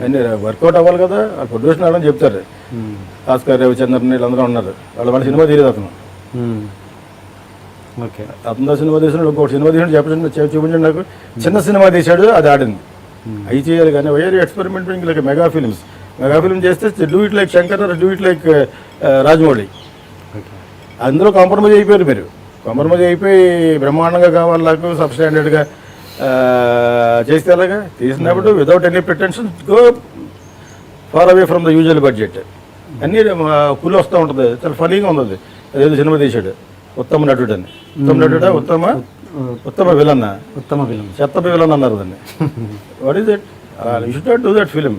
అన్నీ వర్కౌట్ అవ్వాలి కదా. ఆ ప్రొడ్యూషన్ ఆడని చెప్తారు. భాస్కర్, రవిచంద్రన్ వీళ్ళందరూ ఉన్నారు. వాళ్ళ సినిమా తీరేది అతను. ఓకే, అతను సినిమా తీసినాడు, ఇంకోటి సినిమా తీసినాడు చూపించండి నాకు. చిన్న సినిమా తీశాడు, అది ఆడింది. అవి చేయాలి కానీ why are experimenting like mega films. Mega film చేస్తే do it like Shankar, do it like Rajamouli. అందులో కాంప్రమైజ్ అయిపోయారు మీరు. కాంప్రమైజ్ అయిపోయి బ్రహ్మాండంగా కావాలి నాకు, సబ్ స్టాండర్డ్గా చేస్తే అలాగా తీసినప్పుడు without any pretension go far away from the usual budget. అన్నీ కూలి వస్తూ ఉంటుంది. చాలా ఫనీగా ఉంది. అదేదో సినిమా తీశాడు ఉత్తమ నటుడు అని. ఉత్తమ నటుడా, ఉత్తమ విలన్, చెత్త విలన్ అన్నారు దాన్ని. What is that? You should not do that film.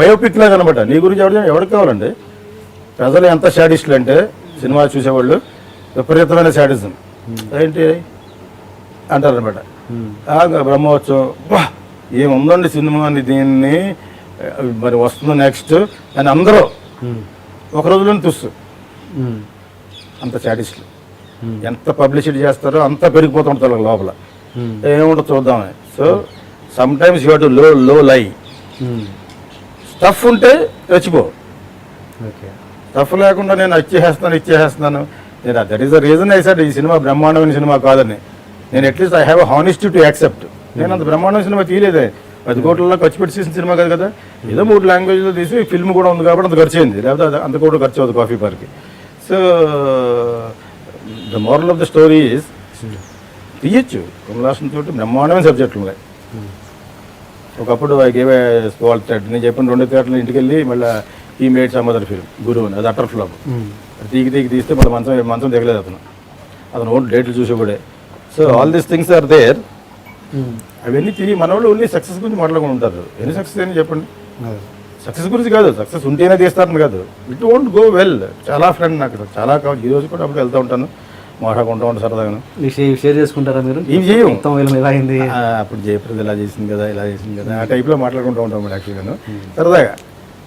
Biopic లాగా అనమాట. నీ గురించి ఎవరికి కావాలండి? ప్రజలు ఎంత శాడిస్టులు అంటే సినిమా చూసేవాళ్ళు విపరీతమైన శాడిజం ఏంటి అంటారనమాట. బ్రహ్మోత్సవం ఏముందండి సినిమా అని, దీన్ని మరి వస్తుంది నెక్స్ట్ అని అందరూ ఒక రోజులోనే చూస్తూ అంత శాడిస్టులు. ఎంత పబ్లిసిటీ చేస్తారో అంత పెరిగిపోతూ ఉంటారు లోపల. ఏముంటుందో చూద్దామని. So some times you to లో లై. స్టఫ్ ఉంటే రెచ్చిపో. స్టఫ్ లేకుండా నేను ఇచ్చేస్తున్నాను నేను that is the reason I said ఈ సినిమా బ్రహ్మాండమైన సినిమా కాదని. నేను at least I have honesty to accept. నేను అంత బ్రహ్మాండమైన సినిమా తీయలేదే, 10 కోట్లలో ఖర్చు పెట్టి తీసిన సినిమా కాదు కదా. ఏదో 3 లాంగ్వేజ్లో తీసి ఫిల్మ్ కూడా ఉంది కాబట్టి అంత ఖర్చు అయింది, లేకపోతే అంత కూడా ఖర్చు అవుతుంది కాఫీ పార్క్కి. So the moral of the story is తీయచ్చు. కమల్ హాసన్ తోటి బ్రహ్మాండమైన సబ్జెక్టులు ఉన్నాయి. ఒకప్పుడు I gave a small thread. నేను చెప్పిన 2 థియేటర్లు ఇంటికి వెళ్ళి మళ్ళీ ఈ మేడ్ సమ్ అదర్ ఫిల్మ్ గురువు అది అటర్ ఫ్లాప్. తీగి తీస్తే మళ్ళీ మంచం దిగలేదు అతను ఓన్ డేట్లు చూసేవాడే. So all these things are there. అవన్నీ తిరిగి మన వాళ్ళు ఓన్లీ సక్సెస్ గురించి మాట్లాడుకుంటూ ఉంటారు. ఎన్ని సక్సెస్ అని చెప్పండి. సక్సెస్ గురించి కాదు, సక్సెస్ ఉంటేనే తీస్తారని కాదు. It won't go well. చాలా ఫ్రెండ్ నాకు చాలా కావాలి. ఈ రోజు కూడా అప్పుడు వెళ్తూ ఉంటాను, మాట్లాడుకుంటూ ఉంటాను సరదాగా. షేర్ చేసుకుంటారా మీరు? ఇవి చేయం. ఎలా అయింది అప్పుడు జయప్రద ఇలా చేసింది కదా ఆ టైప్లో మాట్లాడుకుంటూ ఉంటాం యాక్చువల్గా సరదాగా.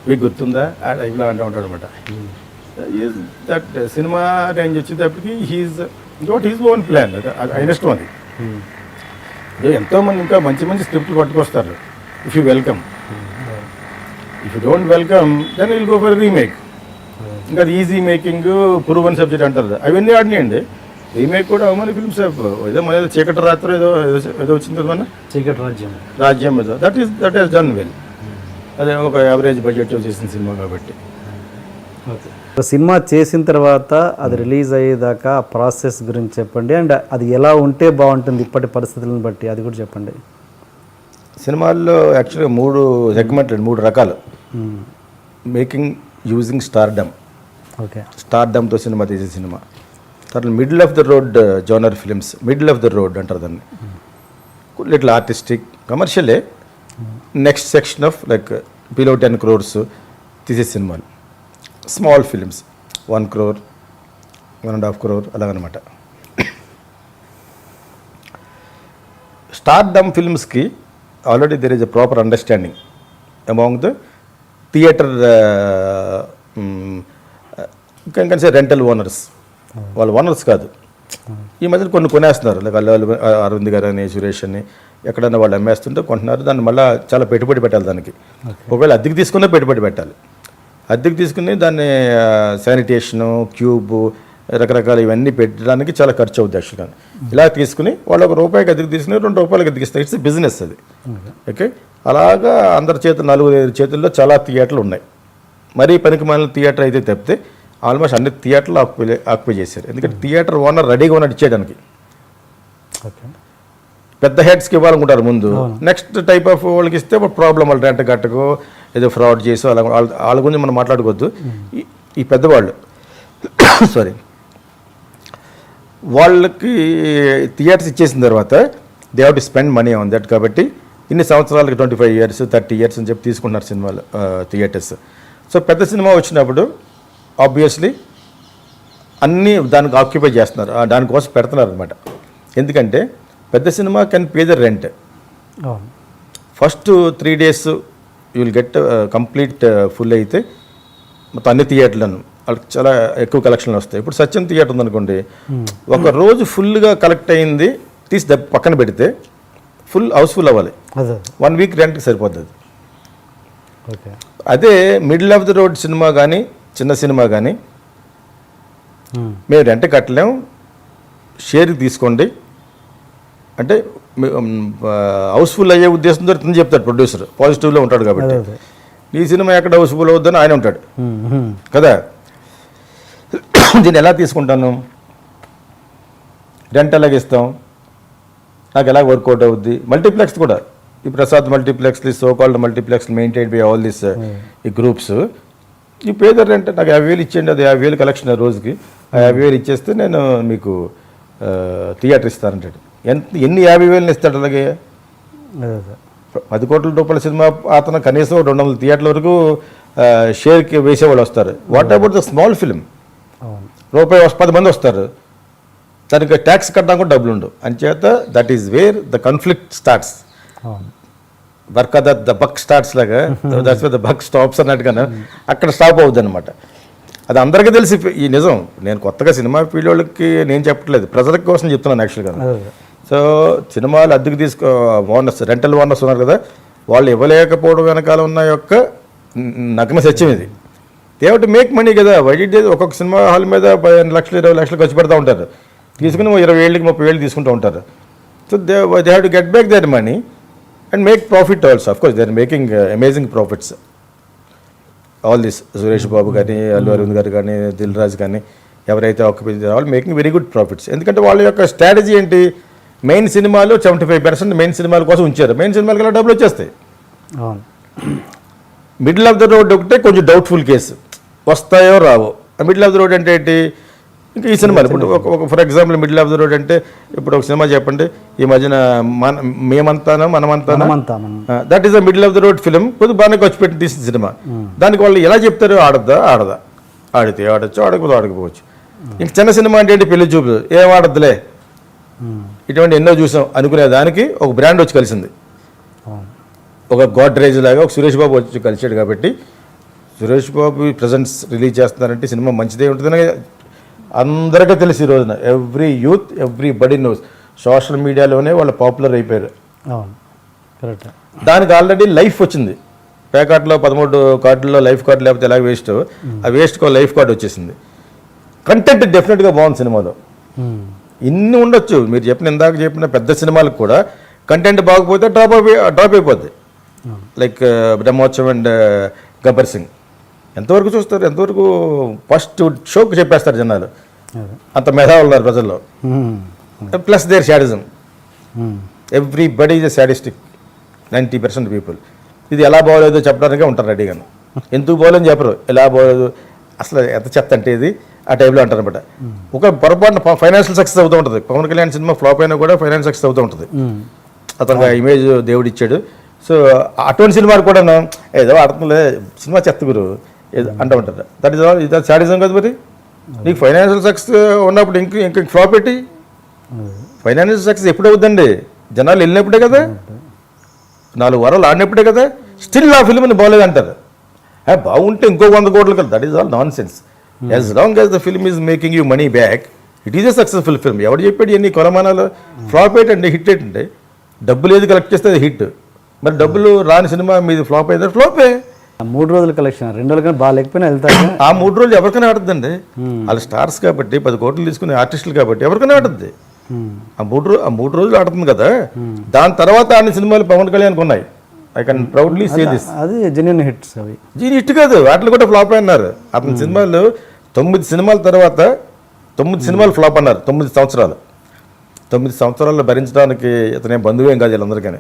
మీకు గుర్తుందా ఆ టైప్లో అంటూ ఉంటాడు అనమాట. దట్ సినిమా రేంజ్ వచ్చేటప్పటికి హీజ్ ఓన్ ప్లాన్. ఆయన ఇష్టం అది. ఎంతోమంది ఇంకా మంచి మంచి స్క్రిప్ట్లు పట్టుకొస్తారు. If you welcome, if you don't welcome then will go for remake. ఇంకా అది ఈజీ మేకింగ్, ప్రూవన్ సబ్జెక్ట్ అంటారు, అవన్నీ ఆడినాయండి. రీమేక్ కూడా మన ఫిల్మ్స్ ఏదో మన చీకటి రాత్రి ఏదో వచ్చింది కదా, మన చీకటి రాజ్యం ఏదో దట్ ఈస్ డన్ వెల్. అదే ఒక యావరేజ్ బడ్జెట్ చేసిన సినిమా కాబట్టి. సినిమా చేసిన తర్వాత అది రిలీజ్ అయ్యేదాకా ఆ ప్రాసెస్ గురించి చెప్పండి. అండ్ అది ఎలా ఉంటే బాగుంటుంది ఇప్పటి పరిస్థితులను బట్టి అది కూడా చెప్పండి. సినిమాల్లో యాక్చువల్గా 3 సెగ్మెంట్లు, 3 రకాలు. Making using stardom. ఓకే. స్టార్డమ్తో సినిమా తీసే సినిమా. తర్వాత middle of the road genre films. Middle of the road అంటారు దాన్ని. లిటిల్ ఆర్టిస్టిక్ కమర్షియలే. Next section of like below 10 crores తీసే సినిమాలు. స్మాల్ ఫిలిమ్స్ 1 crore, 1.5 crore అలాగనమాట. స్టార్డమ్ ఫిల్మ్స్కి already there is a proper understanding among the theatre ఇంకా రెంటల్ ఓనర్స్. వాళ్ళు ఓనర్స్ కాదు, ఈ మధ్యన కొన్ని కొనేస్తున్నారు. లైక్ అరవింద్ గారు అని, సురేష్ అని, ఎక్కడైనా వాళ్ళు అమ్మేస్తుంటే కొంటున్నారు. దాన్ని మళ్ళీ చాలా పెట్టుబడి పెట్టాలి దానికి. ఒకవేళ అద్దెకి తీసుకునే పెట్టుబడి పెట్టాలి. అద్దెకి తీసుకుని దాన్ని శానిటేషను, క్యూబ్, రకరకాల ఇవన్నీ పెట్టడానికి చాలా ఖర్చు అవుతుంది యాక్చువల్గా. ఇలా తీసుకుని వాళ్ళు ₹1 అద్దెకి తీసుకుని ₹2 అద్దెకి ఇస్తారు. ఇట్స్ బిజినెస్ అది. ఓకే. అలాగా అందరి చేతులు 4-5 చేతుల్లో చాలా థియేటర్లు ఉన్నాయి. మరీ పనికి మాలిన థియేటర్ అయితే తప్పితే ఆల్మోస్ట్ అన్ని థియేటర్లు ఆక్యుపై చేశారు. ఎందుకంటే థియేటర్ ఓనర్ రెడీగా ఉన్నాడు ఇచ్చేయడానికి. పెద్ద హెడ్స్కి ఇవ్వాలనుకుంటారు ముందు. నెక్స్ట్ టైప్ ఆఫ్ వాళ్ళకి ఇస్తే ప్రాబ్లం, వాళ్ళు రెంట్ కట్టకో ఏదో ఫ్రాడ్ చేసో అలా వాళ్ళ గురించి మనం మాట్లాడుకోవద్దు. ఈ పెద్దవాళ్ళు సారీ వాళ్ళకి థియేటర్స్ ఇచ్చేసిన తర్వాత they have to spend money on that. కాబట్టి ఇన్ని సంవత్సరాలకి 25 years 30 years అని చెప్పి తీసుకుంటున్నారు సినిమాలు థియేటర్స్. సో పెద్ద సినిమా వచ్చినప్పుడు ఆబ్వియస్లీ అన్నీ దానికి ఆక్యుపై చేస్తున్నారు, దానికోసం పెడుతున్నారు అనమాట. ఎందుకంటే పెద్ద cinema can pay the rent. First 3 days you will get complete full అయితే మొత్తం అన్ని థియేటర్లను వాళ్ళకి చాలా ఎక్కువ కలెక్షన్లు వస్తాయి. ఇప్పుడు సత్యం థియేటర్ ఉందనుకోండి, ఒక రోజు ఫుల్గా కలెక్ట్ అయింది తీసి పక్కన పెడితే ఫుల్ హౌస్ఫుల్ అవ్వాలి. 1 week రెంట్కి సరిపోతుంది. అదే middle of the road cinema కానీ చిన్న సినిమా కానీ మేము రెంట్ కట్టలేము, షేర్కి తీసుకోండి అంటే హౌస్ఫుల్ అయ్యే ఉద్దేశంతో ఇతను చెప్తాడు ప్రొడ్యూసర్. పాజిటివ్లో ఉంటాడు కాబట్టి ఈ సినిమా ఎక్కడ హౌస్ఫుల్ అవుద్దని ఆయన ఉంటాడు కదా. దీన్ని ఎలా తీసుకుంటాను, రెంట్ ఎలాగ ఇస్తాం, నాకు ఎలా వర్కౌట్ అవుద్ది. మల్టీప్లెక్స్ కూడా ఈ Prasad multiplex, the so called multiplex maintain by all this ఈ గ్రూప్స్. ఈ పేదర్ రెంట్ నాకు 50,000 ఇచ్చేయండి, అది 50,000 కలెక్షన్ రోజుకి, ఆ 50,000 ఇచ్చేస్తే నేను మీకు థియేటర్ ఇస్తానంటాడు. ఎన్ని 50,000 ఇస్తాడు? అలాగే 10 కోట్ల రూపాయల సినిమా అతను కనీసం 200 థియేటర్ల వరకు షేర్కి వేసేవాళ్ళు వస్తారు. What about the small film? అవును. రూపాయి 10 మంది వస్తారు, దానికి ట్యాక్స్ కట్టడానికి కూడా డబ్బులు ఉండవు. అంచేత that is where the conflict starts. అవును. వర్క్ ద బక్ స్టార్ట్స్ లాగా దట్స్ ద బక్ స్టాప్స్ అన్నట్టుగా అక్కడ స్టాప్ అవుద్ది అనమాట. అది అందరికీ తెలిసి ఈ నిజం. నేను కొత్తగా సినిమా ఫీల్డ్ వాళ్ళకి నేను చెప్పట్లేదు, ప్రజల కోసం చెప్తున్నాను యాక్చువల్గా. సో సినిమాలు అద్దెకు ఓనర్స్, రెంటల్ ఓనర్స్ ఉన్నారు కదా, వాళ్ళు ఇవ్వలేకపోవడం వెనకాల ఉన్న యొక్క నగ్న సత్యం ఇది. They have to make money కదా. వైట్ ఒక్కొక్క సినిమా హాల్ మీద 15 లక్షలు 20 లక్షలు ఖర్చు పెడతా ఉంటారు, తీసుకుని 20,000 30,000 తీసుకుంటూ ఉంటారు. So they have to get back their money and make profit also. Of course they are making amazing profits. All this Suresh Babu కానీ, అల్లు అరవింద్ గారు కానీ, దిల్ రాజు కానీ, ఎవరైతే all making very good profits. ఎందుకంటే వాళ్ళ యొక్క స్ట్రాటజీ ఏంటి? మెయిన్ సినిమాలు 75% మెయిన్ సినిమాల కోసం ఉంచారు. మెయిన్ సినిమాలకి ఎలా డబ్బులు వచ్చేస్తాయి. అవును. మిడిల్ ఆఫ్ ద రోడ్ ఒకటే కొంచెం డౌట్ఫుల్ కేసు, వస్తాయో రావో. మిడిల్ ఆఫ్ ద రోడ్ అంటే ఏంటి? ఇంకా ఈ సినిమాలు ఇప్పుడు ఒక for example middle of the road అంటే ఇప్పుడు ఒక సినిమా చెప్పండి, ఈ మధ్యన మనమంతానా, that is the middle of the road film. కొద్దిగా బాగానే ఖర్చు పెట్టి తీసిన సినిమా. దానికి వాళ్ళు ఎలా చెప్తారు? ఆడద్దా? ఆడితే ఆడచ్చు, ఆడకపోతే ఆడకపోవచ్చు. ఇంక చిన్న సినిమా అంటే ఏంటి? పెళ్లి చూపులు, ఏం ఆడద్దులే, ఇటువంటి ఎన్నో చూసాం అనుకునే దానికి ఒక బ్రాండ్ వచ్చి కలిసింది. ఒక గోడ్రేజ్ లాగా ఒక సురేష్ బాబు వచ్చి కలిసాడు. కాబట్టి సురేష్ బాబు ప్రజెంట్స్ రిలీజ్ చేస్తున్నారంటే సినిమా మంచిదే ఉంటుందని అందరికీ తెలిసి ఈ రోజున every youth everybody knows. Social మీడియాలోనే వాళ్ళు పాపులర్ అయిపోయారు. దానికి ఆల్రెడీ లైఫ్ వచ్చింది. ప్యాకార్ట్లో 13 కార్డుల్లో లైఫ్ కార్డు లేకపోతే ఎలా వేస్ట్, ఆ వేస్ట్కో లైఫ్ కార్డు వచ్చేసింది. కంటెంట్ డెఫినెట్గా బాగుంది సినిమాలో. ఇన్ని ఉండొచ్చు, మీరు ఇందాక చెప్పిన పెద్ద సినిమాలకు కూడా కంటెంట్ బాగపోతే డ్రాప్ అయిపోద్ది. లైక్ బ్రహ్మోత్సవం అండ్ గబ్బర్ సింగ్ ఎంతవరకు చూస్తారు? ఎంతవరకు ఫస్ట్ షోకి చెప్పేస్తారు జనాలు. అంత మేధావులు ఉన్నారు ప్రజల్లో. Plus there sadism. Everybody is a sadistic. 90% people ఇది ఎలా బాగోలేదో చెప్పడానికే ఉంటారు రెడీగాను. ఎందుకు బాగోలేదని చెప్పరు, ఎలా బాగోలేదు అసలు ఎంత చెత్త అంటే ఇది ఆ టైప్లో అంటారు అనమాట. ఒక పొరపాటున ఫైనాన్షియల్ సక్సెస్ అవుతూ ఉంటుంది. పవన్ కళ్యాణ్ సినిమా ఫ్లాప్ అయినా కూడా ఫైనాన్స్ సక్సెస్ అవుతూ ఉంటుంది. అతనికి ఆ ఇమేజ్ దేవుడు ఇచ్చాడు. సో అటువంటి సినిమాలు కూడా ఏదో ఆడుతుందిలే సినిమా చెత్త గురు ఏదో అంటూ ఉంటారు. That is all. ఇది శాడిజం కదా. మరి నీకు ఫైనాన్షియల్ సక్సెస్ ఉన్నప్పుడు ఇంక ఫ్లాప్ పెట్టి ఫైనాన్షియల్ సక్సెస్ ఎప్పుడు అవుతుందండి? జనాలు వెళ్ళినప్పుడే కదా, 4 వారాలు ఆడినప్పుడే కదా. స్టిల్ ఆ ఫిల్మ్ని బాగోలేదు అంటారు. బాగుంటే ఇంకో 100 కోట్లు కదా. That is all non sense. As long as the film is making you money back, it is a successful film. ఎవడు చెప్పాడు ఎన్ని కొలమానాలు? ఫ్లాప్ ఏంటంటే హిట్ ఏంటంటే డబ్బులు ఏది కలెక్ట్ చేస్తే అది హిట్. మరి డబ్బులు రాని సినిమా మీది ఫ్లాప్ అయితే ఫ్లాపే. 3 రోజుల కలెక్షన్ 2 రోజులు కానీ బాగా లేకపోయినా వెళ్తారు. ఆ 3 రోజులు ఎవరికైనా ఆడుతుందండి. వాళ్ళు స్టార్స్ కాబట్టి 10 కోట్లు తీసుకునే ఆర్టిస్టులు కాబట్టి ఎవరికైనా ఆడుతుంది. ఆ 3 రోజులు ఆడుతుంది కదా. దాని తర్వాత ఆడిన సినిమాలు పవన్ కళ్యాణ్కి ఉన్నాయి. I can proudly say this. అది జెన్యూన్ హిట్స్. అవి హిట్ కాదు, వాటిలో కూడా ఫ్లాప్ అన్నారు. అతని సినిమాలు 9 సినిమాల తర్వాత 9 సినిమాలు ఫ్లాప్ అన్నారు. 9 సంవత్సరాలు. 9 సంవత్సరాల్లో భరించడానికి ఇతనే బంధువేం కాదు వీళ్ళందరికీ.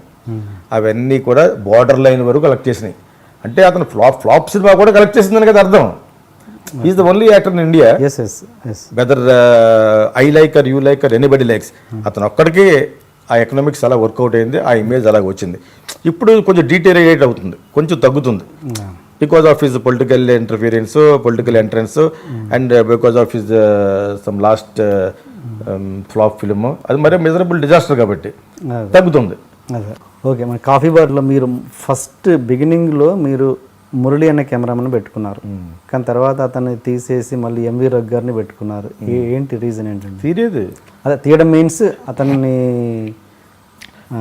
అవన్నీ కూడా బార్డర్ లైన్ వరకు కలెక్ట్ చేసినాయి. అంటే అతను ఫ్లాప్ సినిమా కూడా కలెక్ట్ చేసిందని కదా అర్థం. Is the only actor in India whether I like or you like or anybody likes. అతను ఒక్కడికి ఆ ఎకనామిక్స్ అలా వర్కౌట్ అయింది, ఆ ఇమేజ్ అలాగ వచ్చింది. ఇప్పుడు కొంచెం డీటెరియరేట్ అవుతుంది, కొంచెం తగ్గుతుంది. Because of his political interference, political entrance and because of his some last flop film. అది మరీ మిజరబుల్ డిజాస్టర్ కాబట్టి తగ్గుతుంది. అదే ఓకే. మన కాఫీ బార్లో మీరు ఫస్ట్ బిగినింగ్లో మీరు మురళి అనే కెమెరామెన్ పెట్టుకున్నారు, కానీ తర్వాత అతన్ని తీసేసి మళ్ళీ ఎంవి రఘు గారిని పెట్టుకున్నారు. ఏంటి రీజన్ ఏంటంటే? తీరేది అదే తీయడం మీన్స్ అతన్ని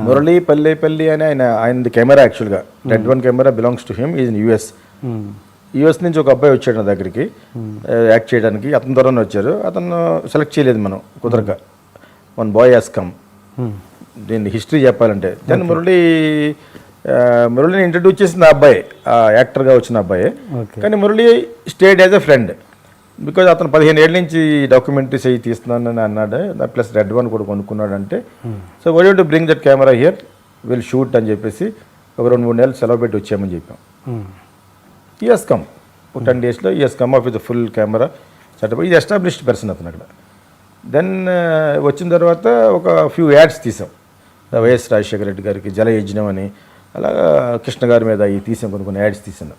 మురళి పల్లెపల్లి అని ఆయనది కెమెరా. యాక్చువల్గా red 1 camera belongs to him. Is in US నుంచి ఒక అబ్బాయి వచ్చాడు నా దగ్గరికి యాక్ట్ చేయడానికి. అతని ద్వారానే వచ్చారు. అతను సెలెక్ట్ చేయలేదు మనం కుదరక. 1 బాయ్ హ్యాస్ కమ్. దీన్ని హిస్టరీ చెప్పాలంటే దెన్ మురళిని ఇంట్రడ్యూస్ చేసిన అబ్బాయి, యాక్టర్గా వచ్చిన అబ్బాయి. కానీ Murali stayed as a friend. Because అతను 15 ఏళ్ళ నుంచి డాక్యుమెంటరీస్ అవి తీస్తున్నానని అన్నాడు. ప్లస్ రెడ్ 1 కూడా కొనుక్కున్నాడు. అంటే so why don't bring that camera here, will shoot అని చెప్పేసి ఒక 2-3 నెలలు సెలవు పెట్టి వచ్చామని చెప్పాం. ఈఎస్ కమ్ 10 డేస్లో he's come off with full camera setup. ఇది ఎస్టాబ్లిష్డ్ పర్సన్ అతను అక్కడ. దెన్ వచ్చిన తర్వాత ఒక ఫ్యూ యాడ్స్ తీసాం. వైఎస్ రాజశేఖర రెడ్డి గారికి జల యజ్ఞం అని, అలాగా కృష్ణ గారి మీద ఈ తీసాం, కొన్ని యాడ్స్ తీసాను.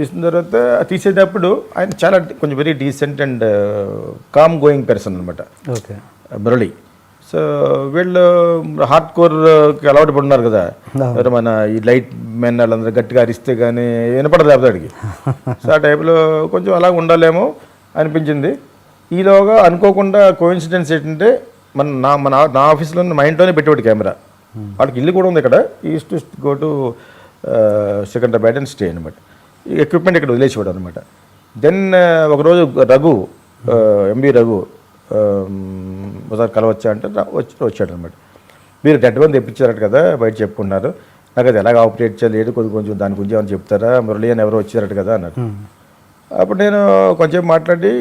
తీసిన తర్వాత తీసేటప్పుడు ఆయన చాలా కొంచెం very decent and calm going person అనమాట ఓకే. మురళి. సో వీళ్ళు హార్డ్ కోర్కి అలవాటు పడున్నారు కదా, మరి మన ఈ లైట్ మెన్ వాళ్ళందరూ గట్టిగా అరిస్తే కానీ వినపడదు అతడికి. సో ఆ టైప్లో కొంచెం అలా ఉండాలేమో అనిపించింది. ఈలోగా అనుకోకుండా కోఇన్సిడెన్స్ ఏంటంటే నా ఆఫీస్లో మా ఇంట్లోనే పెట్టేవాడు కెమెరా. వాడికి ఇల్లు కూడా ఉంది ఇక్కడ. East to go to Secunderabad and stay అనమాట. ఈ ఎక్విప్మెంట్ ఇక్కడ వదిలేసేవాడు అనమాట. దెన్ ఒకరోజు రఘు ఎంబీ రఘు ఒకసారి కలవచ్చా అంటే వచ్చాడు అనమాట. మీరు డెడ్ వన్ తెప్పించారట కదా, బయట చెప్పుకున్నారు, నాకు అది ఎలాగ ఆపరేట్ చేయలేదు, కొంచెం దాని గురించి ఏమైనా చెప్తారా, మురళి అని ఎవరో వచ్చారట కదా అన్నారు. అప్పుడు నేను కొంచెం మాట్లాడి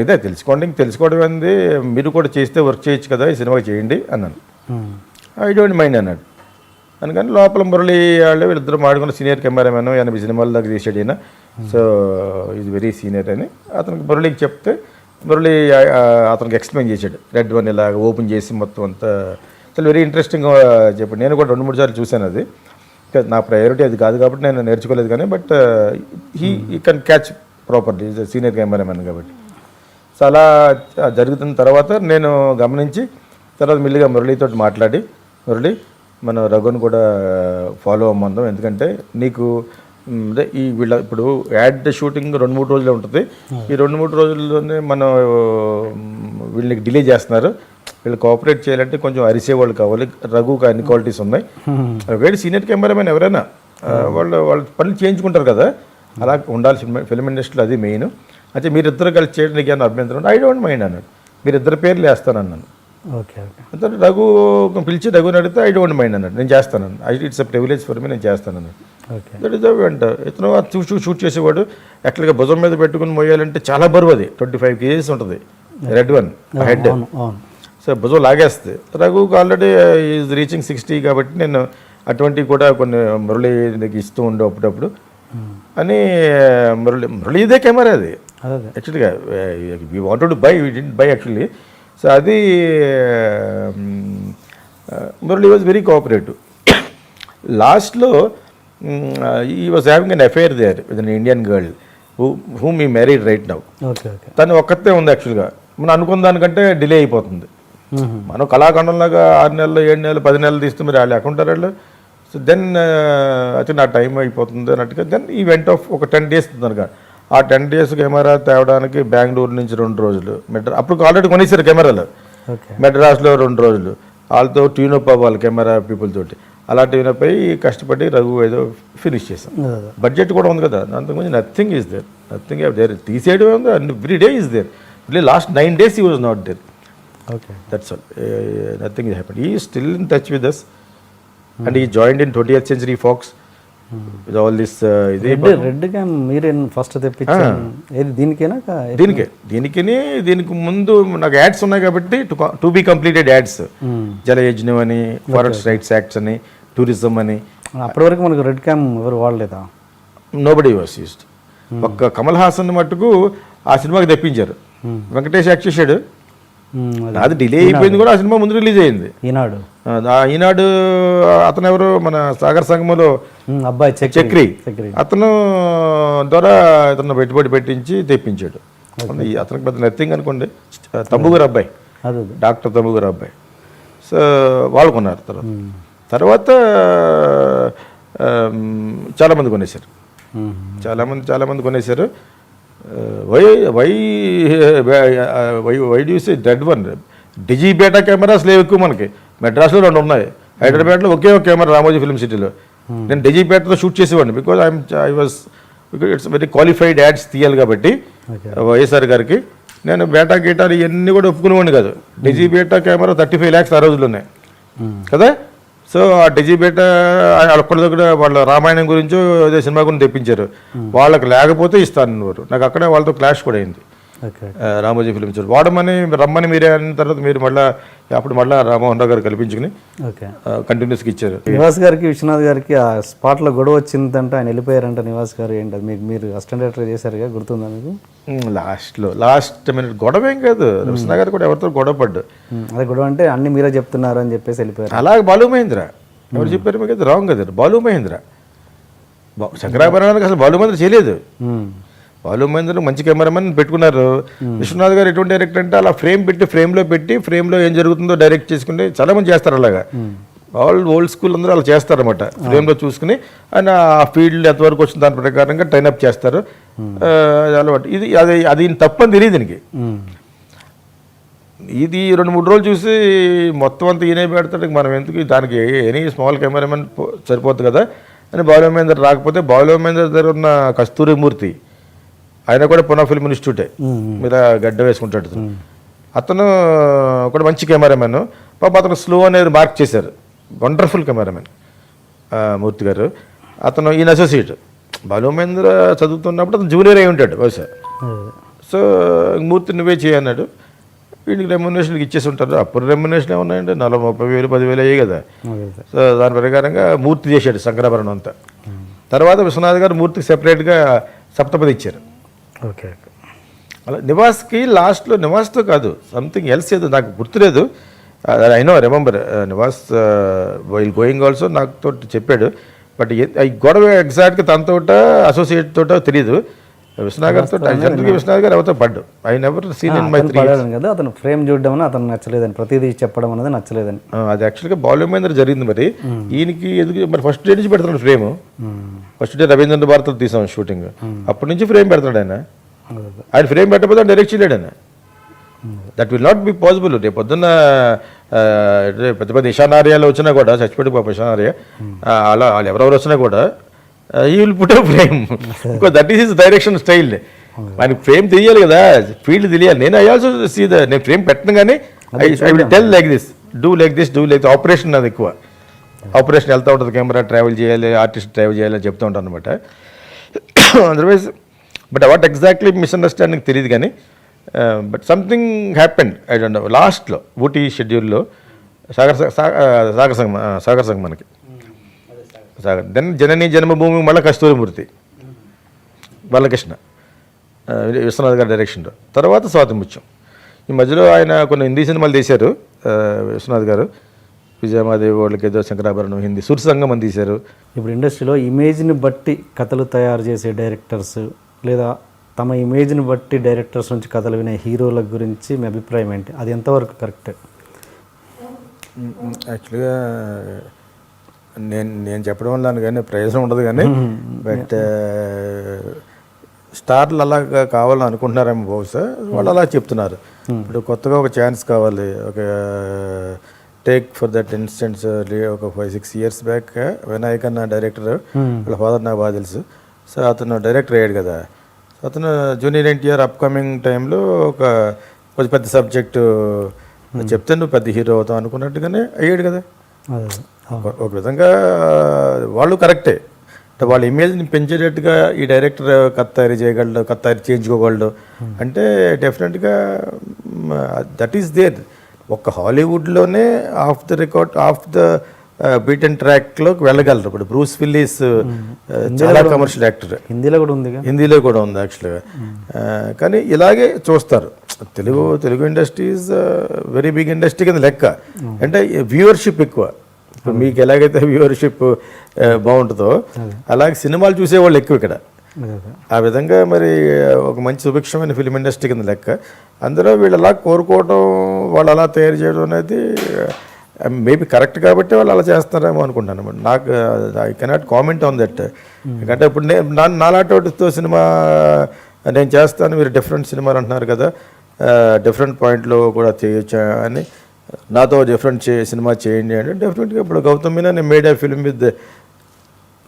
ఇదే తెలుసుకోవడం ఏంది, మీరు కూడా చేస్తే వర్క్ చేయొచ్చు కదా, ఈ సినిమా చేయండి అన్నాను. ఐ డోంట్ మైండ్ అన్నాడు. అందుకని లోపల మురళి వాళ్ళు వీళ్ళిద్దరు మాడుకున్న సీనియర్ కెమెరామెన్ 80 సినిమాల దాకా తీసాడు ఈయన. సో ఈజ్ వెరీ సీనియర్ అని అతనికి మురళికి చెప్తే మురళి అతనికి ఎక్స్ప్లెయిన్ చేశాడు. రెడ్ వన్ ఇలా ఓపెన్ చేసి మొత్తం అంతా చాలా వెరీ ఇంట్రెస్టింగ్గా చెప్పాడు. నేను కూడా 2-3 సార్లు చూశాను. అది నా ప్రయారిటీ అది కాదు కాబట్టి నేను నేర్చుకోలేదు, కానీ but he can catch properly, is senior cameraman కాబట్టి. సో అలా జరుగుతున్న తర్వాత నేను గమనించి తర్వాత మెల్లిగా మురళితో మాట్లాడి, మురళి మన రఘుని కూడా ఫాలో అమ్మందాం, ఎందుకంటే నీకు అదే ఈ వీళ్ళ ఇప్పుడు యాడ్ షూటింగ్ 2-3 రోజులే ఉంటుంది. ఈ 2-3 రోజుల్లోనే మనం వీళ్ళకి డిలే చేస్తున్నారు. వీళ్ళు కోఆపరేట్ చేయాలంటే కొంచెం అరిసేవాళ్ళు కావాలి. రఘుకి అన్ని క్వాలిటీస్ ఉన్నాయి. వేడి సీనియర్ కెమెరామెన్ ఎవరైనా వాళ్ళ పనులు చేయించుకుంటారు కదా, అలా ఉండాలి ఫిల్మ్ ఇండస్ట్రీలో, అది మెయిన్. అయితే మీరిద్దరు కలిసి చేయడానికి ఏమైనా అభ్యంతరం ఉంటే ఐ డోంట్ మైండ్ అన్నాడు. మీరిద్దరు పేర్లు వేస్తానన్నాను. Okay okay. అంటే రఘు పిలిచి రఘుని అడిగితే ఐ డోంట్ మైండ్ అన్నాడు. నేను చేస్తాను, it's a privilege for me, నేను చేస్తాను అన్నాడు. దట్ ఈస్ వెంట ఇతను షూట్ చేసేవాడు. యాక్చువల్గా భుజం మీద పెట్టుకుని మోయాలంటే చాలా బరువు, అది 25 kgs ఉంటుంది రెడ్ వన్ హెడ్. సో భుజం లాగేస్తుంది. రఘుకి ఆల్రెడీ ఈజ్ రీచింగ్ 60 కాబట్టి నేను అటువంటివి కూడా కొన్ని మురళికి ఇస్తూ ఉండే అప్పుడప్పుడు అని. మురళి ఇదే కెమెరా అది యాక్చువల్గా. We wanted to buy, we didn't buy actually. So అది మురళి వాజ్ వెరీ కోఆపరేటివ్. లాస్ట్లో he was having an affair there with an Indian girl whom he married right now. తను ఒక్కతే ఉంది యాక్చువల్గా. మనం అనుకున్న దానికంటే డిలే అయిపోతుంది. మనం కళాఖండంలాగా 6 నెలలు 7 నెలలు 10 నెలలు తీస్తే మీరు వాళ్ళు ఎక్కడుంటారు వాళ్ళు. సో దెన్ అయితే నా టైం అయిపోతుంది అన్నట్టుగా దెన్ ఈ వెంట ఆఫ్ ఒక 10 days కనుక. ఆ 10 days కెమెరా తేవడానికి బెంగళూరు నుంచి 2 రోజులు, అప్పుడు ఆల్రెడీ కొనేసారు కెమెరాలు. మెడ్రాస్లో 2 రోజులు, వాళ్ళతో ట్యూనప్ అవ్వాలి కెమెరా పీపుల్ తోటి. అలా ట్యూనప్ అయ్యి కష్టపడి రఘు ఏదో ఫినిష్ చేసాం. బడ్జెట్ కూడా ఉంది కదా, అంతకుముందు nothing is there, nothing there. తీసేయడం ఉంది, every day is there. Last 9 days he was not there. Okay. That's all. Nothing has happened. He is still in touch with us. And he joined in 20th Century Fox with all this. Red cam మీరే ఫస్ట్ తెప్పించారు ఏది దీనికేనా? దీనికి ముందు నాకు యాడ్స్ ఉన్నాయి కాబట్టి టు బి కంప్లీటెడ్ యాడ్స్, జలయజ్ఞం అని, ఫారెస్ట్ రైట్స్ యాక్ట్స్ అని, టూరిజం అని. అప్పటి వరకు మనకు రెడ్ క్యామ్ ఎవరు వాడలేదా? Nobody was used. ఒక్క కమల్ హాసన్ మట్టుకు ఆ సినిమాకి తెప్పించారు. వెంకటేష్ యాక్ట్ చేశాడు, అది డిలే అయిపోయింది కూడా. ఆ సినిమా ముందు రిలీజ్ అయింది ఈనాడు. అతను ఎవరు మన సాగర్ సంగమలో అబ్బాయి చక్రి, అతను ద్వారా ఇతను పెట్టుబడి పెట్టించి తెప్పించాడు. అతనికి పెద్ద నథింగ్ అనుకోండి. తమ్ముగారు అబ్బాయి, డాక్టర్ తమ్ముగారు అబ్బాయి. సో వాళ్ళు కొన్నారు. తర్వాత చాలామంది కొనేశారు, చాలామంది కొనేశారు. Why do you say dead one? Digi beta cameras లేవు ఎక్కువ మనకి. మెడ్రాస్లో 2 ఉన్నాయి, హైదరాబాద్లో ఒకే ఒక కెమెరా రామోజీ ఫిల్మ్ సిటీలో. నేను డిజీ బేటాతో షూట్ చేసేవాడిని because it's very qualified ads తీయాలి కాబట్టి వైఎస్ఆర్ గారికి. నేను బేటా గీటాలు ఇవన్నీ కూడా ఒప్పుకునేవాడిని కాదు. డిజీ బేటా కెమెరా 35 lakhs ఆ రోజులు ఉన్నాయి కదా. సో ఆ డిజీ బేటా అక్కడి దగ్గర వాళ్ళ రామాయణం గురించో అదే సినిమా గురించి తెప్పించారు. వాళ్ళకి లేకపోతే ఇస్తాను. నాకు అక్కడే వాళ్ళతో క్లాష్ కూడా అయింది. రామోజీ ఫిల్మ్ సిటీ వాడమని రమ్మని మీరే అన్న తర్వాత మీరు అప్పుడు మళ్ళీ రామ్మోహన్ రావు గారు కల్పించుకుని కంటిన్యూస్గా ఇచ్చారు. నివాస్ గారికి విశ్వనాథ్ గారికి ఆ స్పాట్లో గొడవ వచ్చిందంటే ఆయన వెళ్ళిపోయారంట నివాస్ గారు. ఏంటి మీకు మీరు అసిస్టెంట్ డైరెక్టర్ చేశారుగా, గుర్తుందా మీకు? లాస్ట్ మినిట్ గొడవ ఏం కాదు. విశ్వనాథ్ గారు కూడా ఎవరితో గొడవ పడ్డు. అదే గొడవ అంటే అన్ని మీరే చెప్తున్నారు అని చెప్పేసి వెళ్ళిపోయారు. అలాగే బాలు మహేంద్ర ఎవరు చెప్పారు మీకు? అది రాంగ్ కదా. బాలు మహేంద్ర శంకరాభరణానికి అసలు బాలు మహేంద్ర చేయలేదు. బాలు మహేంద్ర మంచి కెమెరామెన్ పెట్టుకున్నారు. విశ్వనాథ్ గారు ఎటువంటి డైరెక్టర్ అంటే అలా ఫ్రేమ్లో ఏం జరుగుతుందో డైరెక్ట్ చేసుకుంటే చాలా మంది చేస్తారు అలాగా. ఓల్డ్ స్కూల్ అందరూ అలా చేస్తారన్నమాట. ఫ్రేమ్లో చూసుకుని ఆయన ఆ ఫీల్డ్ ఎంతవరకు వచ్చిన దాని ప్రకారంగా ట్రైన్ అప్ చేస్తారు. అలవాటు ఇది అది తప్పని తెలియదు దీనికి. ఇది 2-3 రోజులు చూసి మొత్తం అంతా ఈయనే పెడతాడు, మనం ఎందుకు దానికి ఎనీ స్మాల్ కెమెరామెన్ సరిపోతుంది కదా అని బాలు మహేందర్ రాకపోతే, బాలు మహేందర్ దగ్గర ఉన్న కస్తూరిమూర్తి ఆయన కూడా పునా ఫిల్మ్ ఇన్స్టిట్యూటే, మీరు గడ్డ వేసుకుంటాడు అతను కూడా మంచి కెమెరామెన్. పాప అతను స్లో అనేది మార్క్ చేశారు. వండర్ఫుల్ కెమెరామెన్ మూర్తి గారు. అతను ఈయన అసోసియేట్. బాలు మహేంద్ర చదువుతున్నప్పుడు అతను జూనియర్ అయి ఉంటాడు బహుశా. సో మూర్తి నువ్వే చేయన్నాడు. వీడికి రెమ్యునేషన్కి ఇచ్చేసి ఉంటారు. అప్పుడు రెమ్యునేషన్ ఏమన్నాయంటే 40,000, 30,000 అయ్యాయి కదా. సో దాని ప్రకారంగా మూర్తి చేశాడు శంకరాభరణం అంతా. తర్వాత విశ్వనాథ్ గారు మూర్తికి సెపరేట్గా సప్తపది ఇచ్చారు. ఓకే. అలా నివాస్కి లాస్ట్లో, నివాస్తో కాదు సంథింగ్ ఎల్స్ ఏదో నాకు గుర్తులేదు. I know remember Nivas while going also నాతో చెప్పాడు. బట్ ఈ గొడవ ఎగ్జాక్ట్గా తనతో అసోసియేట్ తోటో తెలియదు. విశ్వనాథ్ గారితో జనరల్గా విశ్వనాథ్ గారు ఎవరితో పడ్డు. I never seen in my 3 years కదా. అతను ఫ్రేమ్ చూడడం అని అతను నచ్చలేదని, ప్రతిదీ చెప్పడం అనేది నచ్చలేదని. అది యాక్చువల్గా బాలు మహేంద్ర జరిగింది. మరి ఈయనకి ఎందుకు మరి ఫస్ట్ డే నుంచి పెడుతున్నాడు ఫ్రేమ్. ఫస్ట్ డే రవీంద్ర భారత్లో తీసాం షూటింగ్. అప్పటి నుంచి ఫ్రేమ్ పెడుతున్నాడు ఆయన. ఆయన ఫ్రేమ్ పెట్టకపోతే ఆయన డైరెక్ట్ చేయలేడు ఆయన. That will not be possible. రేపు పొద్దున్న పెద్ద పెద్ద ఇషానార్యాలు వచ్చినా కూడా, చచ్చిపోయి పాప ఇషానార్య అలా వాళ్ళు ఎవరెవరు వచ్చినా కూడా ఈ will put a frame. Because that is his direction style. ఆయనకి ఫ్రేమ్ తెలియాలి కదా, ఫీల్డ్ తెలియాలి. నేను ఐ ఆల్సో సీ నేను ఫ్రేమ్ పెట్టను కానీ I will tell like this, do like this, do like. Operation అది ఎక్కువ. ఆపరేషన్ వెళ్తూ ఉంటుంది, కెమెరా ట్రావెల్ చేయాలి, ఆర్టిస్ట్ ట్రావెల్ చేయాలి అని చెప్తూ ఉంటాను అనమాట. Otherwise but what exactly misunderstanding తెలియదు కానీ but something happened. I don't no. లాస్ట్లో ఊటీ షెడ్యూల్లో సాగర్ సంఘం మనకి దెన్ జనని జన్మభూమి మళ్ళీ కస్తూరిమూర్తి, బాలకృష్ణ, విశ్వనాథ్ గారి డైరెక్షన్లో. తర్వాత స్వాతిముత్యం. ఈ మధ్యలో ఆయన కొన్ని హిందీ సినిమాలు తీశారు విశ్వనాథ్ గారు. విజయమాదేవి వాళ్ళకి ఏదో శంకరాభరణం, హిందీ సురసంగం అని తీశారు. ఇప్పుడు ఇండస్ట్రీలో ఇమేజ్ని బట్టి కథలు తయారు చేసే డైరెక్టర్స్, లేదా తమ ఇమేజ్ని బట్టి డైరెక్టర్స్ నుంచి కథలు వినే హీరోల గురించి మీ అభిప్రాయం ఏంటి? అది ఎంతవరకు కరెక్ట్? యాక్చువల్గా నేను చెప్పడం వల్ల కానీ ప్రయోజనం ఉండదు కానీ, బట్ స్టార్లు అలాగా కావాలని అనుకుంటున్నారేమో బహుశా. వాళ్ళు అలా చెప్తున్నారు. ఇప్పుడు కొత్తగా ఒక ఛాన్స్ కావాలి. ఒక టేక్ ఫర్ దట్ ఇన్స్టెన్స్ ఒక 5-6 years బ్యాక్ వినాయక్ అన్న డైరెక్టర్, వాళ్ళ ఫాదర్ నాకు బాగా తెలుసు. సో అతను డైరెక్టర్ అయ్యాడు కదా. అతను జూనియర్ ఎన్టీఆర్ అప్కమింగ్ టైంలో ఒక కొంచెం పెద్ద సబ్జెక్టు చెప్తే నువ్వు పెద్ద హీరో అవుతావు అనుకున్నట్టుగానే అయ్యాడు కదా. ఒక విధంగా వాళ్ళు కరెక్టే. వాళ్ళ ఇమేజ్ని పెంచేటట్టుగా ఈ డైరెక్టర్ కథ తయారు చేయగలడు, కథ తయారు చేయించుకోగలడు అంటే డెఫినెట్గా దట్ ఈస్ దేర్. ఒక హాలీవుడ్లోనే of the record, of the beat and ట్రాక్లోకి వెళ్ళగలరు. ఇప్పుడు బ్రూస్ విల్లిస్ చాలా కమర్షియల్ యాక్టర్. హిందీలో కూడా ఉంది, హిందీలో కూడా ఉంది యాక్చువల్గా. కానీ ఇలాగే చూస్తారు. Telugu industry is very big industry కింద లెక్క. అంటే వ్యూవర్షిప్ ఎక్కువ. ఇప్పుడు మీకు ఎలాగైతే వ్యూవర్షిప్ బాగుంటుందో అలాగే సినిమాలు చూసేవాళ్ళు ఎక్కువ ఇక్కడ. ఆ విధంగా మరి ఒక మంచి సుభిక్షమైన ఫిలిం ఇండస్ట్రీ కింద లెక్క. అందులో వీళ్ళు అలా కోరుకోవడం, వాళ్ళు అలా తయారు చేయడం అనేది మేబీ కరెక్ట్ కాబట్టి వాళ్ళు అలా చేస్తారేమో అనుకుంటాను. నాకు I cannot comment on that. ఎందుకంటే ఇప్పుడు నాలాటోటితో సినిమా నేను చేస్తాను, మీరు డిఫరెంట్ సినిమాలు అంటున్నారు కదా, డిఫరెంట్ పాయింట్లో కూడా చేయొచ్చా అని. నాతో డిఫరెంట్ సినిమా చేయండి అంటే డెఫినెట్గా ఇప్పుడు గౌతమ్ మీనా నేను made a film with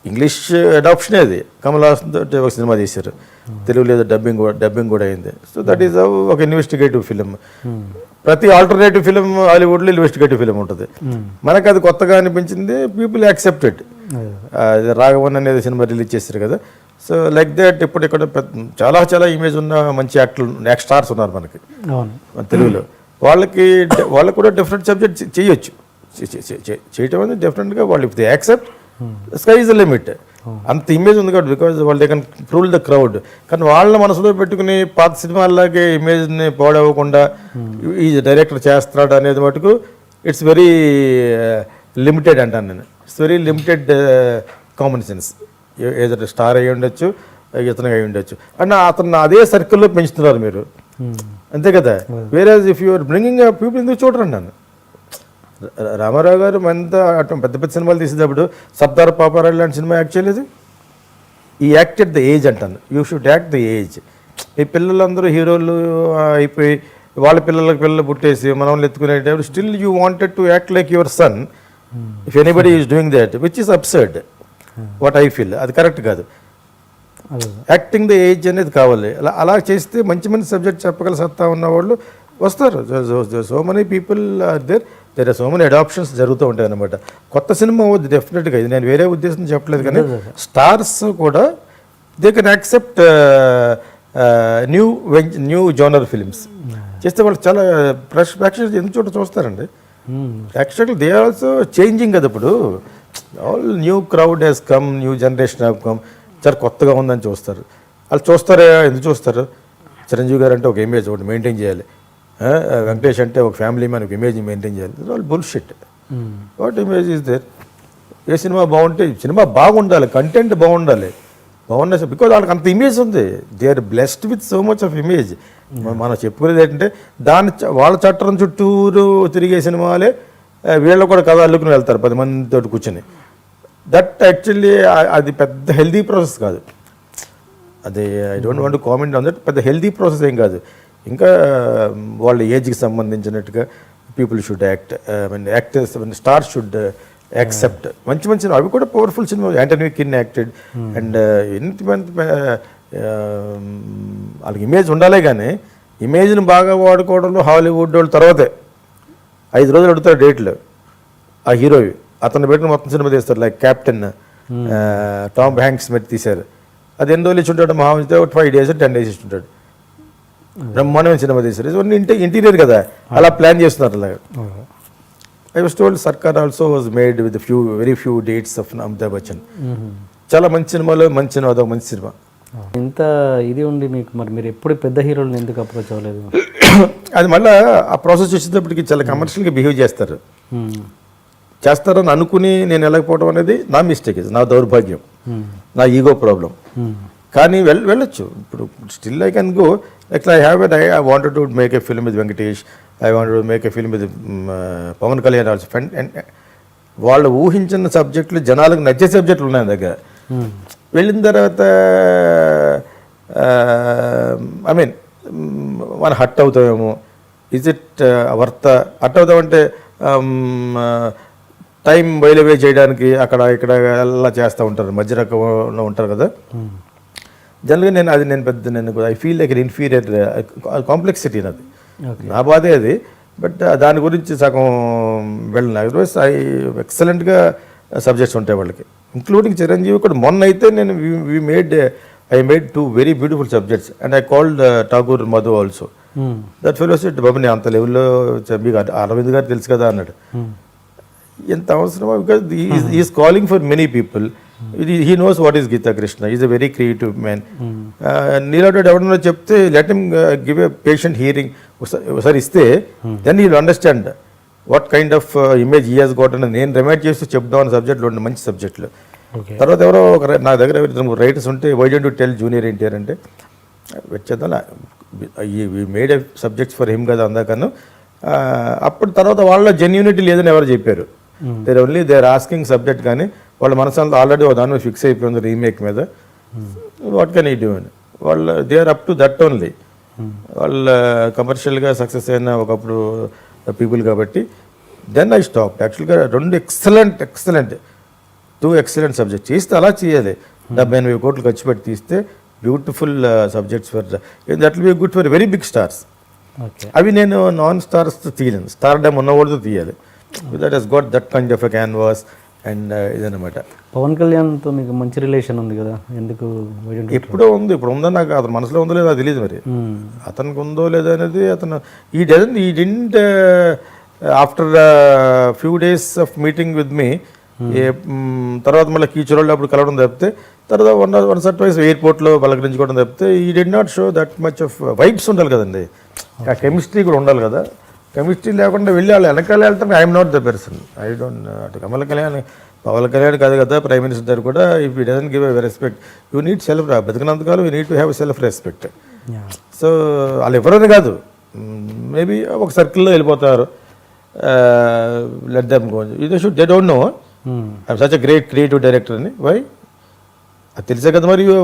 English అడాప్షనే. అది కమల్ హాసన్తో ఒక సినిమా తీశారు, తెలుగులో డబ్బింగ్ కూడా అయింది. సో దట్ ఈస్ ఒక ఇన్వెస్టిగేటివ్ ఫిలిం. ప్రతి ఆల్టర్నేటివ్ ఫిలిం హాలీవుడ్లో ఇన్వెస్టిగేటివ్ ఫిలిం ఉంటుంది. మనకు అది కొత్తగా అనిపించింది, పీపుల్ యాక్సెప్టెడ్. రాఘవన్ అనేది సినిమా రిలీజ్ చేశారు కదా. సో లైక్ దట్ ఇప్పుడు ఇక్కడ చాలా చాలా ఇమేజ్ ఉన్న మంచి యాక్టర్లు, స్టార్స్ ఉన్నారు మనకి తెలుగులో. వాళ్ళకు కూడా డిఫరెంట్ సబ్జెక్ట్ చేయొచ్చు. చేయటం అనేది డెఫినెట్గా వాళ్ళు if they accept sky is the limit. అంత ఇమేజ్ ఉంది కాబట్టి బికాజ్ వాళ్ళు they can rule the crowd. కానీ వాళ్ళ మనసులో పెట్టుకుని పాత సినిమాల్లాగే ఇమేజ్ని పాడవకుండా ఈ డైరెక్టర్ చేస్తున్నాడు అనేది మటుకు ఇట్స్ వెరీ లిమిటెడ్ అంటాను నేను. It's very limited common sense. ఏదైనా స్టార్ అయి ఉండొచ్చు, ఇతను అయి ఉండొచ్చు. అండ్ అతను అదే సర్కిల్లో పెంచుతున్నారు మీరు, అంతే కదా. వేరే ఇఫ్ యూఆర్ బ్రింగింగ్ పీపుల్ ఎందుకు చూడరండి నన్ను. రామారావు గారు అటు పెద్ద పెద్ద సినిమాలు తీసేటప్పుడు సర్దార్ పాపారావు లాంటి సినిమా యాక్ట్ చేయలేదు. ఈ యాక్టెడ్ ద ఏజ్ అంటాను. You should act the age. ఈ పిల్లలందరూ హీరోలు అయిపోయి వాళ్ళ పిల్లలు పుట్టేసి మనల్ని ఎత్తుకునేటప్పుడు still you wanted to act like your son. If anybody is doing that which is absurd, what I feel, అది కరెక్ట్ కాదు. యాక్టింగ్ ద ఏజ్ అనేది కావాలి. అలా చేస్తే మంచి మంచి సబ్జెక్ట్ చెప్పగల సత్తా ఉన్న వాళ్ళు వస్తారు. So many people are there are so many adaptions జరుగుతూ ఉంటాయి అనమాట. కొత్త సినిమా అవుద్ది డెఫినెట్గా, ఇది నేను వేరే ఉద్దేశం చెప్పలేదు. కానీ స్టార్స్ కూడా they can accept new genre films చేస్తే వాళ్ళు చాలా ప్రేక్షకులు ఎందుకు చోట చూస్తారండి. Actually they are also changing కదా. ఇప్పుడు all new crowd has come, new generation have come. చాలా కొత్తగా ఉందని చూస్తారు. వాళ్ళు చూస్తారా, ఎందుకు చూస్తారు? చిరంజీవి గారు అంటే ఒక ఇమేజ్ ఒకటి మెయింటైన్ చేయాలి, వెంకటేష్ అంటే ఒక ఫ్యామిలీ మ్యాన్ ఒక ఇమేజ్ మెయింటైన్ చేయాలి. All bullshit. What image is there? ఏ సినిమా బాగుంటే సినిమా బాగుండాలి, కంటెంట్ బాగుండాలి, బాగుండాలి. బికాజ్ వాళ్ళకి అంత ఇమేజ్ ఉంది. They are blessed with so much of image. మనం చెప్పుకునేది ఏంటంటే వాళ్ళ చట్టం చుట్టూరు తిరిగే సినిమాలే వీళ్ళు కూడా కథ అల్లుకుని వెళ్తారు 10 మందితో కూర్చొని. దట్ యాక్చువల్లీ అది పెద్ద హెల్దీ ప్రాసెస్ కాదు. అది I don't want to comment on that. పెద్ద హెల్దీ ప్రాసెస్ ఏం కాదు. ఇంకా వాళ్ళ ఏజ్కి సంబంధించినట్టుగా people should act, actors stars should accept. మంచి మంచి అవి కూడా powerful cinema. Anthony Quinn acted and ఎంతమంది వాళ్ళకి ఇమేజ్ ఉండాలే. కానీ ఇమేజ్ని బాగా వాడుకోవడంలో హాలీవుడ్ వాళ్ళు తర్వాతే 5 రోజులు అడుగుతారు డేట్లు. ఆ హీరోవి అతను పెట్టిన మొత్తం సినిమా తీస్తారు. లైక్ క్యాప్టెన్ టామ్ హ్యాంక్స్ పెట్టి తీశారు. అది ఎన్ని రోజులు ఇచ్చుంటాడు? మహా ఉంచితే 5 days 10 days ఇస్తుంటాడు. బ్రహ్మాండమైన సినిమా తీశారు. ఇవన్నీ ఇంటీరియర్ కదా, అలా ప్లాన్ చేస్తున్నారు. అలాగా ఐ వాస్ టోల్డ్ సర్కార్ also was made with very few dates of Amitabh Bachchan. చాలా మంచి సినిమాలో మంచి సినిమా, అదొక మంచి సినిమా. ఇంత ఇది ఉండి మీకు మరి మీరు ఎప్పుడు పెద్ద హీరోలను ఎందుకు అప్రోచ్ అవ్వలేదు? అది మళ్ళీ ఆ ప్రాసెస్ వచ్చేటప్పటికి చాలా కమర్షియల్గా బిహేవ్ చేస్తారని అనుకుని నేను వెళ్ళకపోవడం అనేది నా మిస్టేక్, నా దౌర్భాగ్యం, నా ఈగో ప్రాబ్లం. కానీ వెళ్ళొచ్చు. ఇప్పుడు still I can go. Like I have I wanted to make a film with Venkatesh, I wanted to make a film with Pawan Kalyan also. And వాళ్ళు ఊహించిన సబ్జెక్టులు, జనాలకు నచ్చే సబ్జెక్టులు ఉన్నాయి దగ్గర. వెళ్ళిన తర్వాత ఐ మీన్ మనం హట్ అవుతామేమో, ఇజ్ ఇట్ వర్త హట్ అవుతామంటే టైం వైలవే చేయడానికి అక్కడ ఇక్కడ ఎలా చేస్తూ ఉంటారు, మధ్య రకంలో ఉంటారు కదా. జనరల్గా నేను I feel like inferior complexity నాది, నా బాధే అది. బట్ దాని గురించి సగం వెళ్ళిన అదర్వైజ్ ఎక్సలెంట్గా సబ్జెక్ట్స్ ఉంటాయి వాళ్ళకి, ఇంక్లూడింగ్ చిరంజీవి కూడా. మొన్న అయితే నేను I made 2 very beautiful subjects and I called Tagore Madhu also. That fellow said, బాబు నేను అంత లెవెల్లో మీకు అరవింద్ గారు తెలుసు కదా అన్నాడు. ఎంత అవసరమా? Because is calling for many people. He knows what is Geetha Krishna, is a very creative man. నీలాంటి ఎవరన్నా చెప్తే let him give a patient hearing ఒకసారి ఇస్తే then you understand what kind of image he has got అని నేను రిమైండ్ చేస్తూ చెప్దాం అనే సబ్జెక్టులు ఉండే మంచి సబ్జెక్టులు. తర్వాత ఎవరో నా దగ్గర రైటర్స్ ఉంటే why don't you tell junior NTR అంటే వచ్చేద్దాం ఈ మేడ్ సబ్జెక్ట్స్ ఫర్ హిమ్ కదా అందాకను. అప్పుడు తర్వాత వాళ్ళ జెన్యూనిటీ లేదని ఎవరు చెప్పారు? దే ఆర్ ఆస్కింగ్ సబ్జెక్ట్, కానీ వాళ్ళ మనసు ఆల్రెడీ దాని మీద ఫిక్స్ అయిపోయింది రీమేక్ మీద. వాట్ కెన్ ఈ డూ అని వాళ్ళు they are up to that only. వాళ్ళ కమర్షియల్గా సక్సెస్ అయిన ఒకప్పుడు పీపుల్ కాబట్టి దెన్ ఐ స్టాప్. యాక్చువల్గా 2 ఎక్సలెంట్ సబ్జెక్ట్ చేస్తే అలా చేయాలి. 70-80 కోట్లు ఖర్చు పెట్టి తీస్తే beautiful subjects for that will be good for very big stars. అవి నేను నాన్ స్టార్స్ తీయలేను, స్టార్ డమ్ ఉన్నవాడితో తీయాలి. That has got that kind of a canvas and ఇదన్నమాట. పవన్ కళ్యాణ్తో మీకు మంచి రిలేషన్ ఉంది కదా, ఎందుకు? ఎప్పుడో ఉంది, ఇప్పుడు ఉందో నాకు అతను మనసులో ఉందో లేదో అది తెలియదు. మరి అతనికి ఉందో లేదో అనేది అతను he didn't after few days of meeting with me తర్వాత మళ్ళీ కీచురోళ్ళు అప్పుడు కలవడం తప్పితే, తర్వాత వన్ సర్ ట్వైస్ ఎయిర్పోర్ట్లో పలకరించుకోవడం తప్పితే ఈ did not show that much of vibes ఉండాలి కదండి. ఆ కెమిస్ట్రీ కూడా ఉండాలి కదా. కెమిస్ట్రీ లేకుండా వెళ్ళి వాళ్ళు వెనకాల వెళ్తాను. I'm not the person. I don't అటు కమల్ కళ్యాణ్ పవన్ కళ్యాణ్ కాదు కదా ప్రైమ్ మినిస్టర్ కూడా if you doesn't give a respect you need self బతికినంతకాలం you need to have self respect. So వాళ్ళు ఎవరైనా కాదు, మేబీ ఒక సర్కిల్లో వెళ్ళిపోతారు, let them go. They don't know I'm such a great creative director అని. వై అది తెలిసే కదా మరి. You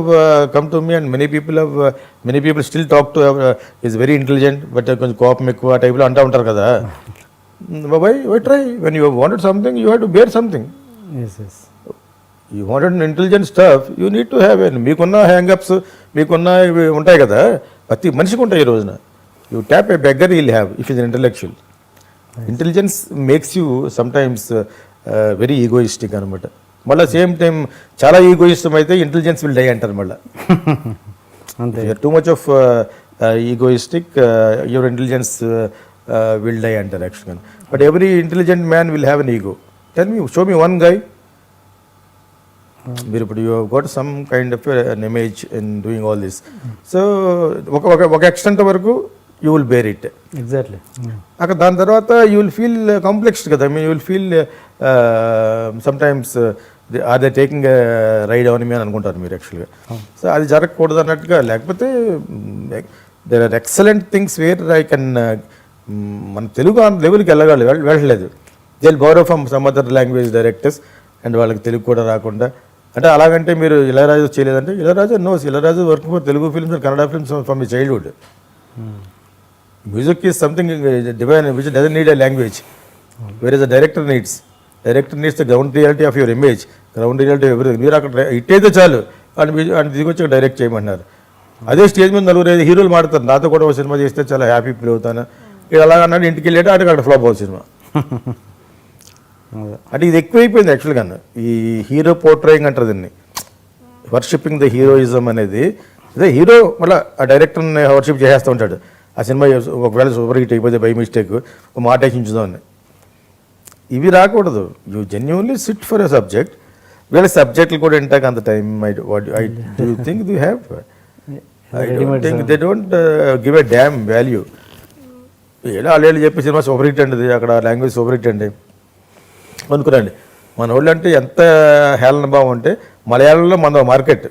come to me and many people still talk to is very intelligent but కొంచెం కోపం ఎక్కువ టైప్లో అంటూ ఉంటారు కదా. Why try when you wanted something you have to bear something. You wanted intelligent stuff you need to have. మీకున్న హ్యాంగప్స్ మీకున్న ఇవి ఉంటాయి కదా, ప్రతి మనిషికి ఉంటాయి. ఈ రోజున you tap A beggar will have if is intellectual. Intelligence makes you sometimes very egoistic అనమాట. మళ్ళీ సేమ్ టైం చాలా ఈగోయిస్టం అయితే ఇంటెలిజెన్స్ విల్ డై అంటారు మళ్ళీ. Too much of egoistic your intelligence will die అంటారు యాక్చువల్గా. But every intelligent man will have an ego. Tell me, show me one guy. మీరు ఇప్పుడు you got some kind of an image in doing all this. So ఒక ఎక్స్టెంట్ వరకు you will bear it. Exactly. అక్కడ దాని తర్వాత యూ విల్ ఫీల్ కాంప్లెక్స్డ్ కదా. You will feel sometimes are they taking ride అవని అని అనుకుంటారు మీరు యాక్చువల్గా. సో అది జరగకూడదు అన్నట్టుగా. లేకపోతే there are excellent things where I can మన తెలుగు ఆ లెవెల్కి వెళ్ళలేదు. They will borrow from some other language directors and వాళ్ళకి తెలుగు కూడా రాకుండా. అంటే అలాగంటే మీరు ఇళయరాజు చేయలేదంటే Ilaiyaraaja knows. Ilaiyaraaja work for Telugu films and Kannada films from me childhood. Music is something divine which doesn't need a language, whereas a director needs the ground reality of your image, ground reality of everything. మీరు అక్కడ హిట్ అయితే చాలు అని దిగొచ్చి డైరెక్ట్ చేయమన్నారు. అదే స్టేజ్ మీద నలుగురు హీరోలు మాడతారు, నాతో కూడా ఒక సినిమా చేస్తే చాలా హ్యాపీ ఫీల్ అవుతాను. ఇక్కడ అలాగ అన్నాడు, ఇంటికి వెళ్ళాడు అక్కడ ఫ్లాప్ అవుతుంది సినిమా. అంటే ఇది ఎక్కువైపోయింది యాక్చువల్గా. ఈ హీరో పోర్ట్రేయింగ్ అంటారు దీన్ని, వర్షిప్పింగ్ ద హీరోయిజం అనేది. అదే హీరో మళ్ళీ ఆ డైరెక్టర్ని వర్షిప్ చేసేస్తూ ఉంటాడు. ఆ సినిమా ఒకవేళ సూపర్ హిట్ అయిపోతే బై మిస్టేక్ ఒక మాట వేసించుదామని. ఇవి రాకూడదు. You genuinely SIT for a subject. వీళ్ళ సబ్జెక్టులు కూడా వింటాక అంత time I do think they have. I don't think they don't give a dam value. ఏదో వాళ్ళు చెప్పే సినిమా సూపర్ హిట్ అండి, అక్కడ లాంగ్వేజ్ సూపర్ హిట్ అండి అనుకురండి. మన వాళ్ళు అంటే ఎంత హేళన భావం అంటే మలయాళంలో మన మార్కెట్,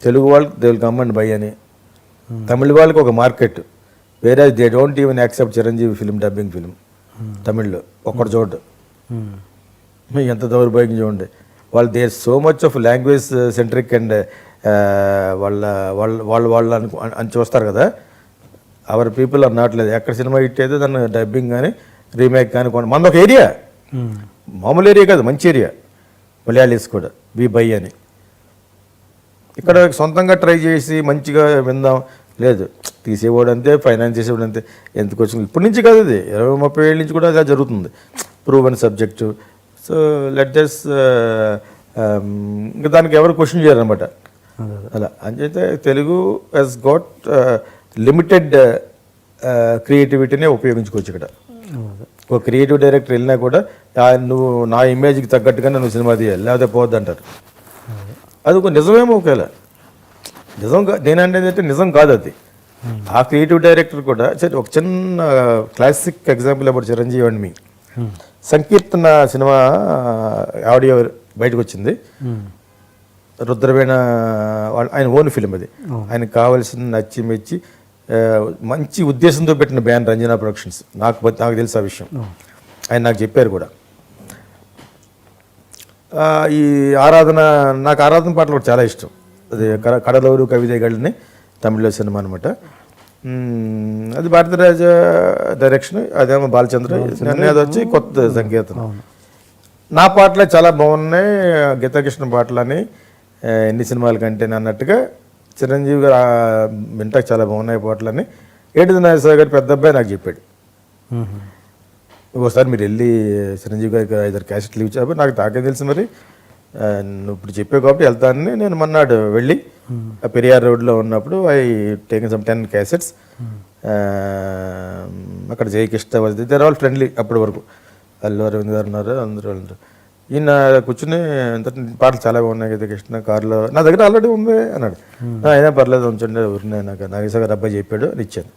తెలుగు వాళ్ళకి they will come and buy అని, తమిళ వాళ్ళకి ఒక మార్కెట్. వేరే they don't even accept Chiranjeevi film, dubbing film తమిళ్లో ఒక్కటి చూడండి. ఎంత దౌర్భాగ్యం చూడండి. వాళ్ళు there so much of language centric and వాళ్ళు అని చూస్తారు కదా. అవర్ పీపుల్ ఆర్ నాట్ లేదు. ఎక్కడ సినిమా హిట్ అయితే దాన్ని డబ్బింగ్ కానీ రీమేక్ కానీ మనది ఒక ఏరియా, మామూలు ఏరియా కాదు, మంచి ఏరియా. మలయాళీస్ కూడా వి బై అని ఇక్కడ సొంతంగా ట్రై చేసి మంచిగా విందాం లేదు. తీసేవాడు అంతే, ఫైనాన్స్ చేసేవాడు అంతే. ఎందుకు వచ్చింది ఇప్పటి నుంచి కాదు, ఇది 20-30 ఏళ్ళ నుంచి కూడా అలా జరుగుతుంది. Proven subject. సో లెట్ దస్ ఇంకా దానికి ఎవరు క్వశ్చన్ చేయరనమాట. అలా అంచేతే తెలుగు హెస్ గాట్ లిమిటెడ్ క్రియేటివిటీనే ఉపయోగించుకోవచ్చు ఇక్కడ. ఒక క్రియేటివ్ డైరెక్టర్ వెళ్ళినా కూడా నువ్వు నా ఇమేజ్కి తగ్గట్టుగా నువ్వు సినిమా తీయాలి, లేకపోతే పోవద్దు అంటారు. అది ఒక నిజమేమో, ఒకవేళ నిజం నేనంటే అయితే నిజం కాదు అది. ఆ క్రియేటివ్ డైరెక్టర్ కూడా ఒక చిన్న క్లాసిక్ ఎగ్జాంపుల్ అప్పుడు Chiranjeevi and me Sankirtana cinema audio బయటకు వచ్చింది. రుద్రవీణ ఆయన ఓన్ ఫిలిం అది. ఆయనకు కావాల్సిన నచ్చి మెచ్చి మంచి ఉద్దేశంతో పెట్టిన బ్యాన్ రంజనా ప్రొడక్షన్స్. నాకు తెలుసు ఆ విషయం, ఆయన నాకు చెప్పారు కూడా. ఈ ఆరాధన, నాకు ఆరాధన పాటలు కూడా చాలా ఇష్టం. అది కడలూరు కవితగళ్ళని తమిళ్లో సినిమా అనమాట. అది భారతరాజ డైరెక్షన్, అదేమో బాలచంద్ర. అది వచ్చి కొత్త సంకీర్తన. నా పాటలే చాలా బాగున్నాయి, గీతాకృష్ణ పాటలని ఎన్ని సినిమాల కంటే అన్నట్టుగా చిరంజీవి గారు వింటాకు చాలా బాగున్నాయి పాటలని ఏటిది నాగేశ్వర గారి పెద్ద అబ్బాయి నాకు చెప్పాడు. ఒకసారి మీరు వెళ్ళి చిరంజీవి గారికి 5 క్యాసెట్లు ఇచ్చారు, నాకు తాకే తెలుసు మరి నువ్వు ఇప్పుడు చెప్పే కాబట్టి వెళ్తానని. నేను మొన్నాడు వెళ్ళి పెరియార్ రోడ్లో ఉన్నప్పుడు ఐ టేకింగ్ సమ్ 10 క్యాసెట్స్. అక్కడ జయకృష్ణ దేర్ ఆల్ ఫ్రెండ్లీ అప్పటి వరకు. అల్లు అరవింద్ గారు ఉన్నారు, అందరూ ఈయన కూర్చుని పాటలు చాలా బాగున్నాయి కదా కృష్ణ కారులో, నా దగ్గర ఆల్రెడీ ఉంది అన్నాడు. అయినా పర్లేదు ఉంచండి ఊరినే, నాకు నాగేశ్వర గారు అబ్బాయి చెప్పాడు అని ఇచ్చాను.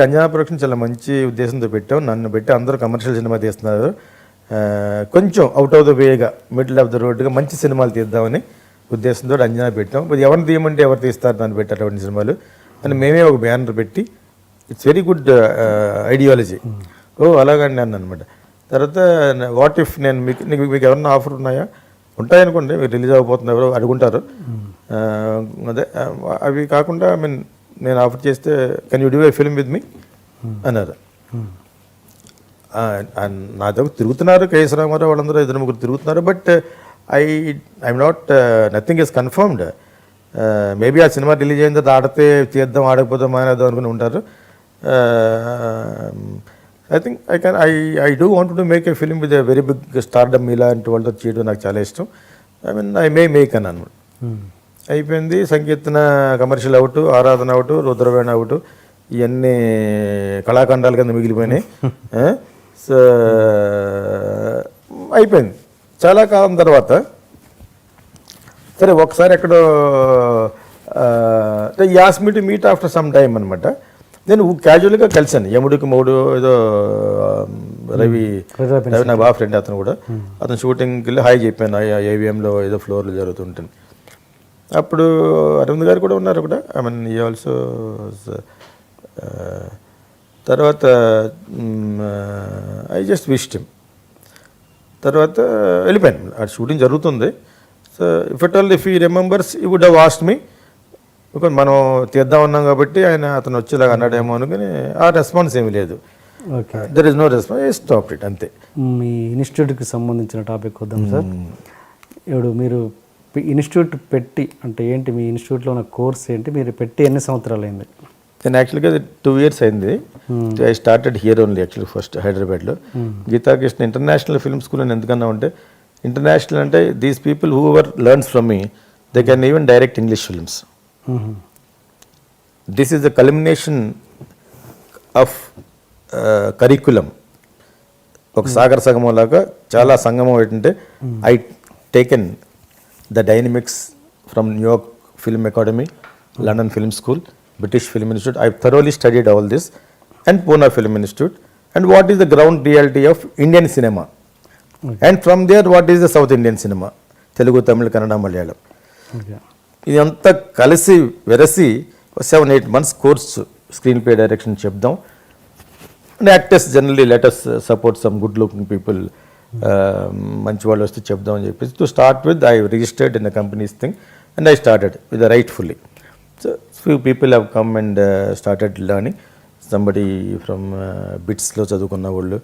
అంజనా ప్రొడక్షన్ చాలా మంచి ఉద్దేశంతో పెట్టాం, నన్ను పెట్టి అందరూ కమర్షియల్ సినిమా తీస్తున్నారు, కొంచెం అవుట్ ఆఫ్ ద వేగా మిడిల్ ఆఫ్ ద రోడ్గా మంచి సినిమాలు తీద్దామని ఉద్దేశంతో అంచనా పెట్టాం. ఎవరిని తీయమంటే ఎవరు తీస్తారు దాన్ని పెట్టి అటువంటి సినిమాలు అని మేమే ఒక బ్యానర్ పెట్టి ఇట్స్ వెరీ గుడ్ ఐడియాలజీ. అలాగండి అన్న అనమాట. తర్వాత వాట్ ఇఫ్ నేను మీకు ఎవరన్నా ఆఫర్ ఉన్నాయా, ఉంటాయనుకోండి, మీరు రిలీజ్ అవ్వబోతుంది ఎవరో అడుగుంటారు. అదే అవి కాకుండా నేను ఆఫర్ చేస్తే can you do a film with me అన్నారు. నాతో తిరుగుతున్నారు కేఎస్ రామారావు వాళ్ళందరూ 2-3 తిరుగుతున్నారు. But I'm not nothing is confirmed. Maybe ఆ సినిమా రిలీజ్ అయిన తర్వాత ఆడితే చేద్దాం, ఆడకపోతే మానేద్దాం అనుకుని ఉంటారు. I think I do want to make a film with a very big stardom. ఇలాంటి వాళ్ళతో చేయడం నాకు చాలా ఇష్టం. ఐ మేక్ అని అన్నమాట. అయిపోయింది. సంకీర్తన కమర్షియల్ అవుట్, ఆరాధన అవుట్, రుద్రవేణ అవుట్, ఇవన్నీ కళాఖండాల కింద మిగిలిపోయినాయి. సో అయిపోయింది. చాలా కాలం తర్వాత సరే ఒకసారి ఎక్కడో as me to meet after some time అనమాట. నేను క్యాజువల్గా కలిసాను. యముడికి మూడు ఏదో రవి నా బాగా ఫ్రెండ్ అతను కూడా. అతను షూటింగ్కి వెళ్ళి హాయ్ చెప్పాను. ఏవిఎంలో ఏదో ఫ్లోర్లో జరుగుతుంటుంది. అప్పుడు అరవింద్ గారు కూడా ఉన్నారు కూడా. I mean he also. తర్వాత ఐ జస్ట్ విష్డ్ హిమ్. తర్వాత వెళ్ళిపోయాను. ఆ షూటింగ్ జరుగుతుంది. So if he remembers he would have asked me. Because మనం తీద్దామన్నాం కాబట్టి అతను వచ్చేలాగా అన్నాడేమో అనుకుని ఆ రెస్పాన్స్ ఏమీ లేదు. Okay, there is no response. Stop it అంతే. మీ ఇన్స్టిట్యూట్కి సంబంధించిన టాపిక్ వద్దాం సార్. ఇప్పుడు మీరు ఇన్స్టిట్యూట్ పెట్టి అంటే ఏంటి, మీ ఇన్స్టిట్యూట్లో ఉన్న కోర్స్ ఏంటి, మీరు పెట్టి ఎన్ని సంవత్సరాలు అయింది? నేను యాక్చువల్గా 2 years అయింది. I started here only actually first హైదరాబాద్లో. గీతాకృష్ణ ఇంటర్నేషనల్ ఫిల్మ్ స్కూల్ అని ఎందుకన్నా ఉంటే, ఇంటర్నేషనల్ అంటే these people who ever learns from me they can even direct English films. This is the culmination of curriculum. ఒక సాగర సంగమం లాగా చాలా సంగమం ఏంటంటే I taken the dynamics from New York film academy, London film school, British Film Institute. I thoroughly studied all this, and Pune Film Institute, and what is the ground reality of Indian cinema, and from there what is the South Indian cinema, Telugu, Tamil, Kannada, Malayalam. ఇదంతా కలిసి వెరసి 7-8 months course screen play direction చెప్దాం. And actors generally letters support some good looking people, మంచి వాళ్ళు వస్తే చెప్దాం అని చెప్పేసి to start with I registered in the companies thing and I started with the rightfully. So few people have come and started learning. Somebody from బిట్స్లో చదువుకున్న వాళ్ళు,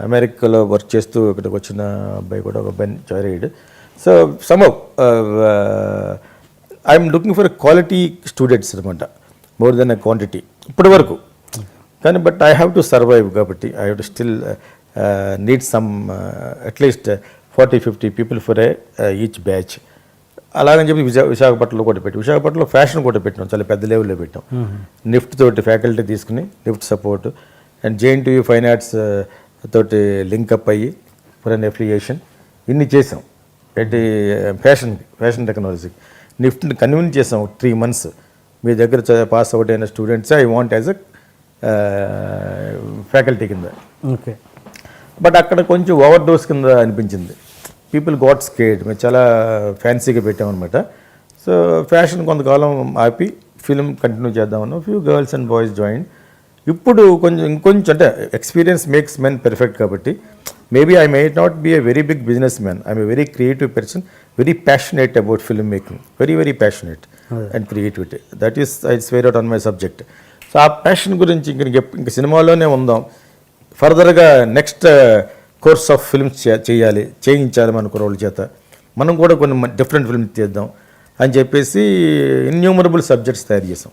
అమెరికాలో వర్క్ చేస్తూ ఇక్కడికి వచ్చిన అబ్బాయి కూడా ఒక బెన్ జాయిడ్. So somehow I'm looking for quality students అనమాట, మోర్ దెన్ ఎ క్వాంటిటీ ఇప్పటి వరకు. కానీ but I have to survive కాబట్టి I have to still need some at least 40-50 people for each batch. అలాగని చెప్పి విశాఖపట్నంలో కూడా పెట్టి, విశాఖపట్నంలో ఫ్యాషన్ కూడా పెట్టినాం, చాలా పెద్ద లెవెల్లో పెట్టాం. నిఫ్ట్ తోటి ఫ్యాకల్టీ తీసుకుని NIFT support, and JNTU fine arts తోటి లింకప్ అయ్యి ఫర్ అన్ అఫిలియేషన్ ఇన్ని చేసాం. ఏంటి ఫ్యాషన్ టెక్నాలజీకి నిఫ్ట్ని కన్విన్స్ చేసాం 3 months. మీ దగ్గర పాస్ అవుట్ అయిన students I want as a faculty కింద. ఓకే, బట్ అక్కడ కొంచెం ఓవర్ డోస్ కింద అనిపించింది. People got scared. మేము చాలా ఫ్యాన్సీగా పెట్టామన్నమాట. సో ఫ్యాషన్ కొంతకాలం ఆపి ఫిల్మ్ కంటిన్యూ చేద్దామన్నా few girls and boys join. ఇప్పుడు ఇంకొంచెం అంటే ఎక్స్పీరియన్స్ మేక్స్ మెన్ పెర్ఫెక్ట్ కాబట్టి maybe I may not be a very big business man. I'm a very creative person, very passionate about film making, very passionate and creativity. That is I swear out on my subject. So ఆ ప్యాషన్ గురించి ఇంక సినిమాలోనే ఉందాం, ఫర్దర్గా నెక్స్ట్ కోర్స్ ఆఫ్ ఫిల్మ్స్ చేయించాలి మన కుర్రోళ్ళ చేత, మనం కూడా కొన్ని డిఫరెంట్ ఫిల్మ్స్ చేద్దాం అని చెప్పేసి ఇన్యూమరబుల్ సబ్జెక్ట్స్ తయారు చేసాం.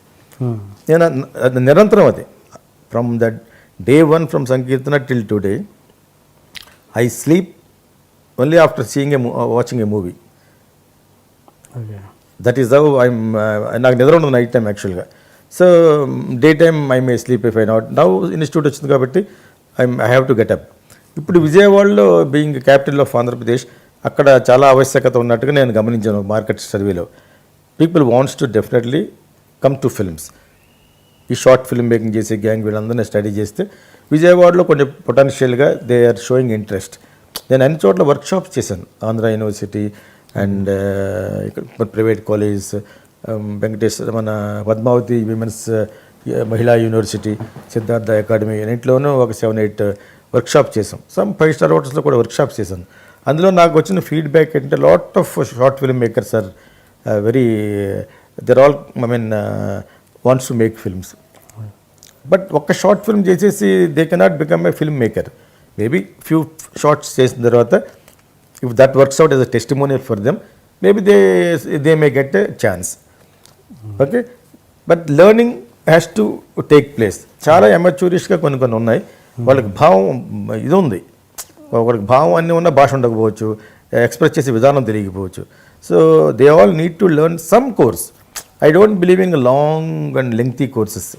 నేను అది నిరంతరం అది from that day 1 from Sankirtana till today I sleep only after watching a movie. That is how I'm. నాకు నిద్ర ఉండదు నైట్ టైం యాక్చువల్గా. So day time I may sleep if I not. Now institute వచ్చింది కాబట్టి I have to get up. ఇప్పుడు విజయవాడలో బీయింగ్ క్యాపిటల్ ఆఫ్ ఆంధ్రప్రదేశ్, అక్కడ చాలా ఆవశ్యకత ఉన్నట్టుగా నేను గమనించాను మార్కెట్ సర్వేలో. People wants to definitely come to films. ఈ షార్ట్ ఫిల్మ్ మేకింగ్ చేసే గ్యాంగ్ వీళ్ళందరినీ స్టడీ చేస్తే విజయవాడలో కొంచెం పొటెన్షియల్గా దే ఆర్ షోయింగ్ ఇంట్రెస్ట్. నేను అన్ని చోట్ల వర్క్షాప్స్ చేశాను, Andhra university and private colleges, Venkateswara మన పద్మావతి విమెన్స్ మహిళా యూనివర్సిటీ, సిద్ధార్థ అకాడమీ, అన్నింటిలోనూ ఒక 7-8 వర్క్షాప్ చేసాం. సమ్ 5-star హోటల్స్లో కూడా వర్క్షాప్స్ చేశాను. అందులో నాకు వచ్చిన ఫీడ్బ్యాక్ ఏంటంటే lot of short film makers are very there all wants to make films. But ఒక్క షార్ట్ ఫిల్మ్ చేసేసి they cannot become a film maker. Maybe few shorts చేసిన తర్వాత if that works out as a testimonial for them, maybe they may get a chance. Okay, but learning has to take place. చాలా ఎమచ్యూరిస్ట్గా కొన్ని ఉన్నాయి. వాళ్ళకి భావం ఇది ఉంది, వాళ్ళకి భావం అన్నీ ఉన్న భాష ఉండకపోవచ్చు, ఎక్స్ప్రెస్ చేసే విధానం తెలియకపోవచ్చు. So they all need to learn some course. I don't believe in long and lengthy courses.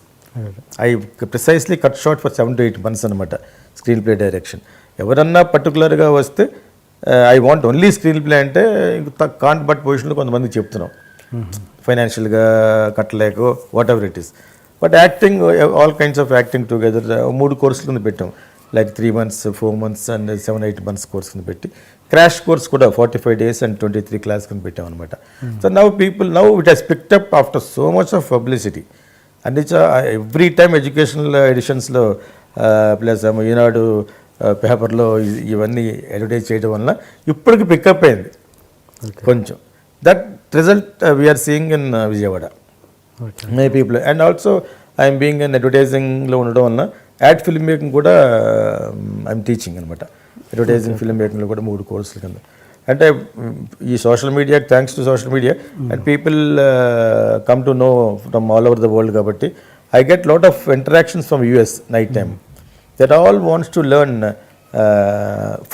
I precisely cut short for 7 to 8 months అనమాట స్క్రీన్ ప్లే డైరెక్షన్. ఎవరన్నా పర్టికులర్గా వస్తే I want only screen play అంటే కాంట్ బట్ పొజిషన్లో కొంతమంది చెప్తున్నాం, ఫైనాన్షియల్గా కట్టలేకో whatever it is. But acting, all kinds of acting together 3 కోర్సుల కింద పెట్టాం. Like 3 months, 4 months and 7-8 months course కింద పెట్టి, క్రాష్ కోర్స్ కూడా 45 days and 23 క్లాస్ కింద పెట్టాం అనమాట. So now it he's picked up after so much of publicity. అంటే ఎవ్రీ టైమ్ ఎడ్యుకేషనల్ ఎడిషన్స్లో ప్లస్ ఈనాడు పేపర్లో ఇవన్నీ అడ్వర్టైజ్ చేయడం వల్ల ఇప్పటికి పికప్ అయింది కొంచెం. That result we are seeing in Vijayawada. My people and also I'm being in అడ్వర్టైజింగ్లో ఉండడం వల్ల యాడ్ ఫిల్మ్ మేకింగ్ కూడా ఐఎమ్ టీచింగ్ అనమాట. అడ్వర్టైజింగ్ ఫిల్మ్ మేకింగ్లో కూడా 3 కోర్సుల కింద. అంటే ఈ social media, thanks to social media and people come to know from all over the world కాబట్టి I get lot of interactions from US night time. That all wants to learn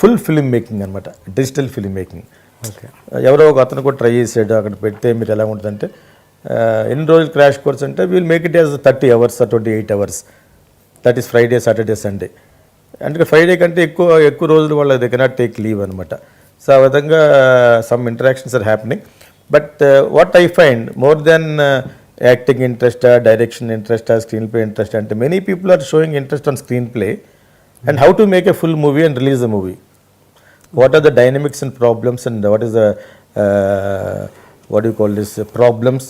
full film making అనమాట, డిజిటల్ ఫిల్మ్ మేకింగ్. ఎవరో ఒక అతను కూడా ట్రై చేసాడు, అక్కడ పెడితే మీరు ఎలా ఉంటుందంటే ఎన్ని రోజులు క్రాష్ కోర్స్ అంటే we'll make it as 30 hours or 28 hours. That is Friday, Saturday, Sunday. అంటే ఫ్రైడే కంటే ఎక్కువ రోజులు వాళ్ళు దే కెనాట్ టేక్ లీవ్ అనమాట. సో ఆ విధంగా some interactions are happening. But what I find more than acting interest, direction interest, screen play interest అంటే many people are showing interest on screen play and how to make a full movie and release the movie. What are the dynamics and problems and what is the what do you call this problems,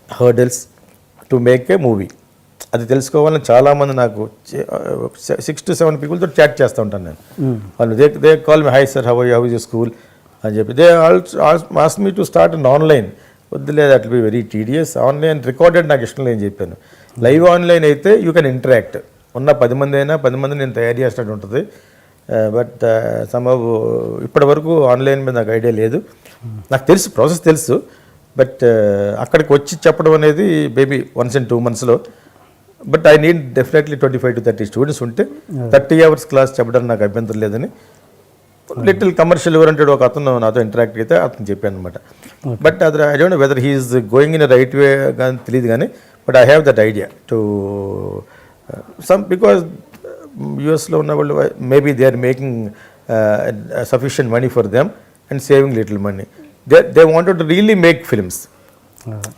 hurdles to make a movie? అది తెలుసుకోవాలని చాలామంది నాకు 6 to 7 పీపుల్తో చాట్ చేస్తూ ఉంటాను నేను. వాళ్ళు they call me, hi sir, how is your school అని చెప్పి. They ask me to start and online. వద్దులేదు, it be very tedious. Online recorded నాకు ఇష్టం లేని చెప్పాను. లైవ్ ఆన్లైన్ అయితే యూ కెన్ ఇంటరాక్ట్. ఉన్న 10 మంది అయినా 10 మంది నేను తయారు చేసినట్టు ఉంటుంది. బట్ సంభవ్ ఇప్పటి వరకు ఆన్లైన్ మీద నాకు ఐడియా లేదు. నాకు తెలుసు, ప్రాసెస్ తెలుసు. బట్ అక్కడికి వచ్చి చెప్పడం అనేది మేబీ 1 and 2 monthsలో. But I need definitely 25 to 30 students ఉంటే 30 hours క్లాస్ చెప్పడం నాకు అభ్యంతరం లేదని లిటిల్ కమర్షియల్ ఓరియంటెడ్ ఒక అతను నాతో ఇంటరాక్ట్ అయితే అతను చెప్పాను అనమాట. బట్ అది I don't know whether he's going in right way కానీ తెలియదు కానీ, but I have that idea to some because యూఎస్లో ఉన్న వాళ్ళు maybe they are making sufficient money for them and saving little money. They wanted to really make films.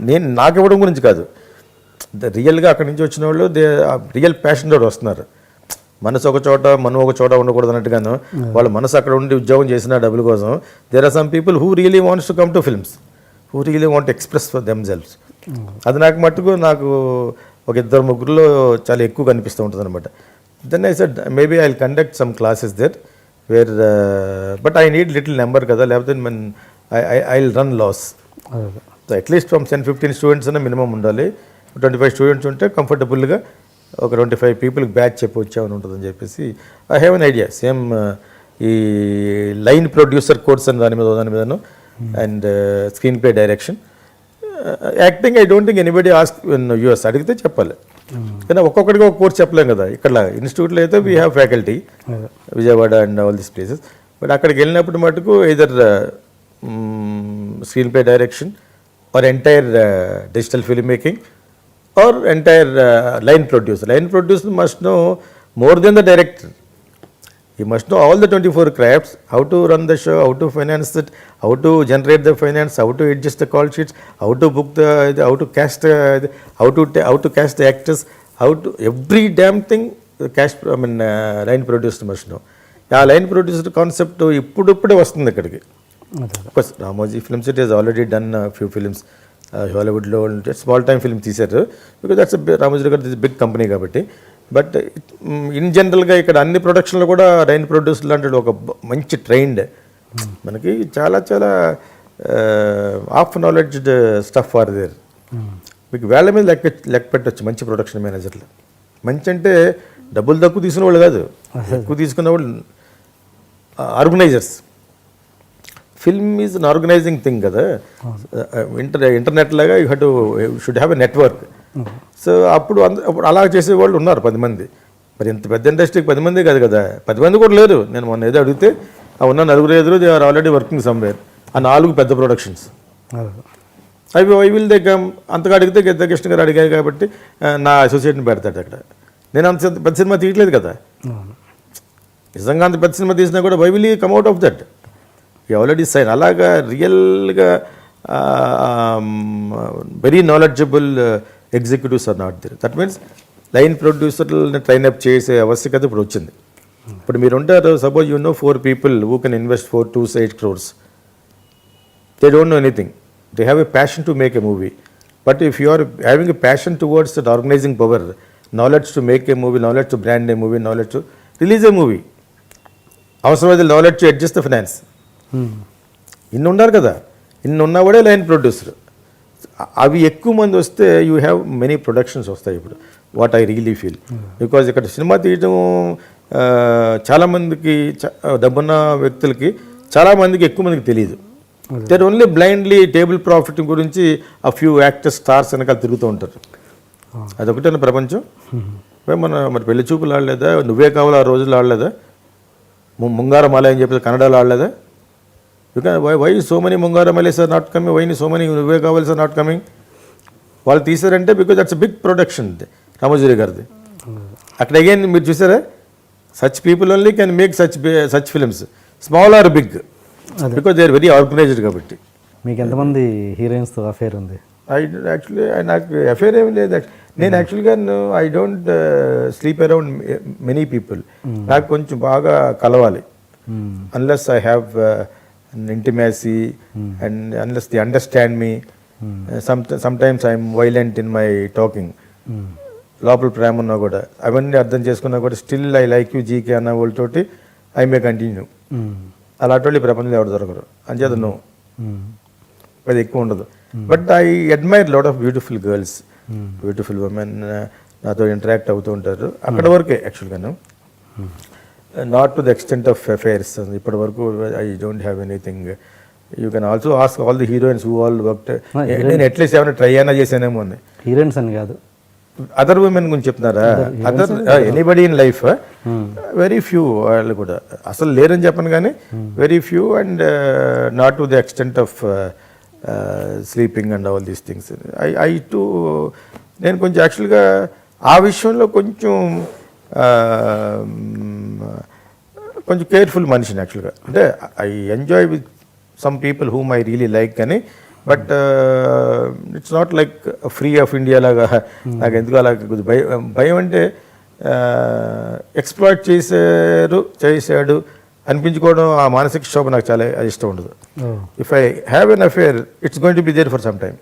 నేను నాకు ఇవ్వడం గురించి కాదు, రియల్గా అక్కడి నుంచి వచ్చిన వాళ్ళు రియల్ ప్యాషన్ తోటి వస్తున్నారు. మనసు ఒక చోట, మనం ఒక చోట ఉండకూడదు అన్నట్టుగాను వాళ్ళ మనసు అక్కడ ఉండి ఉద్యోగం చేసిన డబ్బుల కోసం. There are some people who really wants to come to films, who really want express for themselves. అది నాకు మట్టుకు నాకు ఒక 2-3 చాలా ఎక్కువ కనిపిస్తూ ఉంటుంది అనమాట. Then I said maybe I will conduct some classes there where, but I need little number కదా, లేకపోతే I will run loss. So at least from 10-15 students అన్న మినిమం ఉండాలి. 25 స్టూడెంట్స్ ఉంటే కంఫర్టబుల్గా ఒక 25 పీపుల్కి బ్యాచ్ చెప్పి వచ్చామని ఉంటుందని చెప్పేసి I have an idea. Same ఈ లైన్ ప్రొడ్యూసర్ కోర్స్ అని దాని మీదను and screen play direction. Acting I don't think anybody ask in US, అడిగితే చెప్పాలి. కానీ ఒక్కొక్కడికి ఒక కోర్స్ చెప్పలేం కదా. ఇక్కడ ఇన్స్టిట్యూట్లో అయితే we have faculty, Vijayawada and all these places. But అక్కడికి వెళ్ళినప్పుడు మటుకు either screen play direction are entire digital film making or entire line producer. Line producer must know more than the director. You must know all the 24 crafts, how to run the show, how to finance it, how to generate the finance, how to adjust the call sheets, how to book how to cast, how to cast the actors, how to every damn thing. Line producer must know. ఆ లైన్ ప్రొడ్యూసర్ కాన్సెప్ట్ ఇప్పుడిప్పుడే వస్తుంది ఇక్కడికి. First Ramoji film city he's already done few films హాలీవుడ్లో స్మాల్ టైమ్ ఫిల్మ్ తీశారు, because that's Ramoji garu this big company కాబట్టి. బట్ ఇన్ జనరల్గా ఇక్కడ అన్ని ప్రొడక్షన్లో కూడా లైన్ ప్రొడ్యూసర్ లాంటి ఒక మంచి ట్రైన్డ్, మనకి చాలా చాలా of knowledged stuff are there. మీకు వేళ్ల మీద లెక్క పెట్టచ్చు మంచి ప్రొడక్షన్ మేనేజర్లు. మంచి అంటే డబ్బులు తక్కువ తీసుకునే వాళ్ళు కాదు, ఎక్కువ తీసుకునే వాళ్ళు organisers. Film is an organising thing కదా. ఇంటర్నెట్ లాగా should have a network. So అప్పుడు అలా చేసేవాళ్ళు ఉన్నారు 10 మంది. మరి ఇంత పెద్ద ఇండస్ట్రీకి 10 మంది కాదు కదా, 10 మంది కూడా లేరు. నేను మొన్న ఏదో అడిగితే ఉన్న 4 they are already working somewhere. ఆ 4 పెద్ద ప్రొడక్షన్స్ అవి ఐ విల్ దే కమ్. అంతగా అడిగితే గీతాకృష్ణ గారు అడిగారు కాబట్టి నా అసోసియేట్ని పెడతాడు అక్కడ. నేను అంత పెద్ద సినిమా తీయట్లేదు కదా. నిజంగా అంత పెద్ద సినిమా తీసినా కూడా why will you come out of that, you already sign. అలాగా రియల్గా very knowledgeable executives are not there. That means line ప్రొడ్యూసర్ని ట్రైన్అప్ చేసే ఆవశ్యకత ఇప్పుడు వచ్చింది. ఇప్పుడు మీరు ఉంటారు, suppose you know 4 people who can invest 4 to 8 crores. They don't know anything. They have a passion to make a movie. But if you are having a passion towards that organizing power, knowledge to make a movie, knowledge to brand a movie, knowledge to release a movie, అవసరమైతే knowledge to adjust the finance, ఇన్ని ఉన్నారు కదా. ఇన్ని ఉన్నవాడే లైన్ ప్రొడ్యూసర్. అవి ఎక్కువ మంది వస్తే యూ హ్యావ్ మెనీ ప్రొడక్షన్స్ వస్తాయి ఇప్పుడు. What I really feel, because ఇక్కడ సినిమా తీయడం చాలామందికి, డబ్బున్న వ్యక్తులకి చాలామందికి, ఎక్కువ మందికి తెలియదు. There only blindly table profit గురించి ఆ ఫ్యూ యాక్టర్స్, స్టార్స్ వెనకాల తిరుగుతూ ఉంటారు. అదొకటేనా ప్రపంచం? మరి పెళ్లి చూపులు ఆడలేదా? నువ్వే కావాలి ఆ రోజులు ఆడలేదా? ముంగారమాల అని చెప్పేసి కన్నడలో ఆడలేదా? Why so many Mungarumale sir not coming, why so many Nuvve Kavali sir not coming. వాళ్ళు తీసారంటే because that's big production Ramoji గారిది. అక్కడ అగైన్ మీరు చూసారా, such people only can make such films, small or big, because they are very organized కాబట్టి. మీకు ఎంతమంది హీరోయిన్స్తో అఫేర్ ఉంది? యాక్చువల్లీ నాకు అఫేర్ ఏమి లేదు. నేను యాక్చువల్గా I don't sleep around many people. నాకు కొంచెం బాగా కలవాలి, unless I have intimacy and unless the understand me. Sometimes I'm violent in my talking. లోపల ప్రేమ ఉన్నా కూడా, అవన్నీ అర్థం చేసుకున్నా కూడా still I like you GK అన్న వాళ్ళతోటి ఐ మే కంటిన్యూ. అలాంటి వాళ్ళు ప్రపంచంలో ఎవరు దొరకరు. అంచేత నువ్వు అది ఎక్కువ ఉండదు. But I admire lot of beautiful girls, beautiful women నాతో ఇంటరాక్ట్ అవుతూ ఉంటారు. అక్కడ వరకే యాక్చువల్గాను, not to the extent of affairs. ఇప్పటి వరకు I don't have anything. You can also ask all the heroines who all worked. నేను అట్లీస్ట్ ఏమైనా ట్రై అయినా చేశానేమో అని. హీరోయిన్స్ అని కాదు, అదర్ ఉమెన్ గురించి చెప్తున్నారా? Other anybody in life, very few. వాళ్ళు కూడా అసలు లేరని చెప్పను కానీ very few, and not to the extent of sleeping and all these things. I to నేను కొంచెం యాక్చువల్గా ఆ విషయంలో కొంచెం కేర్ఫుల్ మనిషిని యాక్చువల్గా. అంటే I enjoy with some people whom I really like కానీ, but it's not like free of India లాగా. నాకు ఎందుకు అలా భయం అంటే ఎక్స్ప్లాయిట్ చేశాడు అనిపించుకోవడం, ఆ మానసిక క్షోభ నాకు చాలా ఇష్టం ఉండదు. If I have an affair it's going to be there for some time,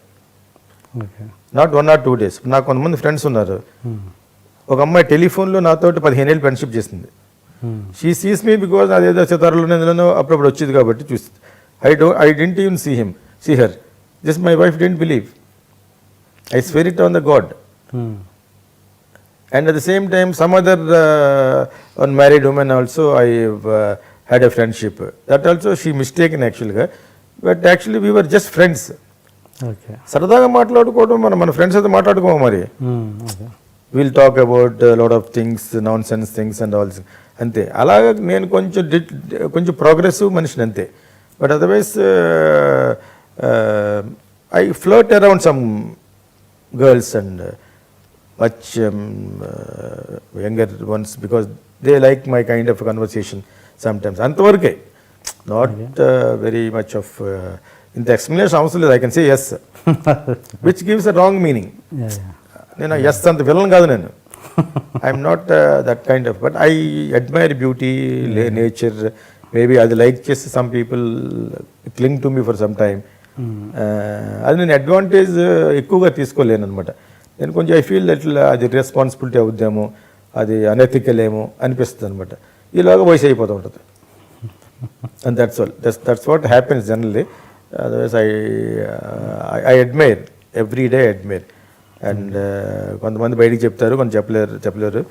not 1 or 2 days. నాకు కొంతమంది ఫ్రెండ్స్ ఉన్నారు. ఒక అమ్మాయి టెలిఫోన్లో నాతో 15 ఏళ్ళు ఫ్రెండ్షిప్ చేసింది. షీ సీస్ మీ బికాజ్ అదేదో సితారాలోనో అప్పుడప్పుడు వచ్చేది కాబట్టి చూస్తుంది. I didn't even see her. Just my wife didn't believe. I swear it on the god. And at the same time, some other unmarried women also I had a friendship. That also she mistaken actually. But actually we were just friends. Okay. సరదాగా మాట్లాడుకోవడం, మన ఫ్రెండ్స్ అయితే మాట్లాడుకోము మరి. Will talk about lot of things, nonsense things and all. అంతే. అలాగా నేను కొంచెం ప్రోగ్రెసివ్ మనిషిని అంతే. But otherwise I flirt around some girls and much younger ones because they like my kind of conversation sometimes, అంతవరకే. నాట్ వెరీ మచ్ ఆఫ్ ఇంత ఎక్స్ప్లెనేషన్ అవసరం లేదు. I can say yes which gives a wrong meaning. నేను ఎస్ అంత విలన్ కాదు నేను. I'm not that kind of, but I admire beauty, nature. Maybe అది లైక్ చేస్తే some people క్లింగ్ to me for some time. అది నేను అడ్వాంటేజ్ ఎక్కువగా తీసుకోలేను అనమాట. నేను కొంచెం ఐ ఫీల్ అట్లా అది రెస్పాన్సిబిలిటీ అవుద్దాము, అది అనెథికల్ ఏమో అనిపిస్తుంది అనమాట. ఈలోగా వయసు అయిపోతూ ఉంటుంది. And that's all. That's what happens generally. Otherwise I admire every day, admire. And కొంతమంది బయటికి చెప్తారు, కొంత చెప్పలేరు.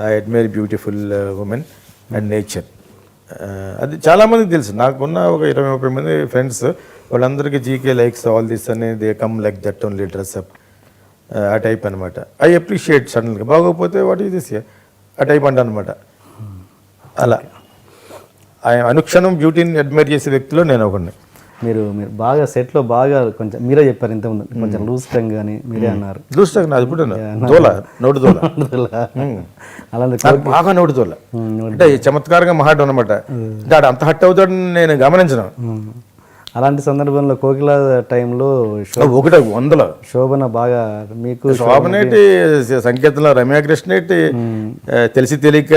I admire beautiful women and nature. అది చాలామందికి తెలుసు. నాకున్న ఒక 20-30 మంది ఫ్రెండ్స్, వాళ్ళందరికీ జీకే లైక్స్ ఆల్ దిస్ అని, they come like that only dress up, ఆ టైప్ అనమాట. ఐ అప్రిషియేట్ సడన్గా. బాగోకపోతే వాట్ ఈస్ దిస్, ఆ టైప్ అంట అనమాట. అలా అనుక్షణం బ్యూటీని అడ్మైర్ చేసే వ్యక్తిలో నేను ఒకడిని. మీరు బాగా సెట్లో బాగా కొంచెం మీరే చెప్పారు ఇంతకుముందు, కొంచెం లూజ్ టంగ్ అని మీరే అన్నారు. లూజ్ టంగ్ నాది ఇప్పుడు దోల, నోటు దోల. అలాంటి బాగా నోటు దోల అంటే చమత్కారంగా మాట్లాడడం అనమాట. అంటే అంత హట్ అవుతాడని నేను గమనించను. అలాంటి సందర్భంలో కోకిల టైంలో 100 శోభన బాగా మీకు శోభనేటి, సంకేతంలో రమ్యాకృష్ణ ఏంటి, తెలిసి తెలియక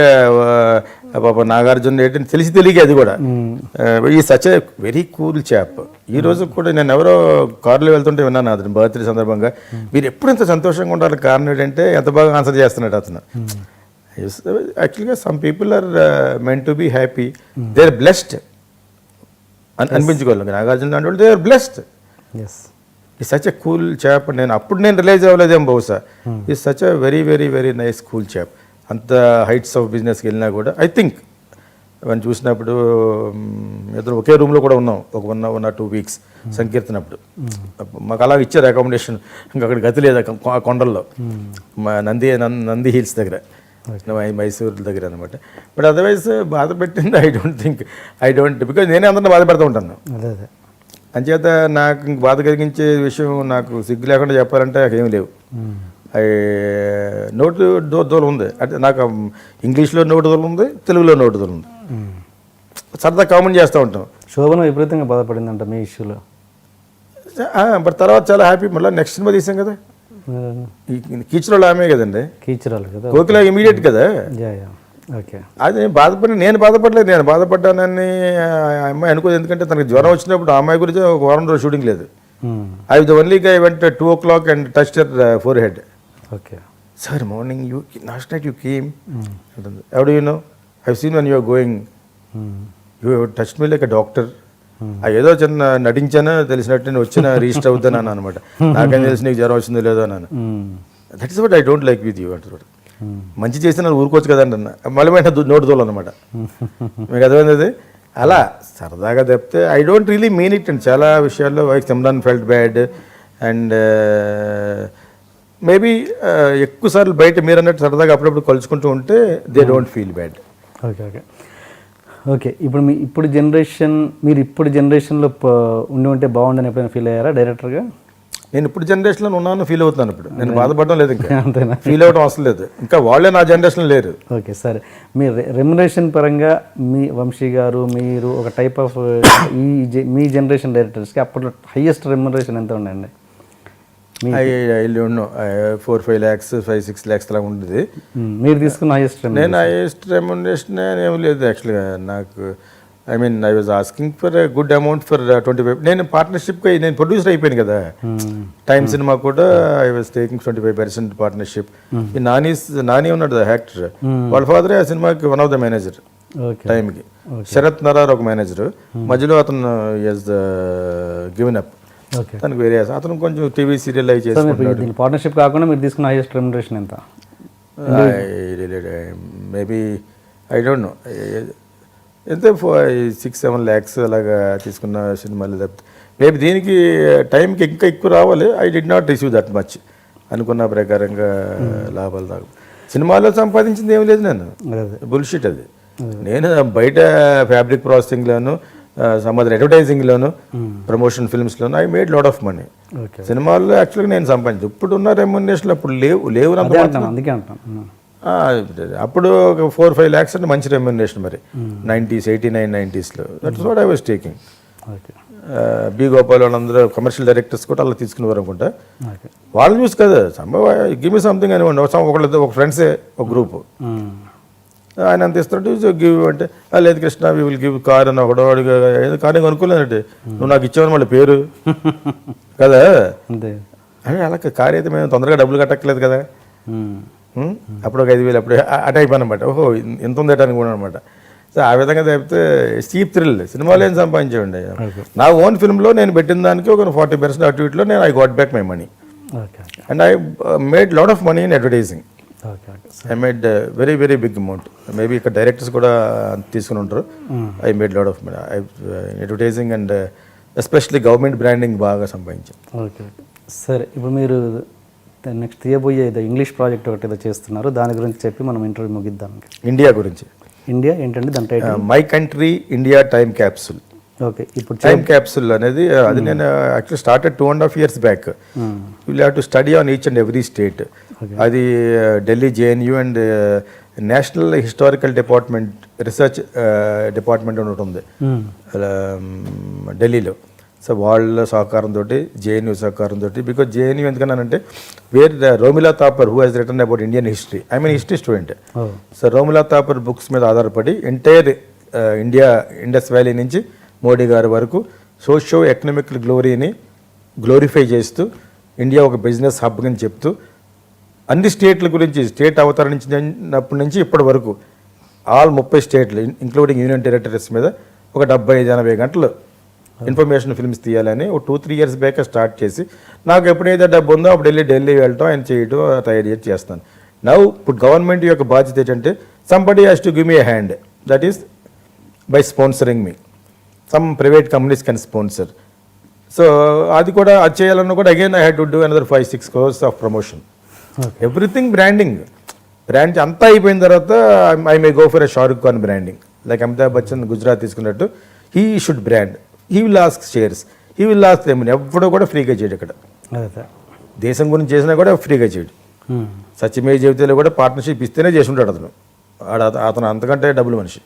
పాప నాగార్జున ఏంటి, తెలిసి తెలియక అది కూడా. ఈ such a very cool chap. ఈ రోజు కూడా నేను ఎవరో కారులో వెళ్తుంటే విన్నాను అతను బర్త్డే సందర్భంగా, మీరు ఎప్పుడు ఇంత సంతోషంగా ఉండాలి, కారణం ఏంటంటే ఎంత బాగా ఆన్సర్ చేస్తున్నాడు అతను. యాక్చువల్గా some people are meant to be happy, they are blessed అనిపించుకోవాలి. నాగార్జున అంటే దే ఆర్ బ్లెస్డ్. ఈ సచ్ ఎ కూల్ చాప్. నేను రిలైజ్ అవ్వలేదేమో బహుశా. ఈ such a very very very nice cool chap. అంత హైట్స్ ఆఫ్ బిజినెస్కి వెళ్ళినా కూడా ఐ థింక్ మనం చూసినప్పుడు ఇద్దరు ఒకే రూమ్లో కూడా ఉన్నాం ఒక 1 or 2 weeks సంకీర్తనప్పుడు. మాకు అలా ఇచ్చారు అకామిడేషన్. ఇంకా అక్కడ గతి లేదు కొండల్లో, మా నంది హిల్స్ దగ్గర, మైసూరు దగ్గర అనమాట. బట్ అదర్వైజ్ బాధ పెట్టింది ఐ డోంట్ బికాజ్ నేనే అందరిని బాధ పెడుతూ ఉంటాను. అంచేత నాకు ఇంక బాధ కలిగించే విషయం నాకు సిగ్గు లేకుండా చెప్పాలంటే నాకేమీ లేవు. నోటు దోలు ఉంది అంటే నాకు ఇంగ్లీష్లో నోటు దోలు ఉంది, తెలుగులో నోటు దోలు ఉంది. సరదా కామెంట్ చేస్తూ ఉంటాం. శోభన విపరీతంగా బాధపడిందంట మీ ఇష్యూలో. బట్ తర్వాత చాలా హ్యాపీ. మళ్ళీ నెక్స్ట్ సినిమా తీసాం కదా, కీచరాలు ఆమె కదండి, కీచరాలు కదా, కోకిల ఇమీడియట్ కదా. ఓకే, అది నేను బాధపడలేదు. నేను బాధపడ్డానని అమ్మాయి అనుకోదు. ఎందుకంటే తనకి జ్వరం వచ్చినప్పుడు ఆ అమ్మాయి గురించి ఒక వారం రోజు షూటింగ్ లేదు. I the only guy went 2 o'clock and touched her forehead. Okay sir, morning last night you came, how do you know, I seen when you are going, you touch me like a doctor. ఏదో చిన్న నటించాను తెలిసినట్టు నేను వచ్చిన రిజిస్టర్ అవుతాను అనమాట. నాకేం తెలిసి నీకు జ్వరం వచ్చిందో లేదో అన్నాను. That is what I don't like with you అంటారు. మంచి చేస్తే నన్ను ఊరుకోవచ్చు కదండి అన్న. మళ్ళీ నోటు దోలు అనమాట. మీకు అర్థమైంది. అలా సరదాగా చెప్తే I don't really mean it. And చాలా విషయాల్లో వైక్ Simran felt bad. And maybe ఎక్కువసార్లు బయట మీరు అన్నట్టు సరదాగా అప్పుడప్పుడు కలుసుకుంటూ ఉంటే they don't feel bad. Okay okay okay ఇప్పుడు ఇప్పుడు జనరేషన్లో ఉండి బాగుండని ఎప్పుడైనా ఫీల్ అయ్యారా డైరెక్టర్గా? నేను ఇప్పుడు జనరేషన్లో ఉన్నాను, ఫీల్ అవుతున్నాను. ఇప్పుడు నేను బాధపడడం లేదు, ఇంకా అంతేనా, ఫీల్ అవ్వడం అవసరం లేదు. ఇంకా వాళ్ళే నా జనరేషన్ లేరు. ఓకే సరే, మీ రెమ్యునరేషన్ పరంగా మీ వంశీ గారు మీరు ఒక టైప్ ఆఫ్ మీ జనరేషన్ డైరెక్టర్స్కి అప్పట్లో హైయెస్ట్ రెమ్యునరేషన్ ఎంత ఉండండి? 4-5 lakhs 5-6 lakhs అలా ఉంటుంది. మీరు తీసుకున్న హైయెస్ట్? నేను హైయెస్ట్ రెమ్యునరేషన్ ఏం లేదు యాక్చువల్గా నాకు. I mean I was asking for a good amount for 25. నేను పార్ట్నర్షిప్గా నేను ప్రొడ్యూసర్ అయిపోయాను కదా. టైమ్ సినిమా కూడా ఐ వాజ్ టేకింగ్ 25% పార్ట్నర్షిప్. ఈ నాని ఉన్నాడు యాక్టర్, వాళ్ళ ఫాదరే ఆ సినిమాకి వన్ ఆఫ్ ద మేనేజర్ టైంకి. శరత్ నరార్ ఒక మేనేజర్, మధ్యలో అతను ఈజ్ గివెన్ అప్. తనకు వేరే అతను కొంచెం టీవీ సీరియల్ అవి చేసుకుంటాడు. పార్ట్నర్షిప్ కాకుండా మీరు తీసుకున్న హైయెస్ట్ రెమ్యునరేషన్ ఎంత? మేబీ ఐ డోంట్ నో, ఎంత 6-7 lakhs అలాగా తీసుకున్న సినిమాలు తప్పితే మేబీ దీనికి టైంకి ఇంకా ఎక్కువ రావాలి. I did not receive that much అనుకున్న ప్రకారంగా లాభాలు దాకా. సినిమాలో సంపాదించింది ఏమి లేదు, నేను బుల్షిట్ అది. నేను బయట ఫ్యాబ్రిక్ ప్రాసెసింగ్లోను, సమ్ అదర్ అడ్వర్టైజింగ్లోను, ప్రమోషన్ ఫిల్మ్స్లోను I made lot of money. సినిమాల్లో యాక్చువల్గా నేను సంపాదించు. ఇప్పుడు ఉన్న రెమ్యునరేషన్ అప్పుడు లేవు. అందుకే అంటాను అప్పుడు ఒక 4-5 lakhs అంటే మంచి రెమ్యునరేషన్ మరి 90s 89 90sలో. That's what I was taking. Okay B Gopal వాళ్ళందరూ కమర్షియల్ డైరెక్టర్స్ కూడా అలా తీసుకునేవారు అనుకుంటా. ఓకే వాళ్ళు చూసి కదా గివ్ మీ సంథింగ్ అని ఒకళ్ళతో ఒక ఫ్రెండ్సే ఒక గ్రూప్ ఆయన అంత ఇస్తున్నట్టు గివ్ అంటే లేదు Krishna we will give car అని ఒకడో కార్ కొనుక్కోలేనంటే నువ్వు నాకు ఇచ్చావని మళ్ళీ పేరు కదా అంతే. అని అలా కార్ అయితే మేము తొందరగా డబ్బులు కట్టక్కలేదు కదా. అప్పుడు ఒక 5,000 అప్పుడు అటు అయిపోయాను అనమాట. ఓహో ఎంత ఉందట అనుకున్నాను అనమాట. సో ఆ విధంగా చెప్తే చీప్ థ్రిల్ సినిమాలో ఏం సంపాదించేయండి. నా ఓన్ ఫిల్మ్లో నేను పెట్టిన దానికి ఒక 40% అటు ఇటులో నేను I got back my money okay and I made lot of money in advertising. Okay okay I made very very big amount. Maybe ఇక్కడ డైరెక్టర్స్ కూడా తీసుకుని ఉంటారు. I made lot of money advertising and especially government branding బాగా సంపాదించాను. ఓకే ఓకే సరే. ఇప్పుడు మీరు నెక్స్ట్ తీయబోయే ఏదో ఇంగ్లీష్ ప్రాజెక్ట్ ఒకటి ఏదో చేస్తున్నారు, దాని గురించి చెప్పి మనం ఇంటర్వ్యూ ముగిద్దాం. ఇండియా గురించి ఇండియా ఏంటంటే దాని title my country India time capsule. Okay ఇప్పుడు టైమ్ క్యాప్సూల్ అనేది అది నేను actually started 2.5 years back. Will have to study on each and every state. అది Delhi JNU and national historical department research department అని ఒకటి ఉంది ఢిల్లీలో. సో వాళ్ళ సహకారంతో జేఎన్యూ సహకారంతో బికాజ్ జేఎన్యూ ఎందుకన్నానంటే where Romila Thapar who has written about Indian history. I mean history student. So Romila Thapar books మీద ఆధారపడి ఎంటైర్ ఇండియా ఇండస్ వ్యాలీ నుంచి మోడీ గారి వరకు సోషియో ఎకనామిక్ గ్లోరీని గ్లోరిఫై చేస్తూ ఇండియా ఒక బిజినెస్ హబ్ అని చెప్తూ అన్ని స్టేట్ల గురించి స్టేట్ అవతరించినప్పటి నుంచి ఇప్పటి వరకు ఆల్ 30 స్టేట్లు ఇంక్లూడింగ్ యూనియన్ టెరిటరీస్ మీద ఒక 75-80 గంటలు ఇన్ఫర్మేషన్ ఫిల్మ్స్ తీయాలని ఒక 2-3 years బ్యాక్ స్టార్ట్ చేసి నాకు ఎప్పుడైతే డబ్బు ఉందో అప్పుడు ఢిల్లీ వెళ్ళటం ఆయన చేయటం తయారు చేస్తాను. నౌ ఇప్పుడు గవర్నమెంట్ యొక్క బాధ్యత ఏంటంటే somebody has to give me a hand, that is by sponsoring me. Some private companies can sponsor. So అది కూడా అది చేయాలన్నా కూడా again I had to do another 5-6 crores of promotion. Everything branding అంతా అయిపోయిన తర్వాత I may go for a Shahrukh Khan branding like Amitabh Bachchan Gujarat తీసుకున్నట్టు he should brand. He will ask shares, he will ask remuneration. ఎప్పుడో కూడా ఫ్రీగా చేయడు. ఇక్కడ దేశం గురించి చేసినా కూడా ఫ్రీగా చేయడు. సత్యమేవ జయతేలో కూడా పార్ట్నర్షిప్ ఇస్తేనే చేసి ఉంటాడు అతను అంతకంటే డబ్బులు మనిషి.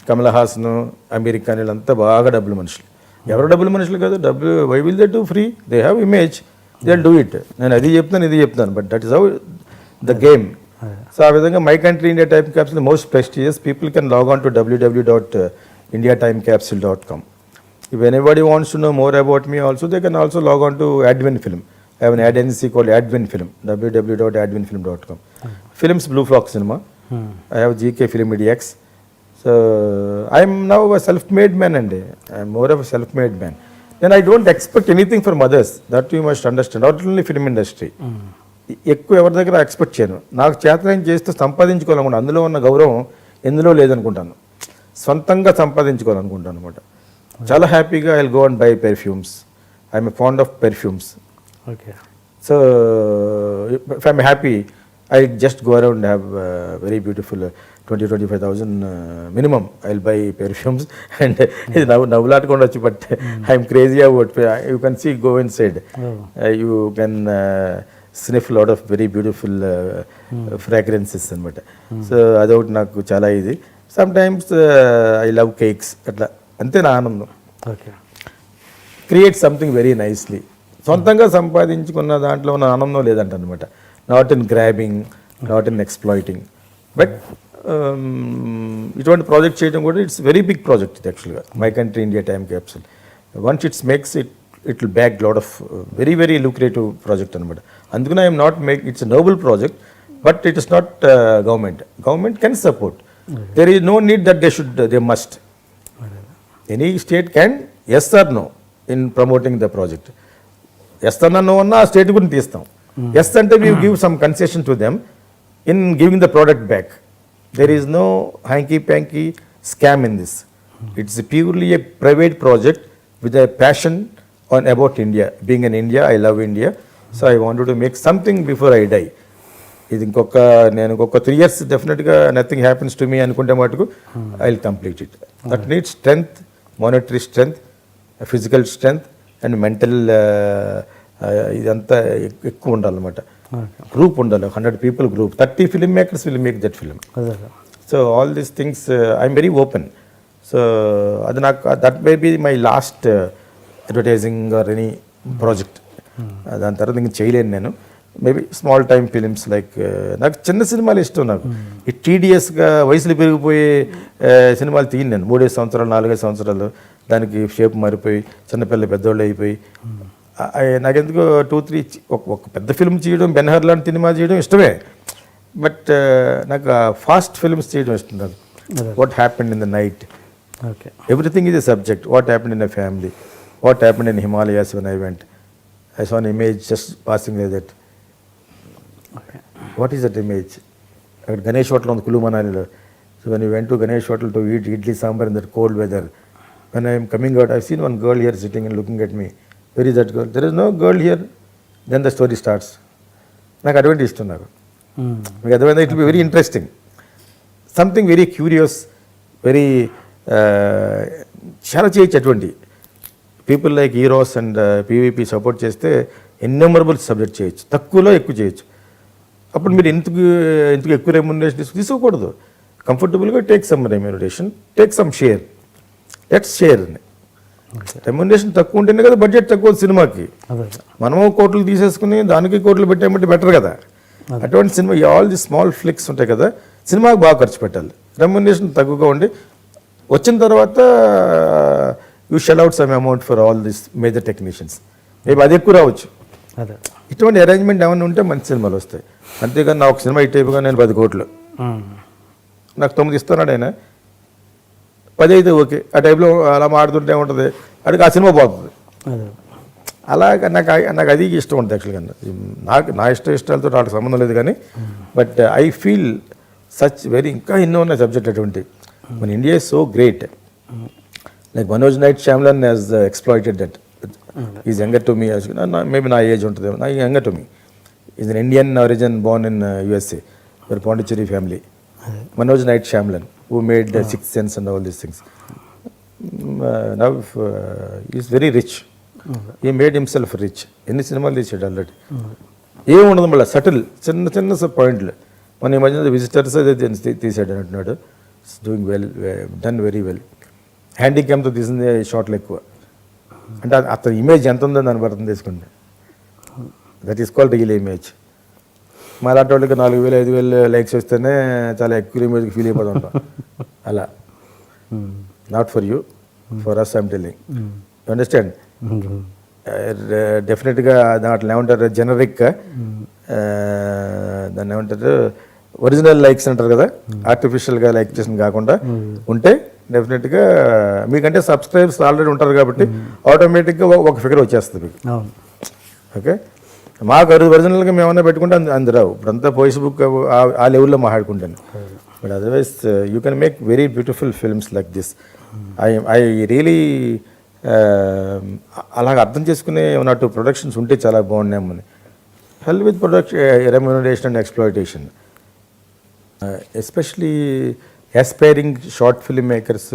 కమల్ హాసన్ అమీర్ ఖాన్ వీళ్ళంతా బాగా డబ్బులు మనుషులు. ఎవరు డబ్బులు మనుషులు కాదు. డబ్బులు why will they do free? They have image, they do it. నేను అది చెప్తాను ఇది చెప్తాను, but that is how the game. So ఆ విధంగా my country India time capsule most prestigious. People can log on to www.indiatimecapsule.com. If anybody wants to know more about me also, they can also log on to Adwin Film. I have an ad agency called Adwin Film, www.adwinfilm.com. Films Blue Fox Cinema. I have GK Film EDX. So I am now a self-made man and I am more of a self-made man. Then I don't expect anything from others. That you must understand. Not only film industry. ఎక్కువ ఎవరి దగ్గర ఎక్స్పెక్ట్ చేయను. నాకు చేతనం చేస్తూ సంపాదించుకోవాలనుకుంటాను. అందులో ఉన్న గౌరవం ఎందులో లేదనుకుంటాను. సొంతంగా సంపాదించుకోవాలనుకుంటాను అనమాట. చాలా హ్యాపీగా I will go and buy perfumes. I'm fond of perfumes. Okay. So if I'm happy I just go around have very beautiful 20-25,000 minimum I will buy perfumes. And ఇది నవ్వులాటకుండా వచ్చి, but I'm crazy about. You can see go inside, you can sniff lot of very beautiful fragrances అనమాట. సో అదొకటి నాకు చాలా ఇది. Sometimes I love cakes. అట్లా అంతే నా ఆనందం. Okay. Create something very nicely. సొంతంగా సంపాదించుకున్న దాంట్లో ఉన్న ఆనందం లేదంట అనమాట. Not in grabbing, not in exploiting. But ఇటువంటి ప్రాజెక్ట్ చేయడం కూడా ఇట్స్ వెరీ బిగ్ ప్రాజెక్ట్ ఇది యాక్చువల్గా. My country India time capsule once it's makes it will back lot of very very lucrative project అనమాట. అందుకని I'm not make it's noble project, but it is not government can support. There is no need that they must. Any state can yes or no in promoting the project. Yes అన్న నో అన్న ఆ స్టేట్ గురించి తీస్తాం. ఎస్ అంటే we give some concession to them in giving the product back. There is no hanky panky scam in this. It's purely a private project with a passion on about India. Being in India, I love India. So I wanted to make something before I die. ఇది నేను ఇంకొక 3 years డెఫినెట్గా నథింగ్ హ్యాపెన్స్ టు మీ అనుకుంటే మటుకు I will complete it. That needs strength, monetary strength, physical strength and mental ఇదంతా ఎక్కువ ఉండాలన్నమాట. గ్రూప్ ఉండాలి, 100 people group, 30 film makers will make that film. అదే sir. So all these things I'm very open. So అది నాకు that may be my last advertising or any project. దాని తర్వాత ఇంక చేయలేను నేను. Maybe small time films like, నాకు చిన్న సినిమాలు ఇష్టం. నాకు ఈ టీడీఎస్గా వయసులు పెరిగిపోయే సినిమాలు తీయను నేను. 3-5 సంవత్సరాలు 4-5 సంవత్సరాలు దానికి షేప్ మారిపోయి చిన్నపిల్లలు పెద్దోళ్ళు అయిపోయి, నాకెందుకు 2-3 ఒక పెద్ద ఫిల్మ్ చేయడం, బెన్హర్ లాంటి సినిమా చేయడం ఇష్టమే. బట్ నాకు ఫాస్ట్ ఫిల్మ్స్ చేయడం ఇష్టం నాకు. What happened in the night, okay, everything is a subject. What happened in a family, what happened in Himalayas when I went. I saw an image just passing like that. Okay, What is that image? At Ganesh Hotel on Kulu Manali. So when we went to Ganesh Hotel to eat idli sambar in that cold weather, when I am coming out, I've seen one girl here sitting and looking at me. Where is that girl? There is no girl here. Then the story starts. నాకు అటువంటి ఇష్టం నాకు. మీకు అర్థమైందా? It will be very interesting, something very curious, very చాలా చేయొచ్చు. అటువంటి people like heroes and PVP support చేస్తే ఎన్నెమరబుల్ సబ్జెక్ట్ చేయొచ్చు, తక్కువలో ఎక్కువ చేయొచ్చు. అప్పుడు మీరు ఎందుకు ఎక్కువ రెమ్యునరేషన్ తీసుకోకూడదు. కంఫర్టబుల్గా take some remuneration, take some share, let's share అని. రెమ్యునరేషన్ తక్కువ ఉంటేనే కదా బడ్జెట్ తక్కువ సినిమాకి. మనము కోట్లు తీసేసుకుని దానికి కోట్లు పెట్టామంటే బెటర్ కదా. అటువంటి సినిమా ఆల్ ది స్మాల్ ఫ్లిక్స్ ఉంటాయి కదా, సినిమాకి బాగా ఖర్చు పెట్టాలి. రెమ్యునరేషన్ తక్కువగా ఉండి వచ్చిన తర్వాత you shall out some amount for all this major technicians. Maybe అది ఎక్కువ రావచ్చు. అదే, ఇటువంటి అరేంజ్మెంట్ ఏమైనా ఉంటే మంచి సినిమాలు వస్తాయి. అంతేగాని నా ఒక సినిమా హిట్ అయిపోగా నేను 10 కోట్లు, నాకు 9 ఇస్తున్నాడు ఆయన, 10 అయితే ఓకే. ఆ టైంలో అలా మాడుతుంటే ఉంటుంది, అడిగి ఆ సినిమా పోతుంది. అదే, అలాగ నాకు అది ఇష్టం ఉంటుంది యాక్చువల్గా. నా ఇష్టాలతో నాకు సంబంధం లేదు కానీ, but I feel such very ఇంకా ఎన్నో ఉన్నాయి సబ్జెక్ట్ అటువంటి. మన India is so great. Like Manoj night Shyamalan has exploited that. Is younger to me, maybe నా ఏజ్ ఉంటుంది, నా younger to me. Is an Indian origin, born in USA, for Pondicherry family. Manoj night Shyamalan who made Sixth Sense and all these things. Now he is very rich. He made himself rich. ఎన్ని సినిమాలు తీసాడు ఆల్రెడీ. ఏముండదు మళ్ళీ సటిల్ చిన్న చిన్న పాయింట్లు. మన ఈ మధ్యన విజిటర్స్ అదే తీసాడు అంటున్నాడు. It's doing well, done very well. హ్యాండిక్యామ్తో తీసింది షార్ట్లు ఎక్కువ. అంటే అతని ఇమేజ్ ఎంత ఉందో దాన్ని అర్థం తీసుకుంటే that is called real image. మా లాంటి వాళ్ళకి 4,000 5,000 లైక్స్ వస్తేనే చాలా ఎక్కువ ఇమేజ్కి ఫీల్ అయిపోతూ ఉంటాం. అలా not for you, for us I'm telling. You understand? డెఫినెట్గా దాంట్లో ఏమంటారు, జనరిక్ దాన్ని ఏమంటారు, ఒరిజినల్ లైక్స్ అంటారు కదా, ఆర్టిఫిషియల్గా లైక్ చేసిన కాకుండా ఉంటే డెఫినెట్గా మీకంటే సబ్స్క్రైబర్స్ ఆల్రెడీ ఉంటారు కాబట్టి ఆటోమేటిక్గా ఒక ఫిగర్ వచ్చేస్తుంది మీకు. ఓకే, మాకు ఒరిజినల్గా మేమన్నా పెట్టుకుంటే అందరావు. ఇప్పుడంతా ఫేస్బుక్ ఆ లెవెల్లో మాట్లాడుకుంటాను. But otherwise you can make very beautiful films like this. I really అలాగ అర్థం చేసుకునే ఉన్నట్టు ప్రొడక్షన్స్ ఉంటే చాలా బాగున్నాయని. Help with remuneration and exploitation. Especially aspiring short film makers,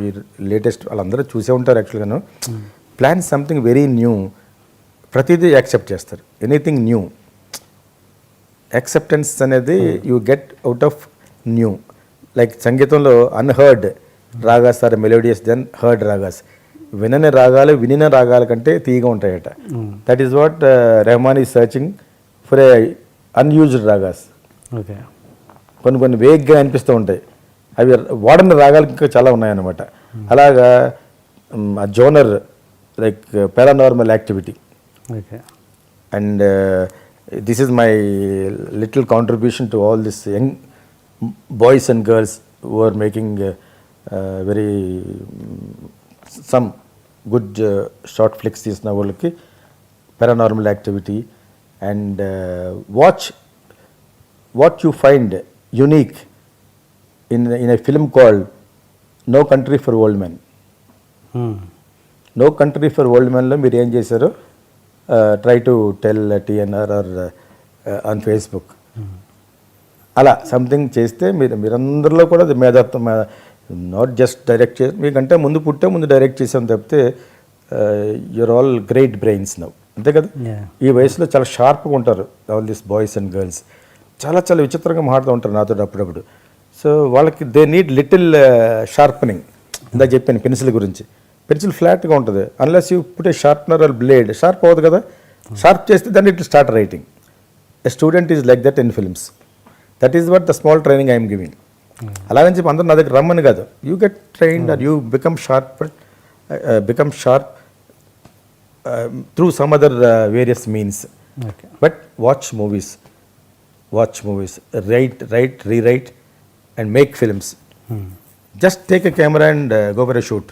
ఈ లేటెస్ట్ వాళ్ళందరూ చూసే ఉంటారు యాక్చువల్గాను. Plan something very new. ప్రతిదీ యాక్సెప్ట్ చేస్తారు, ఎనీథింగ్ న్యూ. యాక్సెప్టెన్స్ అనేది you get out of new. Like సంగీతంలో unheard ragas are melodious than heard ragas. వినని రాగాలు వినిన రాగాల కంటే తీయగా ఉంటాయట. That is what Rahman is searching for a unused ragas. Okay, కొన్ని వేగ్గా అనిపిస్తూ ఉంటాయి, అవి వాడని రాగాలు ఇంకా చాలా ఉన్నాయన్నమాట. అలాగా ఆ genre like paranormal activity. Okay, and this is my little contribution to all this young boys and girls who are making very some good short flicks తీసిన వాళ్ళకి paranormal activity. And watch what you find unique in a film called No Country for Old Men. No Country for Old Men లో మీరు ఏం చేశారో try to tell TNR or on Facebook. అలా సంథింగ్ చేస్తే మీరందరిలో కూడా మేధాత్వం, నాట్ జస్ట్ డైరెక్ట్ చేసి మీకంటే ముందు డైరెక్ట్ చేసాం తప్పితే you're all great brains now. అంతే కదా. Yeah. ఈ వయసులో చాలా షార్ప్గా ఉంటారు all this boys and girls. చాలా చాలా విచిత్రంగా మాట్లాడుతూ ఉంటారు నాతో అప్పుడప్పుడు. సో వాళ్ళకి దే నీడ్ లిటిల్ షార్పనింగ్. ఇందాక చెప్పాను పెన్సిల్ గురించి. పెన్సిల్ ఫ్లాట్గా ఉంటుంది, unless you put a sharpener or blade sharp అవ్వదు కదా. షార్ప్ చేస్తే దాన్ని it start writing. A student is like that in films. That is what the small training I'm giving. అలాగని చెప్పి అందరూ నా దగ్గర రమ్మని కాదు. You get trained or you become sharp through some other various means. Okay. But watch movies, write, rewrite and make films. Just take a camera and go for a shoot.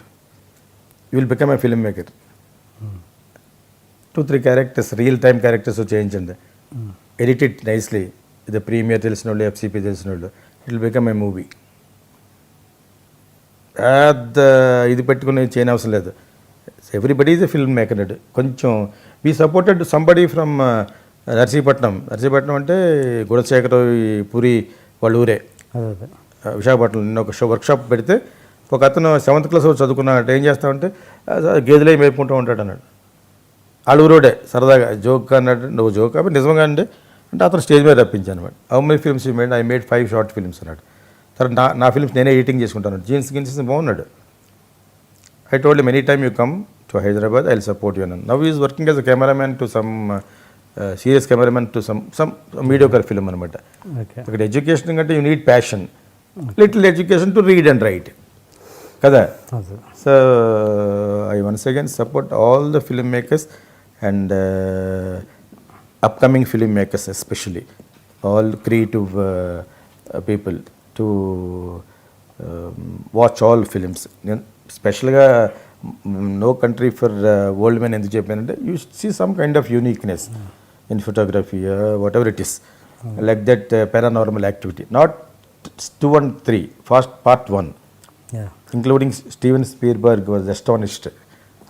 You will become a filmmaker. 2-3 characters, real-time characters change and edit it nicely. The Premiere తెలిసినోళ్ళు, FCP తెలిసినోళ్ళు, it will become a movie. ఇది పెట్టుకుని చేయని అవసరం లేదు. Everybody is a film maker. కొంచెం we supported somebody from Narsipatnam అంటే గుణశేఖర్ పూరి వాళ్ళ ఊరే, అదే విశాఖపట్నం. నిన్న ఒక వర్క్షాప్ పెడితే ఒక అతను 7th క్లాస్ చదువుకున్నాడు. ఏం చేస్తామంటే గేదెలే మేపుకుంటూ ఉంటాడు అన్నాడు. వాళ్ళ ఊరోడే సరదాగా జోక్ అన్నాడు. నువ్వు జోక్ కాబట్టి నిజంగా అంటే అతను స్టేజ్ మీద రప్పించాను అనమాట. How many films you made? I made 5 short films అన్నాడు. తర్వాత నా ఫిల్మ్స్ నేనే ఎడిటింగ్ చేసుకుంటాను. జీన్స్ బాగున్నాడు. I told him, anytime you come to Hyderabad, I'll support you. Now he is working as a cameraman to some serious cameraman to some mediocre film anamata. Okay. Because education ante you need passion, little education to read and write. Kada. అదే. So I once again support all the filmmakers and upcoming filmmakers, especially all creative people to watch all films. స్పెషల్గా no country for old men ఎందుకు చెప్పానంటే you see some kind of uniqueness in photography, whatever it is, like that paranormal activity. Not 2 and 3, first part 1, Yeah. Including Steven Spielberg was astonished.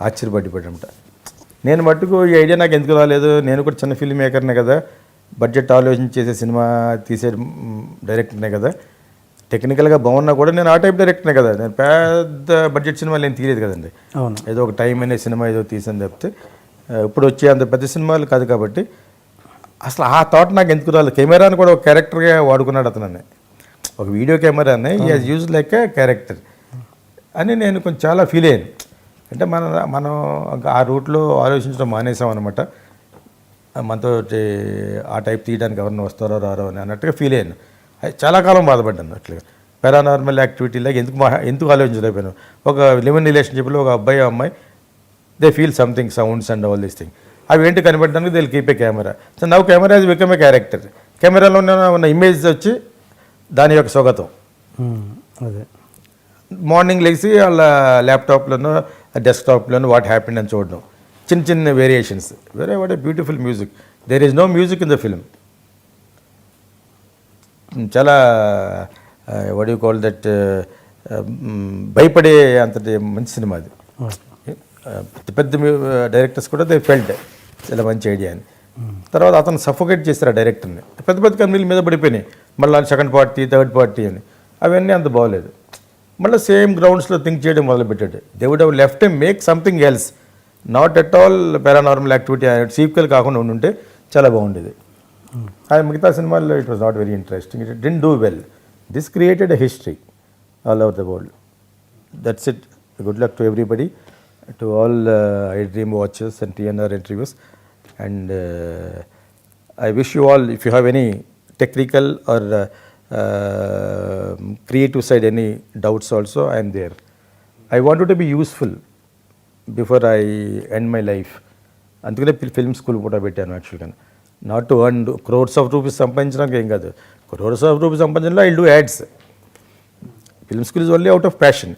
ఆశ్చర్యపడిపోయాడంట. నేను మట్టుకు ఈ ఐడియా నాకు ఎందుకు రాలేదు, నేను కూడా చిన్న ఫిల్మ్ మేకర్నే కదా, బడ్జెట్ ఆలోచించి చేసే సినిమా తీసే డైరెక్టర్నే కదా, టెక్నికల్గా బాగున్నా కూడా నేను ఆ టైప్ డైరెక్టర్నే కదా, నేను పెద్ద బడ్జెట్ సినిమాలు నేను తీయలేదు కదండి. అవును. ఏదో ఒక టైం అనే సినిమా ఏదో తీసాను తప్పితే ఇప్పుడు వచ్చే అంత పెద్ద సినిమాలు కాదు. కాబట్టి అసలు ఆ థాట్ నాకు ఎందుకు రాలేదు. కెమెరాని కూడా ఒక క్యారెక్టర్గా వాడుకున్నాడు అతనని, ఒక వీడియో కెమెరాని ఈ has use like A character అని నేను కొంచెం చాలా ఫీల్ అయ్యాను. అంటే మనం ఆ రూట్లో ఆలోచించడం మానేసాం అనమాట. మనతో ఆ టైప్ తీయడానికి ఎవరిని వస్తారో రారో అని అన్నట్టుగా ఫీల్ అయ్యాను. చాలా కాలం బాధపడ్డాను అట్లా. పారానార్మల్ యాక్టివిటీలాగా ఎందుకు ఆలోచించలేకపోయాను. ఒక లివ్ ఇన్ రిలేషన్షిప్లో ఒక అబ్బాయి అమ్మాయి they feel something sounds and all these thing. అవి ఏంటి కనిపెట్టడానికి they will keep a camera. So now camera is become a character. కెమెరాలో ఉన్న ఇమేజ్ వచ్చి దాని యొక్క స్వాగతం. అదే. మార్నింగ్ లేచి వాళ్ళ ల్యాప్టాప్లోనో డెస్క్టాప్లోనో వాట్ హ్యాపెండ్ అని చూడడం, చిన్న చిన్న variations. What a beautiful music. There is no music in the film. చాలా వాట్ యూ కాల్ దట్ భయపడే అంతటి మంచి సినిమా అది. పెద్ద డైరెక్టర్స్ కూడా దే ఫెల్ట్ చాలా మంచి ఐడియా అని. తర్వాత అతను సఫోకేట్ చేస్తారు ఆ డైరెక్టర్ని. పెద్ద పెద్ద కంపెనీల మీద పడిపోయినాయి. మళ్ళీ సెకండ్ పార్టీ, థర్డ్ పార్టీ అని అవన్నీ అంత బాగోలేదు. మళ్ళీ సేమ్ గ్రౌండ్స్లో థింక్ చేయడం మొదలుపెట్టాడు. They would have left them make something else, not at all paranormal activity sequel కాకుండా ఉండుంటే చాలా బాగుండేది. మిగతా సినిమాల్లో it was not very interesting. It didn't do well. This created a history all over the world. That's it. Good luck to everybody, to all iDream watchers and TNR interviews. And I wish you all, if you have any technical or creative side, any doubts also, I am there. I wanted to be useful before I end my life. అందుకనే ఫిల్మ్ స్కూల్ కూడా పెట్టాను యాక్చువల్గా. Not to earn crores of rupees సంపాదించడానికి ఏం కాదు. crores of rupees సంపాదించడంలో I do ads. Film school is only out of passion.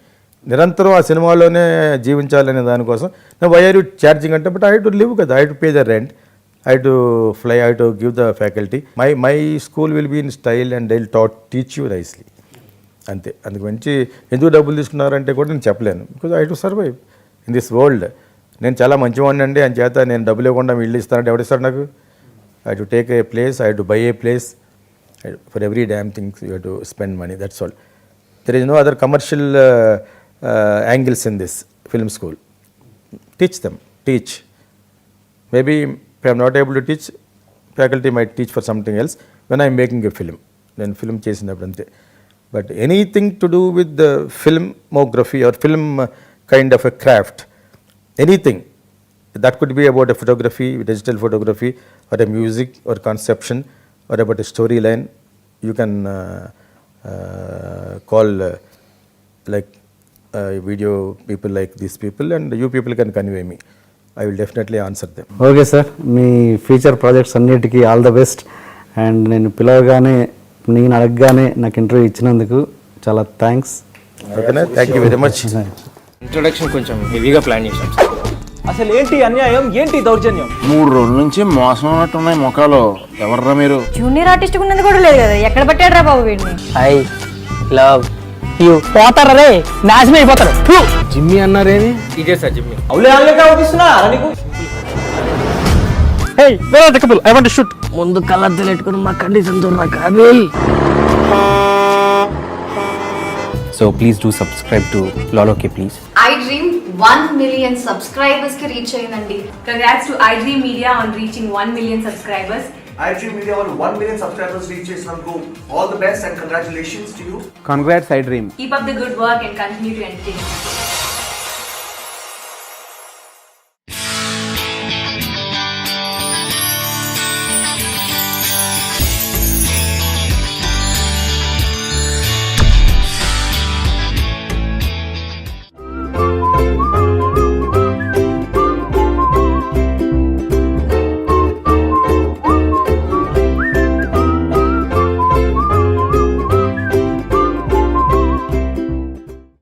నిరంతరం ఆ సినిమాలోనే జీవించాలనే దానికోసం వై ఆర్ యూ ఛార్జింగ్ అంటే, బట్ ఐ టు లివ్ కదా, I to pay the rent, I to fly, I to give the faculty. My school will be in style and I will teach you nicely. అంతే. అందుకు మంచి ఎందుకు డబ్బులు తీసుకున్నారంటే కూడా నేను చెప్పలేను. Because I to survive in this world. నేను చాలా మంచివాడిని అండి అని చేత నేను డబ్బులు ఇవ్వకుండా ఇల్లు ఇస్తానంటే ఎవడిస్తాడు నాకు? I to take a place, I to buy a place. For every damn things you have to spend money, that's all. There is no other commercial angles in this film school. Teach them, teach. Maybe if I am not able to teach, faculty might teach for something else when I am making a film. Then film చేసినప్పుడు అంతే. But anything to do with the filmography or film kind of a craft, anything that could be about a photography, digital photography, or a music or conception, or about a storyline, you can call video people like these people, and you people can convey me. I will definitely answer them. Okay sir, me future projects అన్నిటికీ ఆల్ ద బెస్ట్. అండ్ నేను పిలవగానే నేను అడగగానే నాకు ఇంటర్వ్యూ ఇచ్చినందుకు చాలా థ్యాంక్స్. ఓకేనా, thank you very much. Introduction కొంచెం హెవీగా ప్లాన్ చేశాం సార్. అసలు ఏంటి అన్యాయం, ఏంటి దౌర్జన్యం? 3 రోజుల నుంచి మోసం ఉన్నట్టున్నాయి మొఖాలు. ఎవర్రా మీరు? జూనియర్ ఆర్టిస్ట్ ఉన్నది కూడా లేదు కదా, ఎక్కడ పట్టాడురా బాబు వీడిని? I love you. పోతారా రే, నాశనం అయిపోతారు. జిమ్మి అన్నారేమి? ఇదే సార్ జిమ్మి. అవులే ఆన్లైన్ అవుపిస్తున్నా నీకు. Hey where are the couple, I want to shoot. ముందు కలర్ తెలెట్టుకుని మా కండిషన్ చూడరా Kaabil. So please do subscribe to Loloke, please. iDream 1 million subscribers ki reach ayindandi. Congrats to iDream Media on reaching 1 million subscribers. iDream Media on 1 million subscribers reach chesinanduku all the best and congratulations to you. Congrats, iDream. Keep up the good work and continue to entertain.